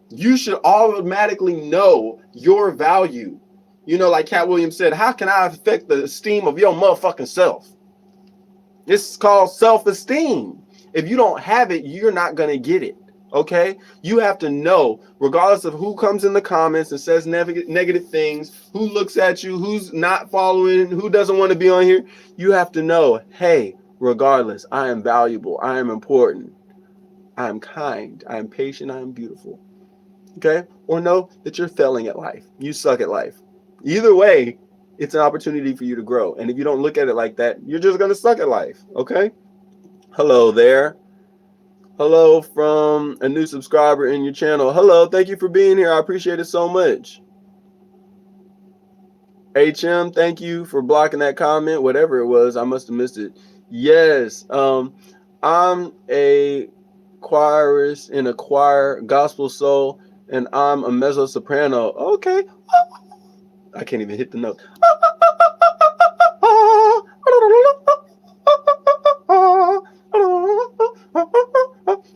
You should automatically know your value. You know, like Cat Williams said, how can I affect the esteem of your motherfucking self? It's called self-esteem. If you don't have it, you're not going to get it. Okay? You have to know, regardless of who comes in the comments and says negative things, who looks at you, who's not following, who doesn't want to be on here, you have to know, hey, regardless, I am valuable. I am important. I am kind. I am patient. I am beautiful. Okay? Or know that you're failing at life. You suck at life. Either way, it's an opportunity for you to grow. And if you don't look at it like that, you're just going to suck at life. Okay? Hello there. Hello from a new subscriber in your channel. Hello. Thank you for being here. I appreciate it so much. HM, thank you for blocking that comment. Whatever it was, I must have missed it. Yes. I'm a choirist in a choir, gospel soul, and I'm a mezzo soprano. Okay. I can't even hit the note.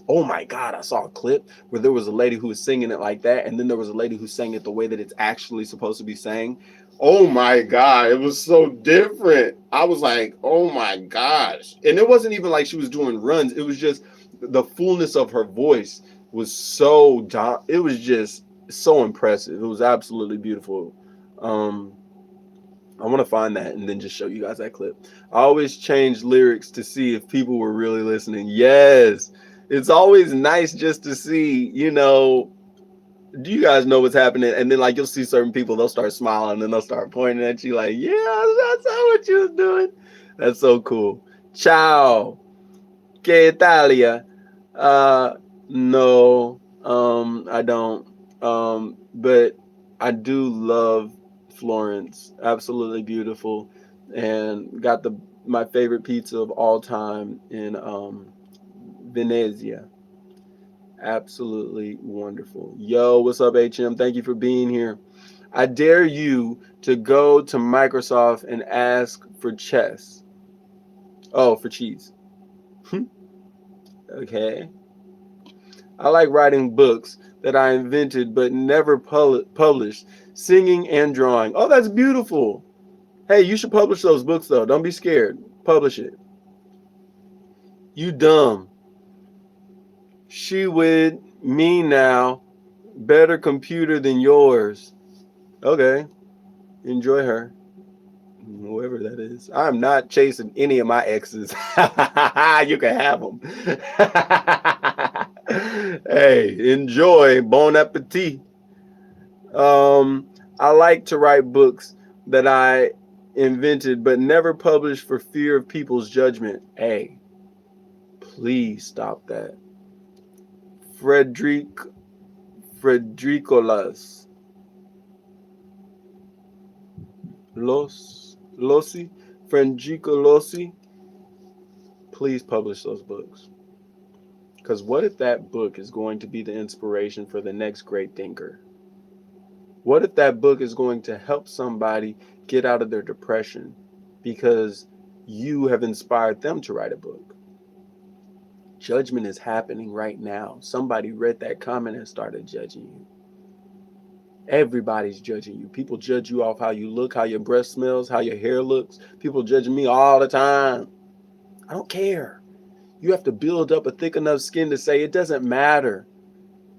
Oh my God, I saw a clip where there was a lady who was singing it like that, and then there was a lady who sang it the way that it's actually supposed to be sang. Oh my God, it was so different. I was like, oh my gosh. And it wasn't even like she was doing runs. It was just the fullness of her voice was so, it was just so impressive. It was absolutely beautiful. I want to find that and then just show you guys that clip. I always change lyrics to see if people were really listening. Yes, it's always nice just to see, you know, do you guys know what's happening? And then like you'll see certain people, they'll start smiling and then they'll start pointing at you like, yeah, that's what you was doing. That's so cool. Ciao. Que Italia? No, I don't. But I do love Florence. Absolutely beautiful. And got my favorite pizza of all time in Venezia. Absolutely wonderful. Yo, what's up, HM? Thank you for being here. I dare you to go to Microsoft and ask for chess. Oh, for cheese. Okay. I like writing books that I invented but never published, singing and drawing. Oh, that's beautiful. Hey, you should publish those books, though. Don't be scared. Publish it. You dumb. She with me now. Better computer than yours. Okay. Enjoy her. Whoever that is. I'm not chasing any of my exes. You can have them. Hey, enjoy. Bon appetit. I like to write books that I invented but never published for fear of people's judgment. Hey, please stop that. Fredericolas. Losi? Frederico Losi? Please publish those books. Because what if that book is going to be the inspiration for the next great thinker? What if that book is going to help somebody get out of their depression because you have inspired them to write a book? Judgment is happening right now. Somebody read that comment and started judging you. Everybody's judging you. People judge you off how you look, how your breath smells, how your hair looks. People judging me all the time. I don't care. You have to build up a thick enough skin to say it doesn't matter.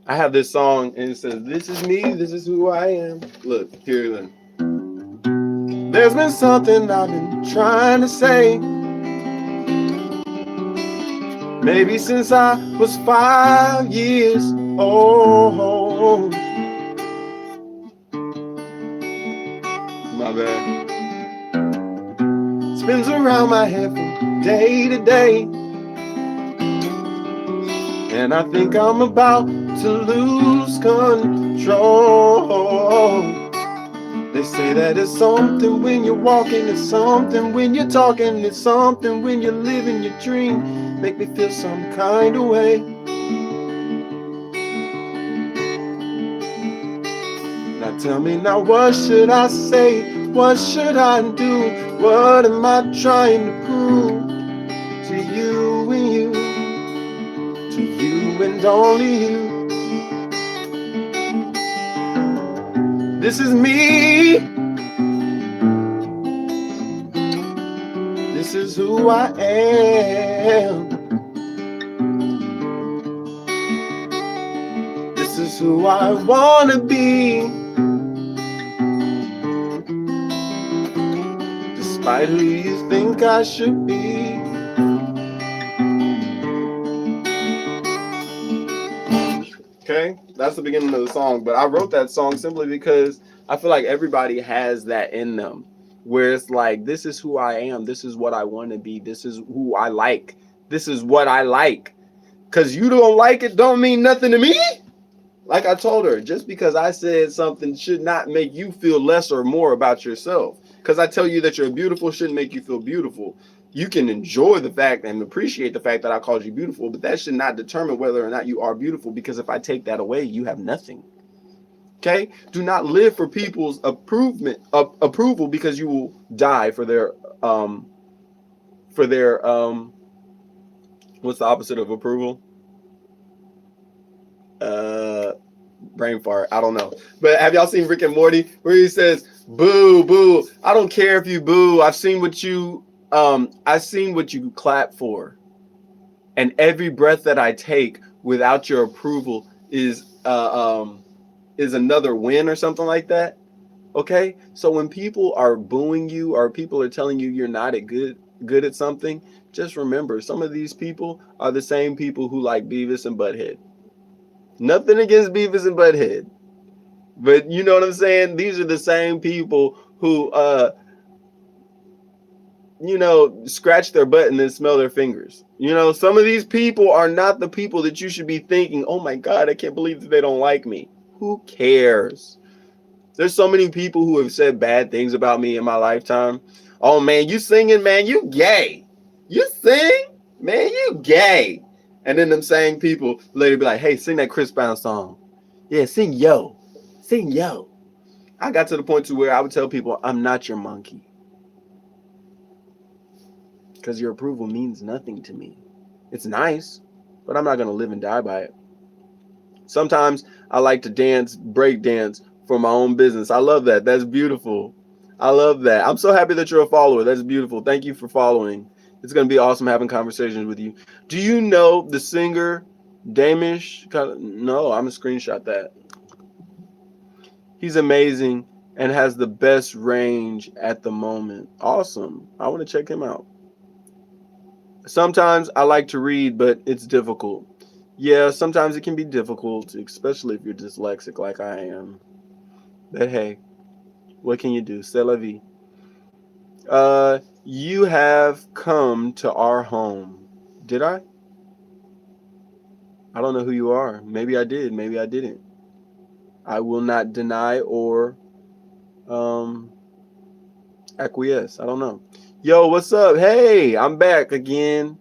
I have this song and it says, this is me, this is who I am. Look, here then. There's been something I've been trying to say. Maybe since I was 5 years old. My bad. Spins around my head from day to day. And I think I'm about to lose control. They say that it's something when you're walking, it's something when you're talking, it's something when you're living your dream. Make me feel some kind of way. Tell me now, what should I say? What should I do? What am I trying to prove to you and you? To you and only you. This is me. This is who I am. This is who I wanna be. Despite who you think I should be. Okay, that's the beginning of the song. But I wrote that song simply because I feel like everybody has that in them, where it's like, this is who I am. This is what I want to be. This is who I like. This is what I like. Because you don't like it don't mean nothing to me. Like I told her, just because I said something should not make you feel less or more about yourself. Because I tell you that you're beautiful shouldn't make you feel beautiful. You can enjoy the fact and appreciate the fact that I called you beautiful, but that should not determine whether or not you are beautiful, because if I take that away, you have nothing. Okay? Do not live for people's approval, because you will die for their what's the opposite of approval? Brain fart. I don't know. But have y'all seen Rick and Morty where he says, "Boo, boo. I don't care if you boo. I've seen what you clap for. And every breath that I take without your approval is another win," or something like that. Okay? So when people are booing you or people are telling you you're not good at something, just remember, some of these people are the same people who like Beavis and Butthead. Nothing against Beavis and Butthead, but you know what I'm saying? These are the same people who, scratch their butt and then smell their fingers. Some of these people are not the people that you should be thinking, oh my God, I can't believe that they don't like me. Who cares? There's so many people who have said bad things about me in my lifetime. Oh man, you singing, man, you gay. You sing? Man, you gay. And then them same people later be like, hey, sing that Chris Brown song. Yeah, sing yo. Sing yo. I got to the point to where I would tell people, I'm not your monkey. Because your approval means nothing to me. It's nice, but I'm not going to live and die by it. Sometimes I like to break dance for my own business. I love that. That's beautiful. I love that. I'm so happy that you're a follower. That's beautiful. Thank you for following. It's going to be awesome having conversations with you. Do you know the singer Damish? No, I'm going to screenshot that. He's amazing and has the best range at the moment. Awesome. I want to check him out. Sometimes I like to read, but it's difficult. Yeah, sometimes it can be difficult, especially if you're dyslexic like I am. But hey, what can you do? C'est la vie. You have come to our home. Did I? I don't know who you are. Maybe I did. Maybe I didn't. I will not deny or acquiesce. I don't know. Yo, what's up? Hey, I'm back again.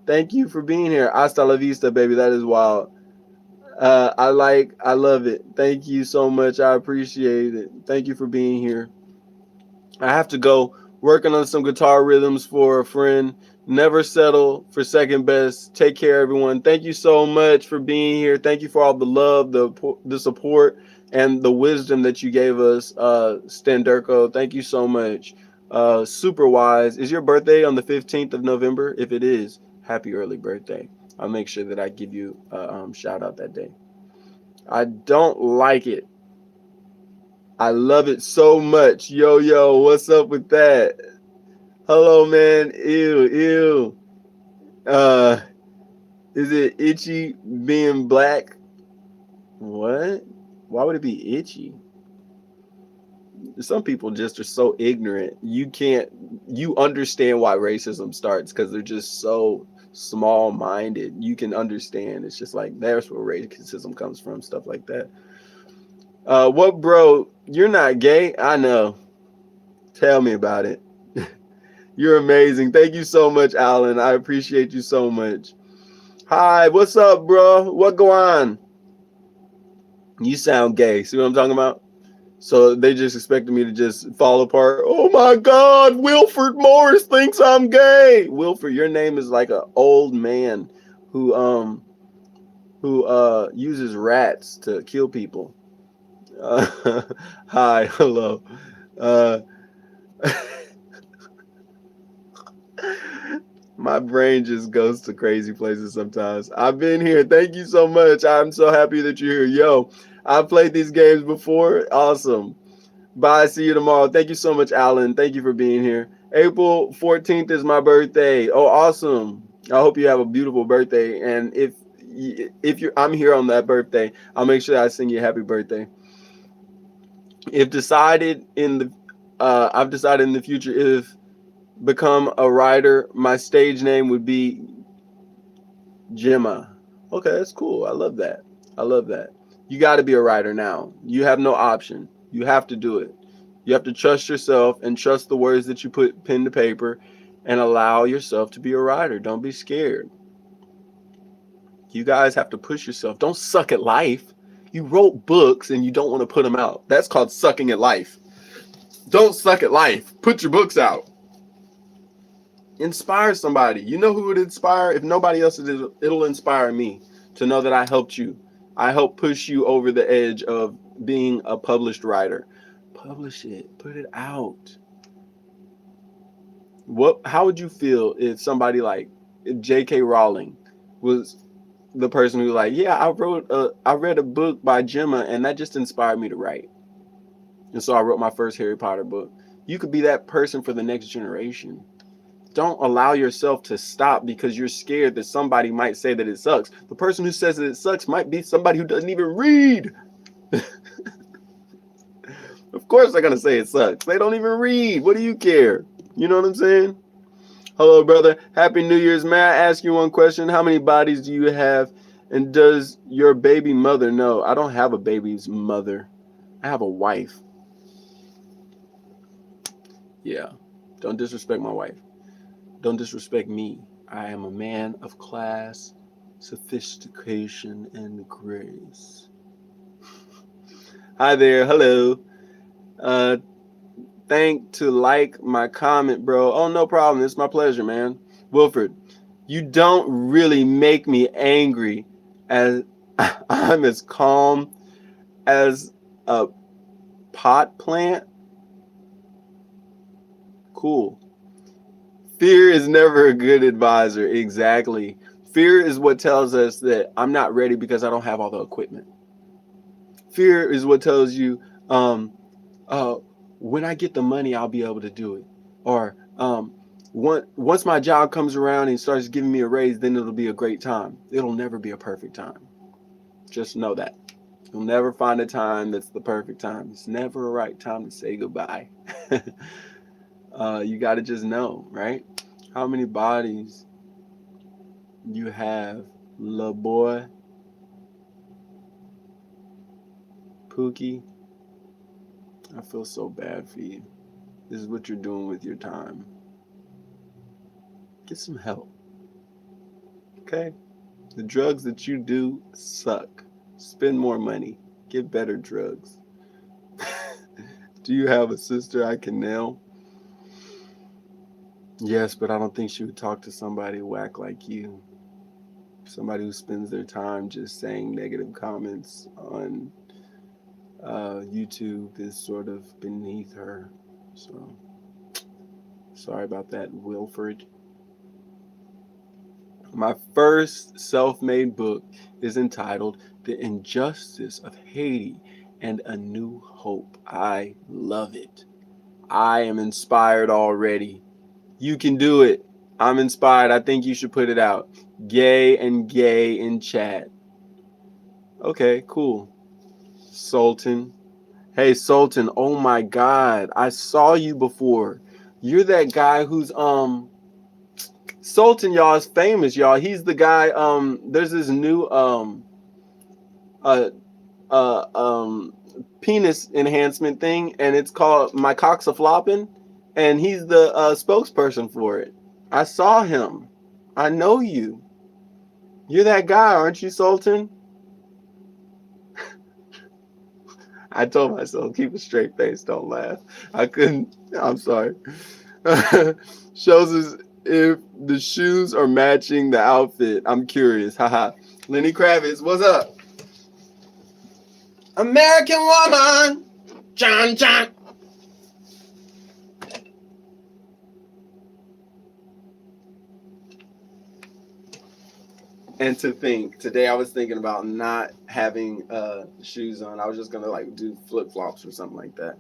Thank you for being here. Hasta la vista, baby. That is wild. I love it. Thank you so much. I appreciate it. Thank you for being here. I have to go working on some guitar rhythms for a friend. Never settle for second best. Take care, everyone. Thank you so much for being here. Thank you for all the love, the support, and the wisdom that you gave us, Standurko. Thank you so much. Super wise. Is your birthday on the 15th of November? If it is, happy early birthday. I'll make sure that I give you a shout out that day. I don't like it. I love it so much. Yo, what's up with that? Hello, man. Ew. Is it itchy being black? What? Why would it be itchy? Some people just are so ignorant. You understand why racism starts because they're just so small-minded. You can understand. It's just like, there's where racism comes from, stuff like that. What, bro? You're not gay? I know. Tell me about it. You're amazing. Thank you so much, Alan. I appreciate you so much. Hi, what's up, bro? What go on? You sound gay. See what I'm talking about? So they just expected me to just fall apart. Oh my God, Wilford Morris thinks I'm gay. Wilford, your name is like an old man who uses rats to kill people. Hi, hello. Uh, my brain just goes to crazy places sometimes. I've been here. Thank you so much. I'm so happy that you're here. Yo, I've played these games before. Awesome. Bye. See you tomorrow. Thank you so much, Alan. Thank you for being here. April 14th is my birthday. Oh, awesome. I hope you have a beautiful birthday. And if I'm here on that birthday, I'll make sure that I sing you a happy birthday. I've decided in the future if become a writer, my stage name would be Gemma. Okay, that's cool. I love that. I love that. You got to be a writer now. You have no option. You have to do it. You have to trust yourself and trust the words that you put pen to paper and allow yourself to be a writer. Don't be scared. You guys have to push yourself. Don't suck at life. You wrote books and you don't want to put them out. That's called sucking at life. Don't suck at life. Put your books out. Inspire somebody. You know who would inspire? If nobody else, it'll inspire me to know that I helped you. I helped push you over the edge of being a published writer. Publish it. Put it out. How would you feel if somebody like J.K. Rowling was the person who like, yeah, I read a book by Gemma and that just inspired me to write. And so I wrote my first Harry Potter book. You could be that person for the next generation. Don't allow yourself to stop because you're scared that somebody might say that it sucks. The person who says that it sucks might be somebody who doesn't even read. Of course they're going to say it sucks. They don't even read. What do you care? You know what I'm saying? Hello, brother. Happy New Year's. May I ask you one question? How many bodies do you have? And does your baby mother know? I don't have a baby's mother. I have a wife. Yeah. Don't disrespect my wife. Don't disrespect me. I am a man of class, sophistication, and grace. Hi there. Hello. Thank to like my comment, bro. Oh, no problem. It's my pleasure, man. Wilford, you don't really make me angry as I'm as calm as a pot plant. Cool. Fear is never a good advisor. Exactly. Fear is what tells us that I'm not ready because I don't have all the equipment. Fear is what tells you, when I get the money, I'll be able to do it. Or once my job comes around and starts giving me a raise, then it'll be a great time. It'll never be a perfect time. Just know that. You'll never find a time that's the perfect time. It's never a right time to say goodbye. You got to just know, right? How many bodies you have, little boy? Pookie, I feel so bad for you. This is what you're doing with your time. Get some help. Okay? The drugs that you do suck. Spend more money. Get better drugs. Do you have a sister I can nail? Yes, but I don't think she would talk to somebody whack like you. Somebody who spends their time just saying negative comments on YouTube is sort of beneath her. So, sorry about that, Wilford. My first self-made book is entitled The Injustice of Haiti and a New Hope. I love it. I am inspired already. You can do it. I'm inspired. I think you should put it out. Gay and gay in chat. Okay, cool. Sultan. Hey, Sultan. Oh my God. I saw you before. You're that guy who's Sultan, y'all, is famous, y'all. He's the guy. There's this new penis enhancement thing, and it's called My Cock's a Floppin', and he's the spokesperson for it. I saw him. I know you. You're that guy, aren't you, Sultan? I told myself, keep a straight face, don't laugh. I couldn't. I'm sorry. Shows us if the shoes are matching the outfit. I'm curious. Haha. Lenny Kravitz, what's up? American woman. John John. And to think, today I was thinking about not having shoes on. I was just gonna like do flip flops or something like that.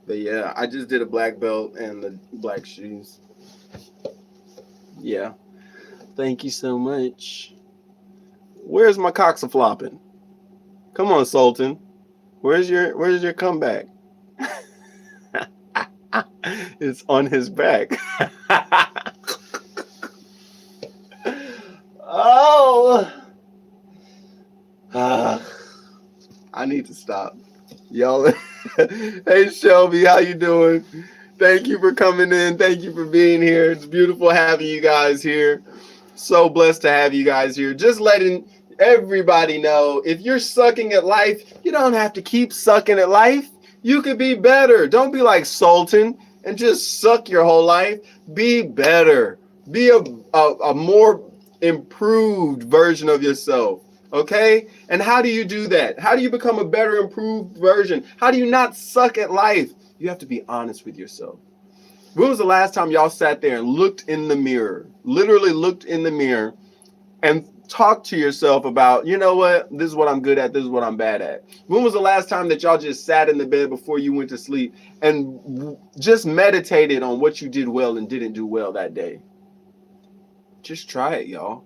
But yeah, I just did a black belt and the black shoes. Yeah. Thank you so much. Where's my cocks a flopping? Come on, Sultan. Where's your comeback? It's on his back. Oh. I need to stop. Y'all. Hey Shelby, how you doing? Thank you for coming in. Thank you for being here. It's beautiful having you guys here. So blessed to have you guys here. Just letting everybody know, if you're sucking at life, you don't have to keep sucking at life. You could be better. Don't be like Sultan and just suck your whole life. Be better. Be a more improved version of yourself. Okay? And how do you do that? How do you become a better, improved version? How do you not suck at life? You have to be honest with yourself. When was the last time y'all sat there and looked in the mirror, literally looked in the mirror and talked to yourself about, you know what, this is what I'm good at, this is what I'm bad at? When was the last time that y'all just sat in the bed before you went to sleep and just meditated on what you did well and didn't do well that day? Just try it, y'all.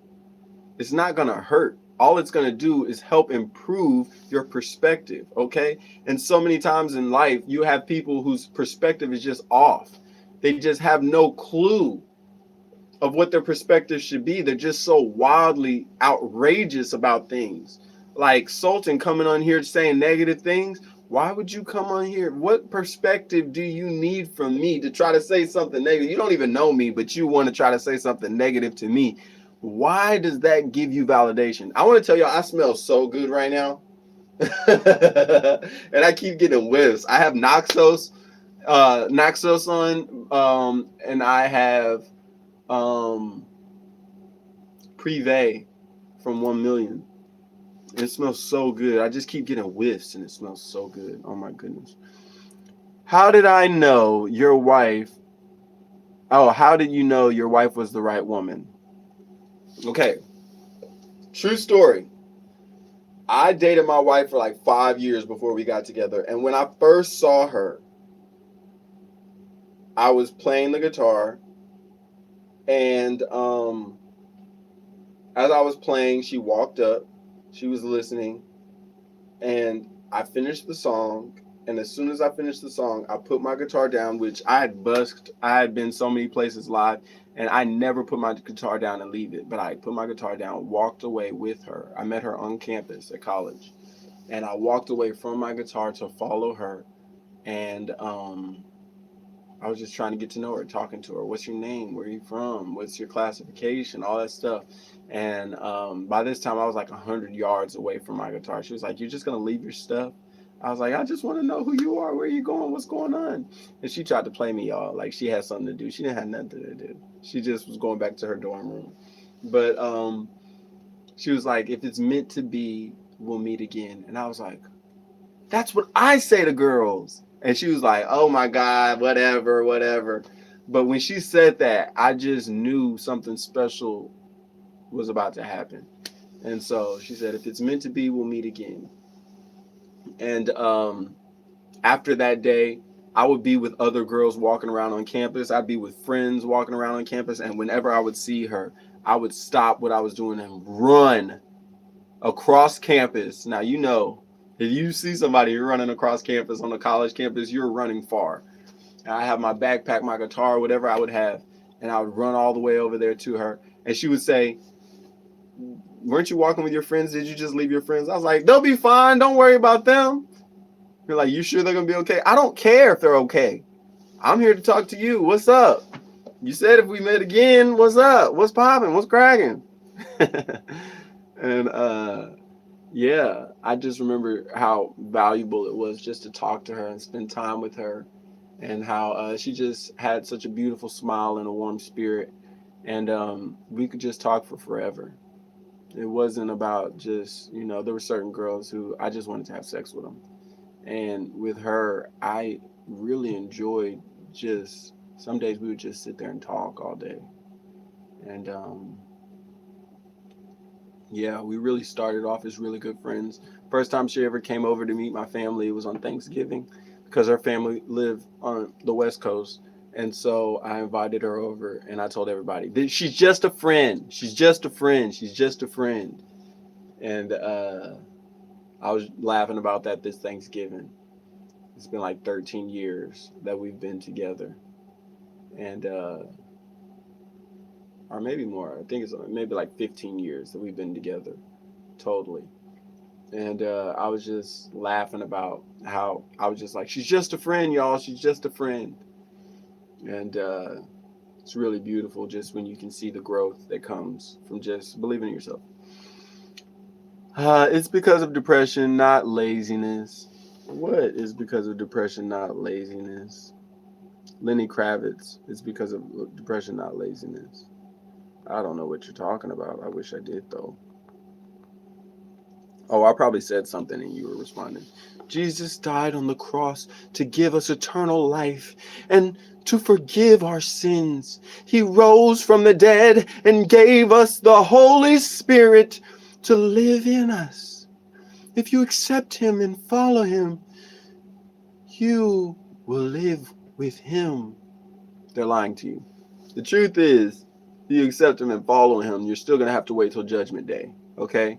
It's not going to hurt. All it's going to do is help improve your perspective, okay? And so many times in life, you have people whose perspective is just off. They just have no clue of what their perspective should be. They're just so wildly outrageous about things. Like Sultan coming on here saying negative things. Why would you come on here? What perspective do you need from me to try to say something negative? You don't even know me, but you want to try to say something negative to me. Why does that give you validation? I want to tell y'all, I smell so good right now. And I keep getting whiffs. I have Naxos on, and I have Privé from 1 Million. It smells so good. I just keep getting whiffs and it smells so good. Oh my goodness. How did I know your wife? Oh, how did you know your wife was the right woman? Okay. True story. I dated my wife for like 5 years before we got together. And when I first saw her, I was playing the guitar. And as I was playing, she walked up. She was listening. And I finished the song. And as soon as I finished the song, I put my guitar down, which I had busked. I had been so many places live. And I never put my guitar down and leave it. But I put my guitar down, walked away with her. I met her on campus at college. And I walked away from my guitar to follow her. And I was just trying to get to know her, talking to her. What's your name? Where are you from? What's your classification? All that stuff. And by this time, I was like 100 yards away from my guitar. She was like, you're just going to leave your stuff? I was like, I just want to know who you are. Where are you going? What's going on? And she tried to play me, y'all. Like she had something to do. She didn't have nothing to do. She just was going back to her dorm room. But she was like, if it's meant to be, we'll meet again. And I was like, that's what I say to girls. And she was like, oh my God, whatever. But when she said that, I just knew something special was about to happen. And so she said, if it's meant to be, we'll meet again. And after that day, I would be with other girls walking around on campus. I'd be with friends walking around on campus. And whenever I would see her, I would stop what I was doing and run across campus. Now, you know, if you see somebody running across campus on a college campus, you're running far. And I have my backpack, my guitar, whatever I would have, and I would run all the way over there to her. And she would say, weren't you walking with your friends? Did you just leave your friends? I was like, they'll be fine. Don't worry about them. You're like, you sure they're going to be okay? I don't care if they're okay. I'm here to talk to you. What's up? You said if we met again, what's up? What's popping? What's cracking? And yeah, I just remember how valuable it was just to talk to her and spend time with her, and how she just had such a beautiful smile and a warm spirit, and we could just talk for forever. It wasn't about just, there were certain girls who I just wanted to have sex with them, and with her, I really enjoyed just some days we would just sit there and talk all day, and yeah, we really started off as really good friends. First time she ever came over to meet my family, it was on Thanksgiving because her family lived on the West Coast. And so I invited her over and I told everybody, she's just a friend. She's just a friend. She's just a friend. And I was laughing about that this Thanksgiving. It's been like 13 years that we've been together. And, or maybe more. I think it's maybe like 15 years that we've been together totally. And I was just laughing about how I was just like, she's just a friend, y'all. She's just a friend. And it's really beautiful just when you can see the growth that comes from just believing in yourself. It's because of depression, not laziness. What is because of depression, not laziness? Lenny Kravitz. It's because of depression, not laziness. I don't know what you're talking about. I wish I did, though. Oh, I probably said something and you were responding. Jesus died on the cross to give us eternal life and to forgive our sins. He rose from the dead and gave us the Holy Spirit to live in us. If you accept him and follow him, you will live with him. They're lying to you. The truth is, if you accept him and follow him, you're still going to have to wait till Judgment Day, okay?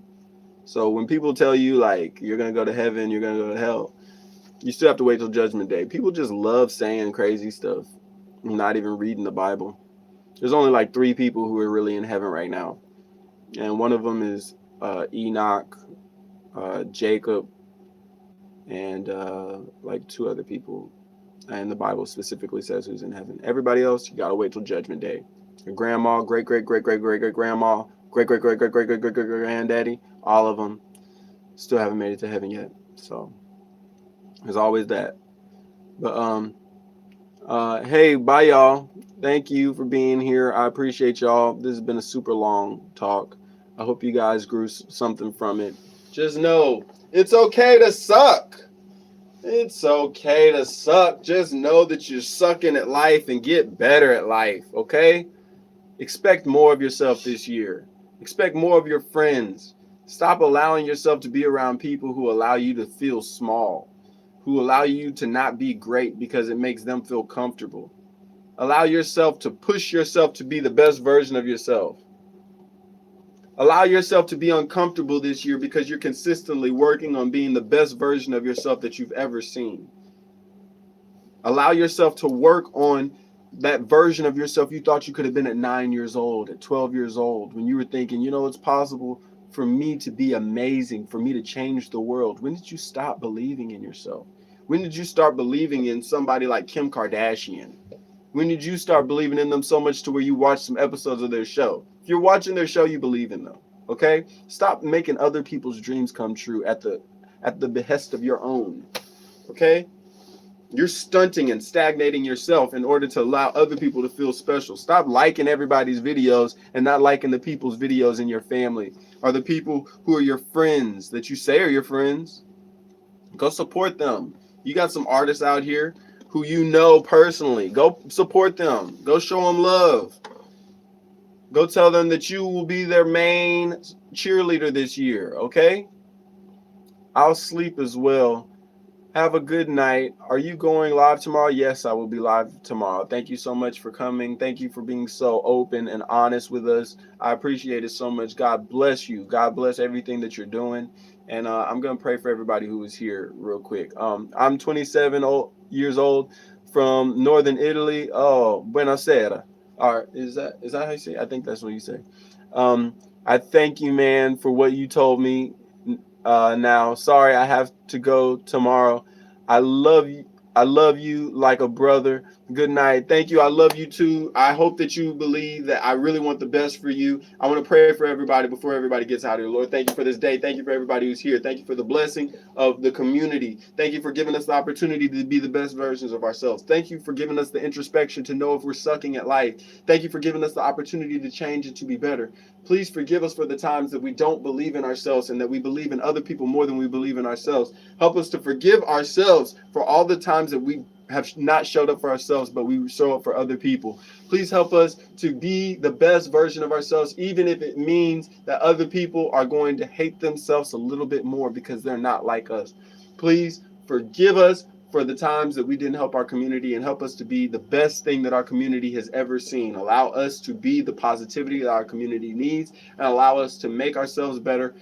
So when people tell you like you're gonna go to heaven, you're gonna go to hell, you still have to wait till Judgment Day. People just love saying crazy stuff, not even reading the Bible. There's only like 3 people who are really in heaven right now, and one of them is Enoch, Jacob, and like 2 other people. And the Bible specifically says who's in heaven. Everybody else, you gotta wait till Judgment Day. Your grandma, great great great great great great grandma, great great great great great great great great granddaddy, all of them still haven't made it to heaven yet. So there's always that. But hey, bye y'all. Thank you for being here. I appreciate y'all. This has been a super long talk. I hope you guys grew something from it. Just know it's okay to suck. It's okay to suck. Just know that you're sucking at life and get better at life, okay? Expect more of yourself this year. Expect more of your friends. Stop allowing yourself to be around people who allow you to feel small, who allow you to not be great because it makes them feel comfortable. Allow yourself to push yourself to be the best version of yourself. Allow yourself to be uncomfortable this year because you're consistently working on being the best version of yourself that you've ever seen. Allow yourself to work on that version of yourself you thought you could have been at 9 years old, at 12 years old, when you were thinking, it's possible for me to be amazing, for me to change the world. When did you stop believing in yourself? When did you start believing in somebody like Kim Kardashian? When did you start believing in them so much to where you watch some episodes of their show? If you're watching their show, you believe in them, okay? Stop making other people's dreams come true at the behest of your own, okay? You're stunting and stagnating yourself in order to allow other people to feel special. Stop liking everybody's videos and not liking the people's videos in your family or the people who are your friends that you say are your friends. Go support them. You got some artists out here who you know personally. Go support them. Go show them love. Go tell them that you will be their main cheerleader this year, okay? I'll sleep as well. Have a good night. Are you going live tomorrow? Yes, I will be live tomorrow. Thank you so much for coming. Thank you for being so open and honest with us. I appreciate it so much. God bless you. God bless everything that you're doing. And I'm going to pray for everybody who is here real quick. I'm 27 years old from northern Italy. Oh, buonasera. All right, is that how you say it? I think that's what you say. I thank you, man, for what you told me. Now, sorry, I have to go tomorrow. I love you. I love you like a brother. Good night. Thank you. I love you too. I hope that you believe that I really want the best for you. I want to pray for everybody before everybody gets out of here. Lord, thank you for this day. Thank you for everybody who's here. Thank you for the blessing of the community. Thank you for giving us the opportunity to be the best versions of ourselves. Thank you for giving us the introspection to know if we're sucking at life. Thank you for giving us the opportunity to change and to be better. Please forgive us for the times that we don't believe in ourselves and that we believe in other people more than we believe in ourselves. Help us to forgive ourselves for all the times that we have not showed up for ourselves, but we show up for other people. Please help us to be the best version of ourselves, even if it means that other people are going to hate themselves a little bit more because they're not like us. Please forgive us for the times that we didn't help our community, and help us to be the best thing that our community has ever seen. Allow us to be the positivity that our community needs, and allow us to make ourselves better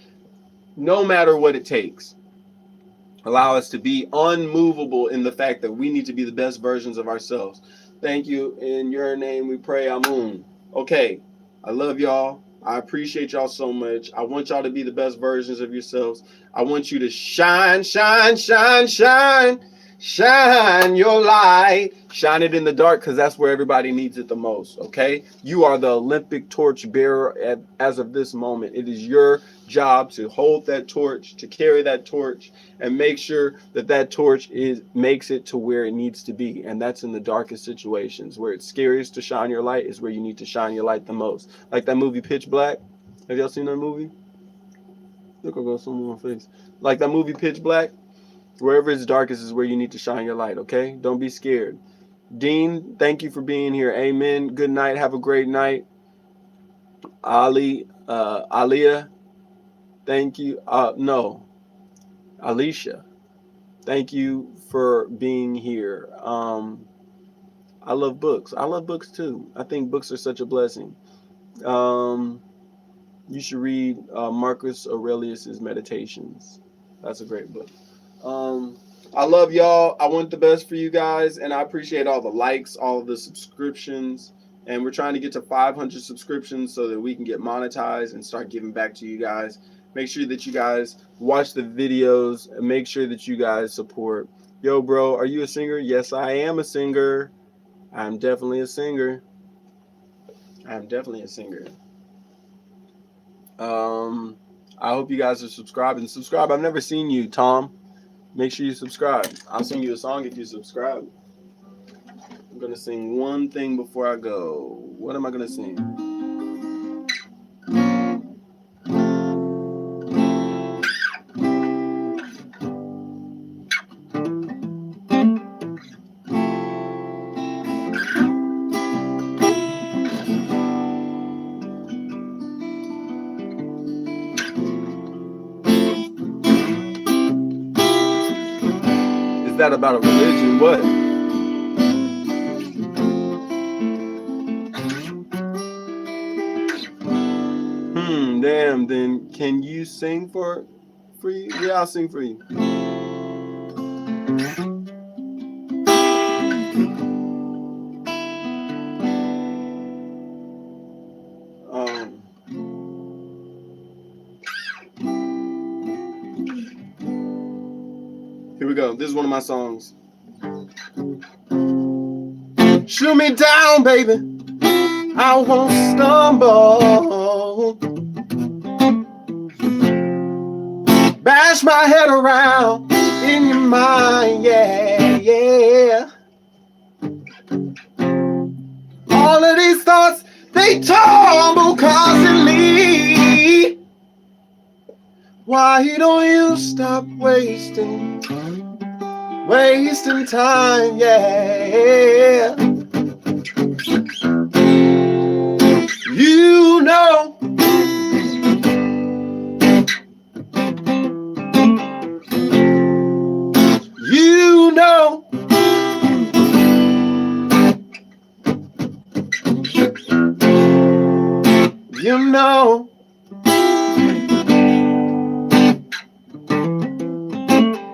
no matter what it takes. Allow us to be unmovable in the fact that we need to be the best versions of ourselves. Thank you. In your name we pray. Amun. Okay. I love y'all. I appreciate y'all so much. I want y'all to be the best versions of yourselves. I want you to shine, shine, shine, shine. Shine your light. Shine it in the dark, because that's where everybody needs it the most, okay? You are the Olympic torch bearer as of this moment. It is your job to hold that torch, to carry that torch, and make sure that that torch makes it to where it needs to be. And that's in the darkest situations. Where it's scariest to shine your light is where you need to shine your light the most. Like that movie Pitch Black. Have y'all seen that movie? Look, I'll go someone face. Like that movie Pitch Black. Wherever it's darkest is where you need to shine your light, okay? Don't be scared. Dean, thank you for being here. Amen. Good night. Have a great night. Aliyah, thank you. No, Alicia, thank you for being here. I love books. I love books too. I think books are such a blessing. You should read Marcus Aurelius's Meditations. That's a great book. I love y'all. I want the best for you guys, and I appreciate all the likes, all of the subscriptions, and we're trying to get to 500 subscriptions so that we can get monetized and start giving back to you guys. Make sure that you guys watch the videos, and make sure that you guys support. Yo, bro, are you a singer? Yes, I am a singer. I'm definitely a singer. I'm definitely a singer. I hope you guys are subscribing. Subscribe. I've never seen you, Tom. Make sure you subscribe. I'll sing you a song if you subscribe. I'm going to sing one thing before I go. What am I going to sing? Is that about a religion? What? Damn, then can you sing for you? Yeah, I'll sing for you. Here we go. This is one of my songs. Shoot me down, baby. I won't stumble. Bash my head around in your mind, yeah, yeah. All of these thoughts, they tumble constantly. Why don't you stop wasting time, yeah. You know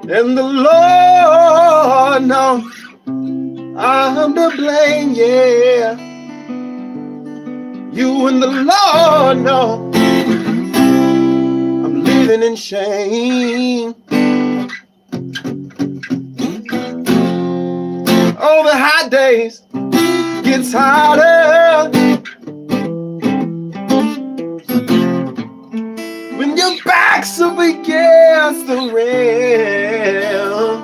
and the Lord knows I'm to blame, yeah. You and the Lord know I'm living in shame. all the hot days gets hotter. When your back's up against the rail,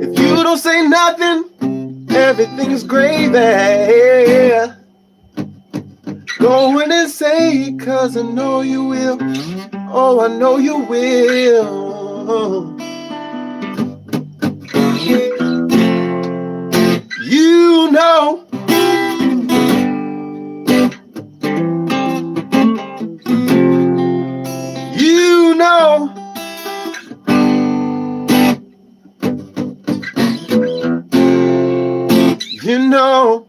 if you don't say nothing, everything's gravy. Go in and say it, 'cause I know you will. Oh, I know you will. You know. You know. You know.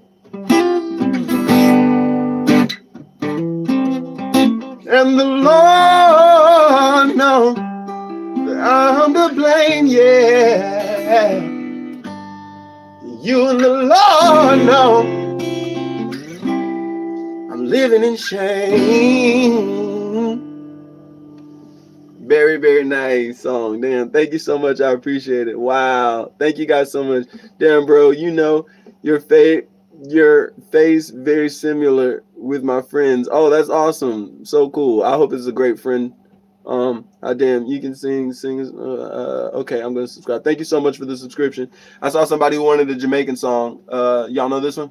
And the Lord knows that I'm to blame, yeah. You and the Lord know I'm living in shame. Very, very nice song. Damn, thank you so much. I appreciate it. Wow. Thank you guys so much. Damn, bro, you know your face very similar with my friends. Oh, that's awesome. So cool. I hope it's a great friend. Damn, you can sing. Okay, I'm gonna subscribe. Thank you so much for the subscription. I saw somebody who wanted a Jamaican song. Y'all know this one?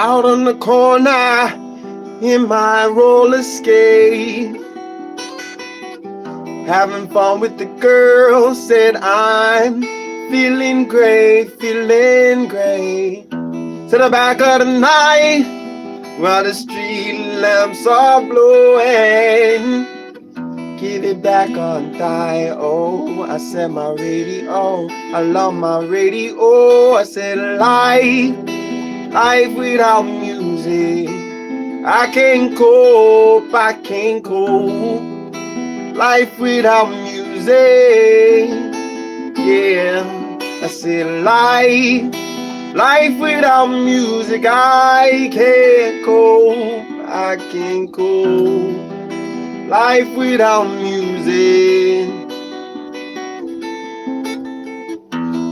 Out on the corner in my roller skate, having fun with the girls, said I'm feeling great. To the back of the night, while the street lamps are blowing, give it back on die. Oh, I said my radio, I love my radio. I said life without music, I can't cope. Life without music, yeah. I said life without music, I can't cope. Life without music.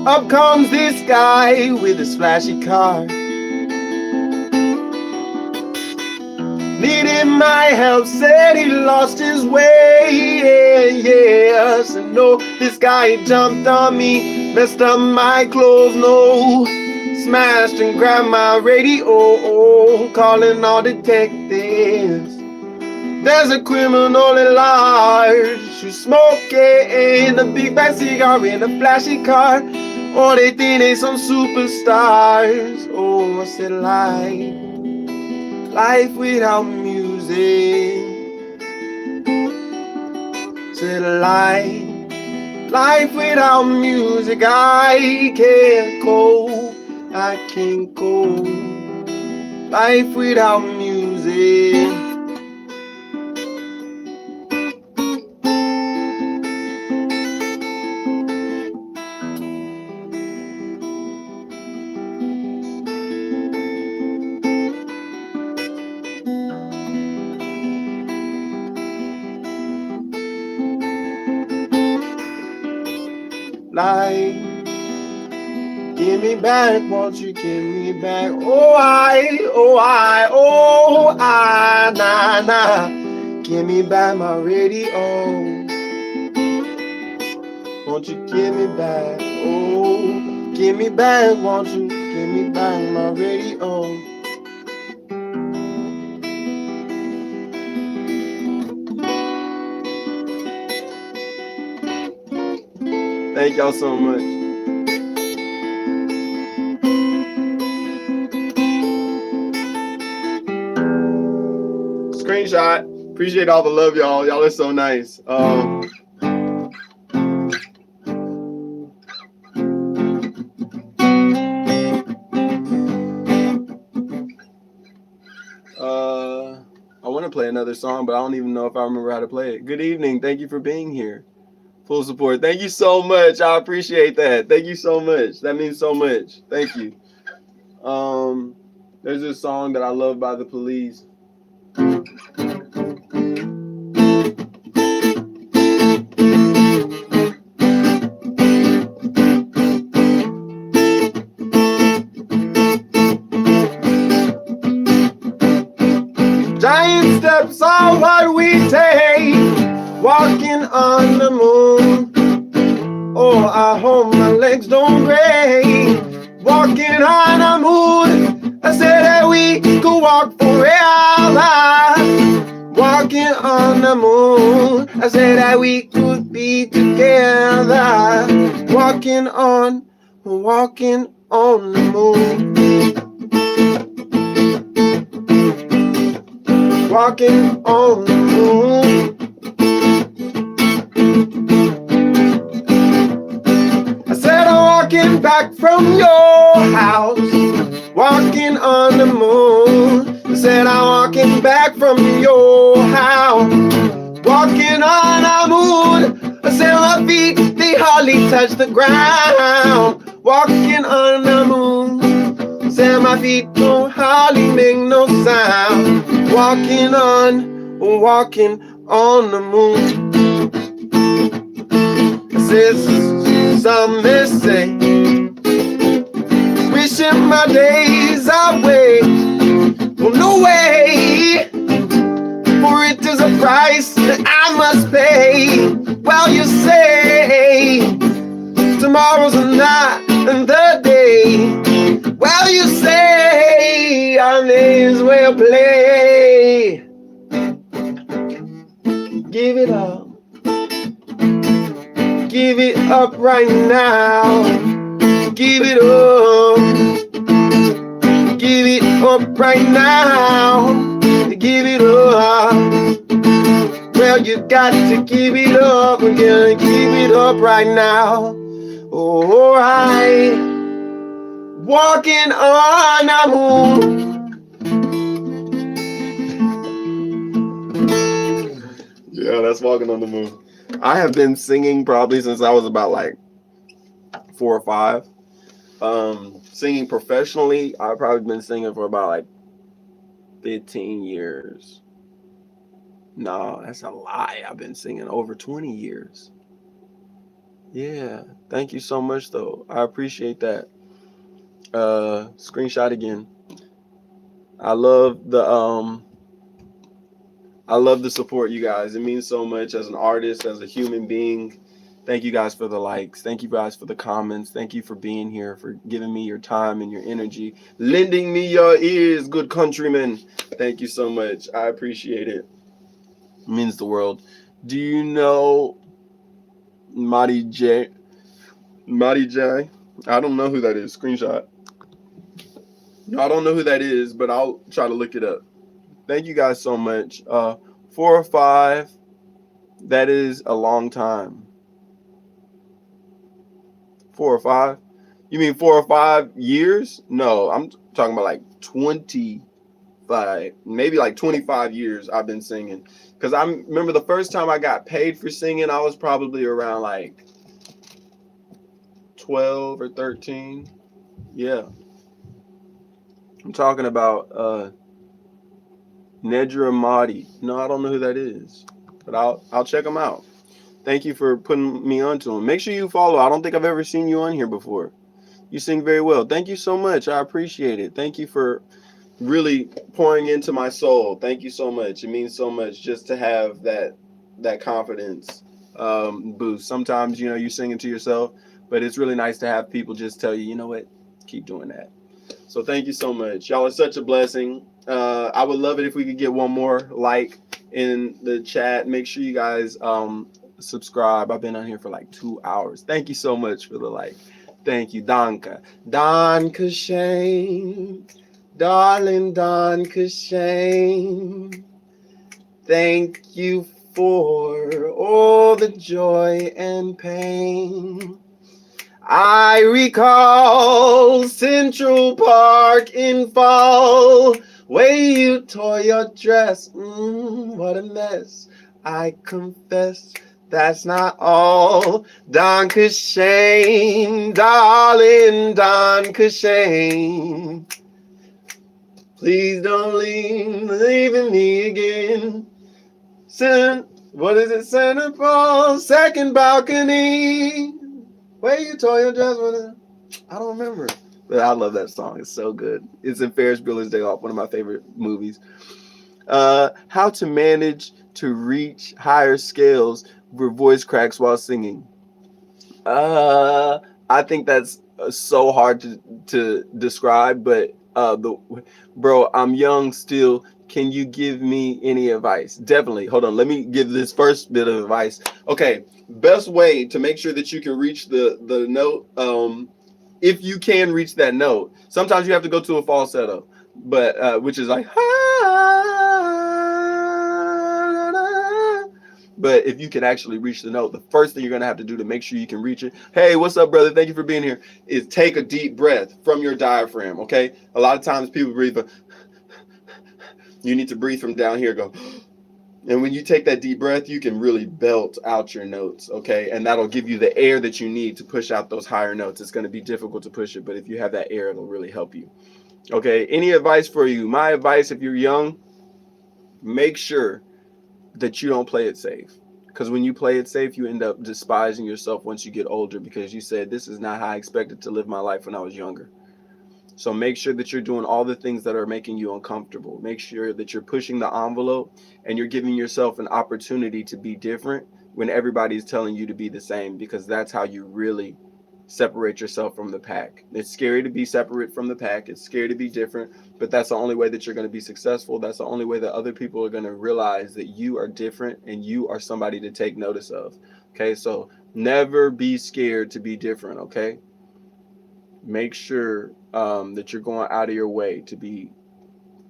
Up comes this guy with his flashy car, needing my help, said he lost his way. Yes, and no, this guy jumped on me, messed up my clothes, no, smashed and grabbed my radio, calling all detectives. There's a criminal at large who's smoking a big bad cigar in a flashy car. Oh, they think they some superstars. Oh, I said life without music. Said life without music, I can't cope. Life without music. Life, give me back, won't you give me back? Nah. Give me back my radio. Won't you give me back? Oh, give me back, won't you give me back my radio? Thank y'all so much. Screenshot. Appreciate all the love, y'all. Y'all are so nice. I want to play another song, but I don't even know if I remember how to play it. Good evening. Thank you for being here. Full support. Thank you so much. I appreciate that. Thank you so much. That means so much. Thank you. There's this song that I love by The Police. Giant steps are what we take, walking on the moon. Oh, I hope my legs don't break, walking on the moon. I said that we could walk forever, walking on the moon. I said that we could be together, walking on the moon. Walking on the moon. I said I'm walking back from your house, walking on the moon. I said I'm walking back from your house, walking on the moon. I said my feet, they hardly touch the ground, walking on the moon. I said my feet don't hardly make no sound, walking on the moon. I said some may say, wishing my days away. Well, no way, for it is a price that I must pay. Well, you say tomorrow's not the day. Well, you say our names will play. Give it up. Give it up right now. Give it up. Give it up right now. Give it up. Well, you got to give it up. We're gonna give it up right now. Alright. Walking on the moon. Yeah, that's Walking on the Moon. I have been singing probably since I was about like 4 or 5. Singing professionally, I've probably been singing for about like 15 years. No, that's a lie. I've been singing over 20 years. Yeah, thank you so much though. I appreciate that. Screenshot again. I love the support, you guys. It means so much as an artist, as a human being. Thank you guys for the likes. Thank you guys for the comments. Thank you for being here, for giving me your time and your energy, lending me your ears, good countrymen. Thank you so much. I appreciate it. It means the world. Do you know Madi J? I don't know who that is. Screenshot. No, I don't know who that is, but I'll try to look it up. Thank you guys so much. 4 or 5. That is a long time. 4 or 5? You mean 4 or 5 years? No, I'm talking about like 25, maybe like 25 years I've been singing. Because I remember the first time I got paid for singing, I was probably around like 12 or 13. Yeah. I'm talking about Nedra Mahdi. No, I don't know who that is, but I'll check them out. Thank you for putting me onto them. Make sure you follow. I don't think I've ever seen you on here before. You sing very well. Thank you so much. I appreciate it. Thank you for really pouring into my soul. Thank you so much. It means so much just to have that confidence boost. Sometimes, you know, you're singing to yourself, but it's really nice to have people just tell you, you know what, keep doing that. So thank you so much. Y'all are such a blessing. I would love it if we could get one more like in the chat. Make sure you guys subscribe. I've been on here for like 2 hours. Thank you so much for the like. Thank you, Danka. Danka Shane. Darling Danka Shane. Thank you for all the joy and pain. I recall Central Park in fall Way you tore your dress, what a mess. I confess that's not all. Don Shane, darling Don Shane. Please don't leaving me again. What is it? Santa Paul, second balcony. Where you tore your dress with it? I don't remember. But I love that song. It's so good. It's in Ferris Bueller's Day Off, one of my favorite movies. How to manage to reach higher scales with voice cracks while singing. I think that's so hard to describe, but bro, I'm young still. Can you give me any advice? Definitely. Hold on. Let me give this first bit of advice. Okay. Best way to make sure that you can reach the note, if you can reach that note. Sometimes you have to go to a falsetto, but which is like, but if you can actually reach the note, the first thing you're going to have to do to make sure you can reach it, hey, what's up, brother? Thank you for being here, is take a deep breath from your diaphragm, okay? A lot of times people breathe, you need to breathe from down here, go. And when you take that deep breath, you can really belt out your notes, okay? And that'll give you the air that you need to push out those higher notes. It's going to be difficult to push it, but if you have that air, it'll really help you. Okay, any advice for you? My advice, if you're young, make sure that you don't play it safe. Because when you play it safe, you end up despising yourself once you get older, because you said, this is not how I expected to live my life when I was younger. So make sure that you're doing all the things that are making you uncomfortable. Make sure that you're pushing the envelope and you're giving yourself an opportunity to be different when everybody's telling you to be the same, because that's how you really separate yourself from the pack. It's scary to be separate from the pack. It's scary to be different, but that's the only way that you're going to be successful. That's the only way that other people are going to realize that you are different and you are somebody to take notice of. Okay, so never be scared to be different. Okay, make sure that you're going out of your way to be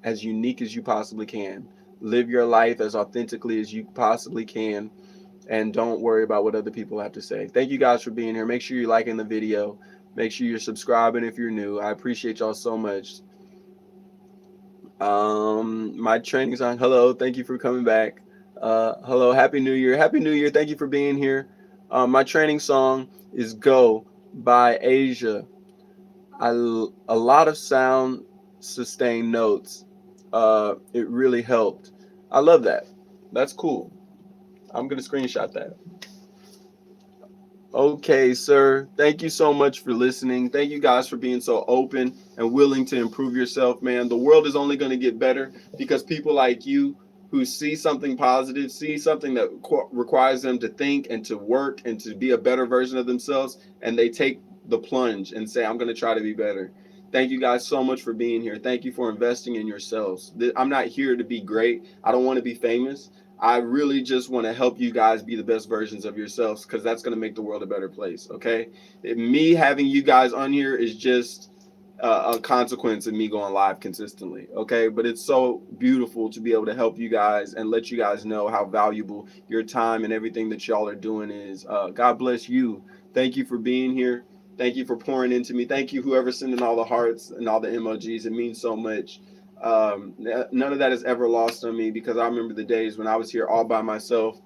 as unique as you possibly can. Live your life as authentically as you possibly can, and don't worry about what other people have to say. Thank you guys for being here. Make sure you're liking the video. Make sure you're subscribing if you're new. I appreciate y'all so much. My training song, hello, thank you for coming back. Hello, happy new year. Happy new year. Thank you for being here. My training song is Go by Asia. A lot of sound sustained notes. It really helped. I love that. That's cool. I'm gonna screenshot that. Okay, sir. Thank you so much for listening. Thank you guys for being so open and willing to improve yourself, man. The world is only going to get better because people like you who see something positive, see something that requires them to think and to work and to be a better version of themselves, and they take the plunge and say, I'm going to try to be better. Thank you guys so much for being here. Thank you for investing in yourselves. I'm not here to be great. I don't want to be famous. I really just want to help you guys be the best versions of yourselves, because that's going to make the world a better place. Okay. Me having you guys on here is just a consequence of me going live consistently. Okay. But it's so beautiful to be able to help you guys and let you guys know how valuable your time and everything that y'all are doing is. God bless you. Thank you for being here. Thank you for pouring into me. Thank you, whoever's sending all the hearts and all the emojis. It means so much. None of that is ever lost on me, because I remember the days when I was here all by myself.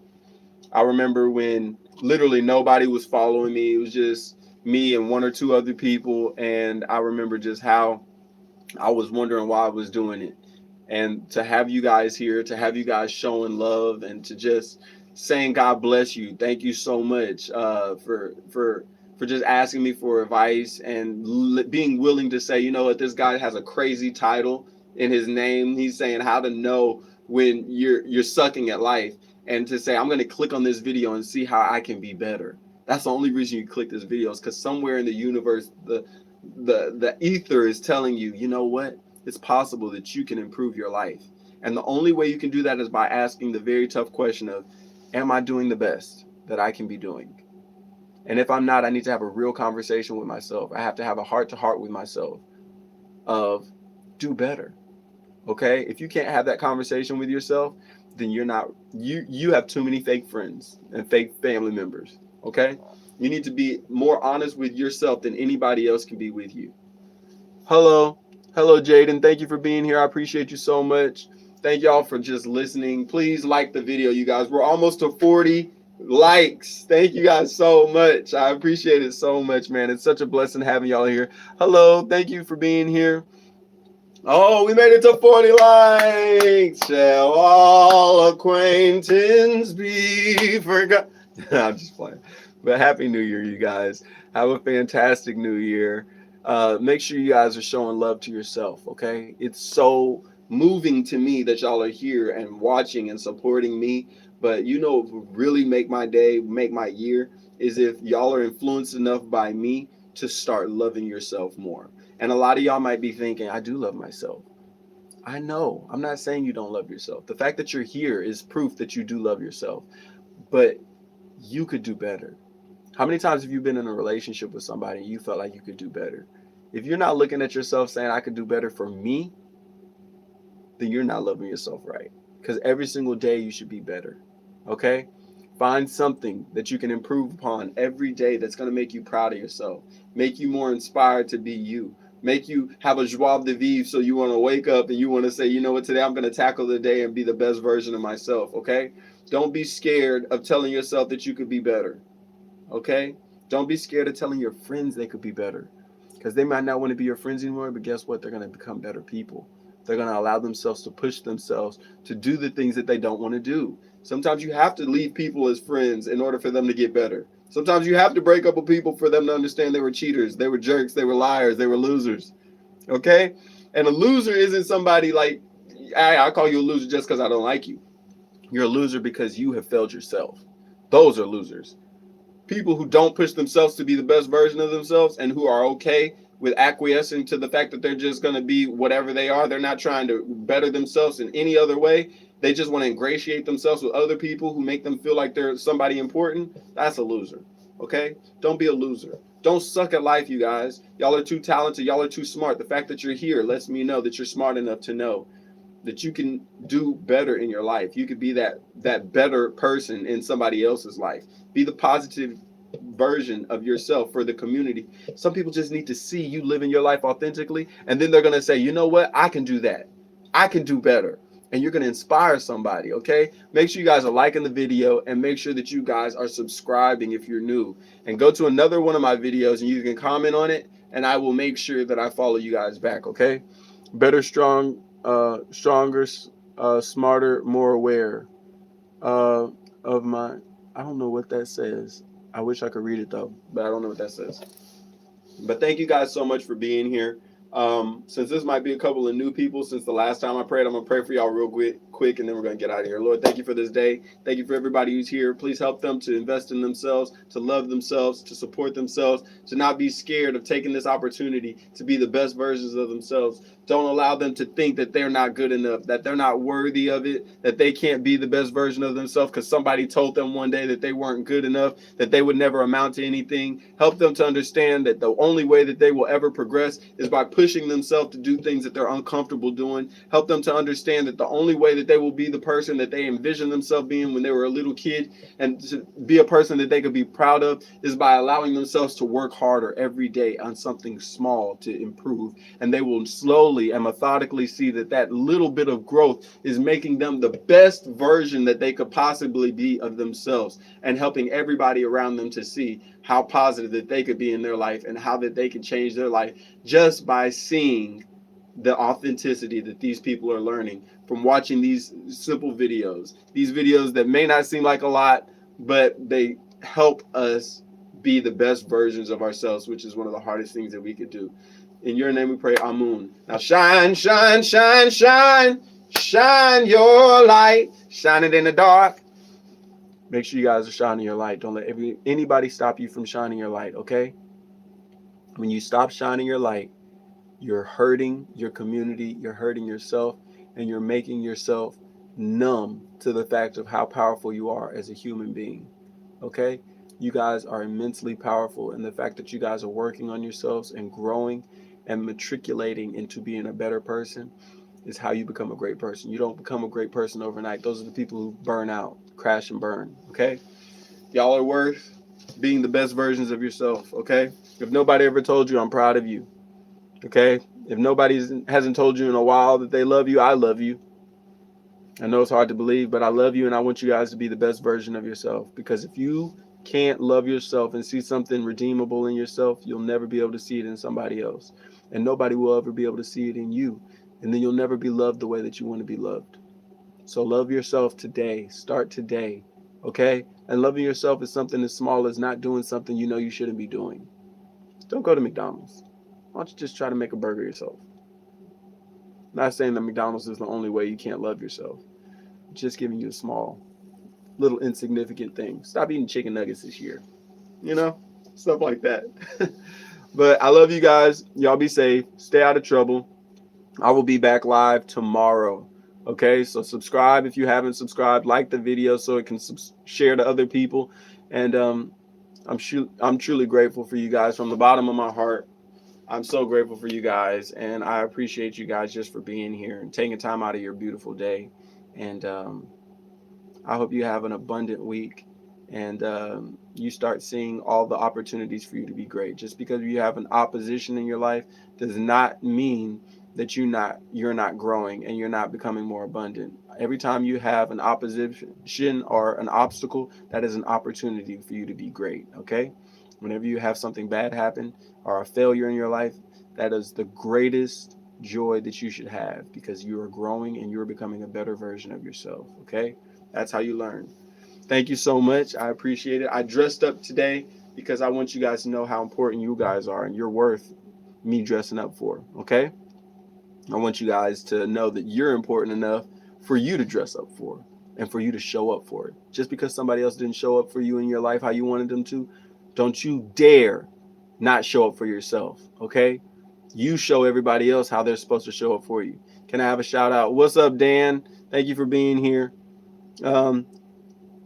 I remember when literally nobody was following me. It was just me and one or two other people. And I remember just how I was wondering why I was doing it. And to have you guys here, to have you guys showing love and to just saying, God bless you. Thank you so much for just asking me for advice and being willing to say, you know what, this guy has a crazy title in his name. He's saying how to know when you're sucking at life, and to say, I'm going to click on this video and see how I can be better. That's the only reason you click this video, is because somewhere in the universe, the ether is telling you, you know what, it's possible that you can improve your life. And the only way you can do that is by asking the very tough question of, am I doing the best that I can be doing? And if I'm not, I need to have a real conversation with myself. I have to have a heart-to-heart with myself of do better. Okay? If you can't have that conversation with yourself, then you have too many fake friends and fake family members. Okay? You need to be more honest with yourself than anybody else can be with you. Hello. Hello, Jaden. Thank you for being here. I appreciate you so much. Thank y'all for just listening. Please like the video, you guys. We're almost to 40 likes. Thank you guys so much. I appreciate it so much, man. It's such a blessing having y'all here. Hello. Thank you for being here. Oh, we made it to 40 likes. Shall all acquaintance be forgot? I'm just playing. But Happy New Year, you guys. Have a fantastic New Year. Make sure you guys are showing love to yourself, okay? It's so moving to me that y'all are here and watching and supporting me. But you know what would really make my day, make my year, is if y'all are influenced enough by me to start loving yourself more. And a lot of y'all might be thinking, I do love myself. I know. I'm not saying you don't love yourself. The fact that you're here is proof that you do love yourself. But you could do better. How many times have you been in a relationship with somebody and you felt like you could do better? If you're not looking at yourself saying, I could do better for me, then you're not loving yourself right. Because every single day you should be better. Okay? Find something that you can improve upon every day that's going to make you proud of yourself, make you more inspired to be you, make you have a joie de vivre so you want to wake up and you want to say, you know what, today I'm going to tackle the day and be the best version of myself. Okay? Don't be scared of telling yourself that you could be better. Okay? Don't be scared of telling your friends they could be better because they might not want to be your friends anymore, but guess what? They're going to become better people. They're going to allow themselves to push themselves to do the things that they don't want to do. Sometimes you have to leave people as friends in order for them to get better. Sometimes you have to break up with people for them to understand they were cheaters, they were jerks, they were liars, they were losers. Okay? And a loser isn't somebody like, I call you a loser just because I don't like you. You're a loser because you have failed yourself. Those are losers. People who don't push themselves to be the best version of themselves and who are okay with acquiescing to the fact that they're just going to be whatever they are. They're not trying to better themselves in any other way. They just want to ingratiate themselves with other people who make them feel like they're somebody important. That's a loser. Okay? Don't be a loser. Don't suck at life, you guys. Y'all are too talented. Y'all are too smart. The fact that you're here lets me know that you're smart enough to know that you can do better in your life. You could be that better person in somebody else's life. Be the positive version of yourself for the community. Some people just need to see you living your life authentically, and then they're going to say, you know what, I can do that. I can do better. And you're going to inspire somebody. Okay, make sure you guys are liking the video and make sure that you guys are subscribing if you're new, and go to another one of my videos and you can comment on it, and I will make sure that I follow you guys back. Okay, better, stronger, smarter, more aware of my. I don't know what that says. I wish I could read it though, but I don't know what that says. But thank you guys so much for being here. Since this might be a couple of new people since the last time I prayed, I'm gonna pray for y'all real quick, and then we're gonna get out of here. Lord, thank you for this day. Thank you for everybody who's here. Please help them to invest in themselves, to love themselves, to support themselves, to not be scared of taking this opportunity to be the best versions of themselves. Don't allow them to think that they're not good enough, that they're not worthy of it, that they can't be the best version of themselves because somebody told them one day that they weren't good enough, that they would never amount to anything. Help them to understand that the only way that they will ever progress is by pushing themselves to do things that they're uncomfortable doing. Help them to understand that the only way that they will be the person that they envisioned themselves being when they were a little kid and to be a person that they could be proud of is by allowing themselves to work harder every day on something small to improve. And they will slowly and methodically see that that little bit of growth is making them the best version that they could possibly be of themselves, and helping everybody around them to see how positive that they could be in their life and how that they can change their life just by seeing the authenticity that these people are learning from watching these simple videos. These videos that may not seem like a lot, but they help us be the best versions of ourselves, which is one of the hardest things that we could do. In your name we pray, Amun. Now shine, shine, shine, shine, shine your light. Shine it in the dark. Make sure you guys are shining your light. Don't let anybody stop you from shining your light, okay? When you stop shining your light, you're hurting your community, you're hurting yourself, and you're making yourself numb to the fact of how powerful you are as a human being, okay? You guys are immensely powerful, and the fact that you guys are working on yourselves and growing and matriculating into being a better person is how you become a great person. You don't become a great person overnight. Those are the people who burn out, crash and burn, okay? Y'all are worth being the best versions of yourself, okay? If nobody ever told you, I'm proud of you, okay? If nobody hasn't told you in a while that they love you, I love you. I know it's hard to believe, but I love you, and I want you guys to be the best version of yourself. Because if you can't love yourself and see something redeemable in yourself, you'll never be able to see it in somebody else. And nobody will ever be able to see it in you. And then you'll never be loved the way that you want to be loved. So love yourself today. Start today. Okay? And loving yourself is something as small as not doing something you know you shouldn't be doing. Don't go to McDonald's. Why don't you just try to make a burger yourself? Not saying that McDonald's is the only way you can't love yourself. Just giving you a small, little insignificant thing. Stop eating chicken nuggets this year. You know? Stuff like that. But I love you guys. Y'all be safe. Stay out of trouble. I will be back live tomorrow. Okay? So subscribe if you haven't subscribed. Like the video so it can share to other people. And I'm truly grateful for you guys from the bottom of my heart. I'm so grateful for you guys, and I appreciate you guys just for being here and taking time out of your beautiful day. And I hope you have an abundant week, and you start seeing all the opportunities for you to be great. Just because you have an opposition in your life does not mean that you're not growing and you're not becoming more abundant. Every time you have an opposition or an obstacle, that is an opportunity for you to be great. Okay? Whenever you have something bad happen or a failure in your life, that is the greatest joy that you should have, because you are growing and you're becoming a better version of yourself. Okay? That's how you learn. Thank you so much. I appreciate it. I dressed up today because I want you guys to know how important you guys are, and you're worth me dressing up for. Okay? I want you guys to know that you're important enough for you to dress up for and for you to show up for it. Just because somebody else didn't show up for you in your life how you wanted them to, don't you dare not show up for yourself. Okay? You show everybody else how they're supposed to show up for you. Can I have a shout out? What's up, Dan? Thank you for being here.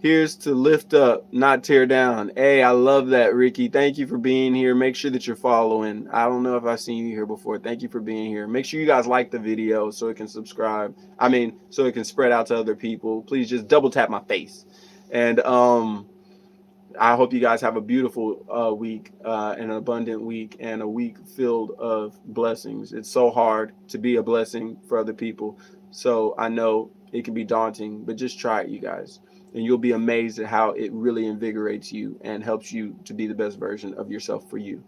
Here's to lift up, not tear down. Hey, I love that, Ricky. Thank you for being here. Make sure that you're following. I don't know if I've seen you here before. Thank you for being here. Make sure you guys like the video so it can subscribe. So it can spread out to other people. Please just double tap my face. And I hope you guys have a beautiful week, an abundant week, and a week filled of blessings. It's so hard to be a blessing for other people. So I know it can be daunting, but just try it, you guys. And you'll be amazed at how it really invigorates you and helps you to be the best version of yourself for you.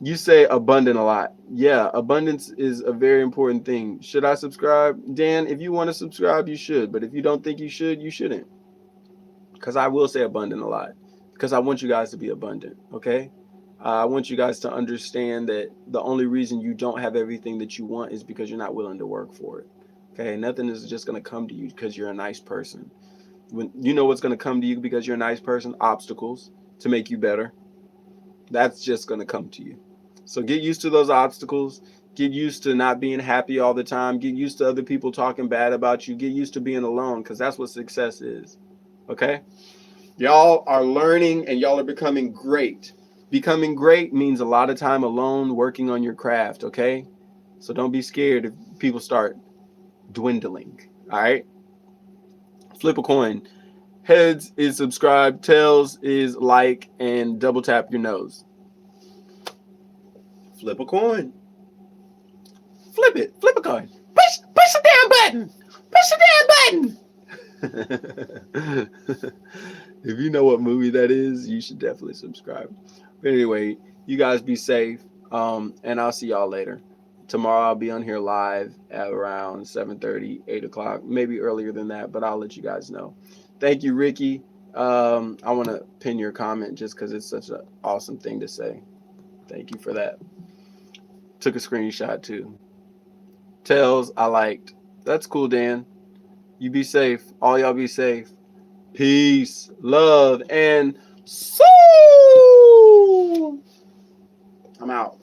You say abundant a lot. Yeah, abundance is a very important thing. Should I subscribe? Dan, if you want to subscribe, you should. But if you don't think you should, you shouldn't. Because I will say abundant a lot. Because I want you guys to be abundant, okay? I want you guys to understand that the only reason you don't have everything that you want is because you're not willing to work for it. Okay, nothing is just going to come to you because you're a nice person. When you know what's going to come to you because you're a nice person, obstacles to make you better. That's just going to come to you. So get used to those obstacles. Get used to not being happy all the time. Get used to other people talking bad about you. Get used to being alone, because that's what success is. Okay? Y'all are learning and y'all are becoming great. Becoming great means a lot of time alone working on your craft, okay? So don't be scared if people start dwindling. All right, flip a coin. Heads is subscribe, tails is like, and double tap your nose. Flip a coin. Flip it. Flip a coin. Push the damn button. Push the damn button. If you know what movie that is, you should definitely subscribe. But anyway, you guys be safe, and I'll see y'all later. Tomorrow I'll be on here live at around 7:30, 8 o'clock, maybe earlier than that, but I'll let you guys know. Thank you, Ricky. I want to pin your comment just because it's such an awesome thing to say. Thank you for that. Took a screenshot too. Tails, I liked. That's cool, Dan. You be safe. All y'all be safe. Peace, love, and soul. I'm out.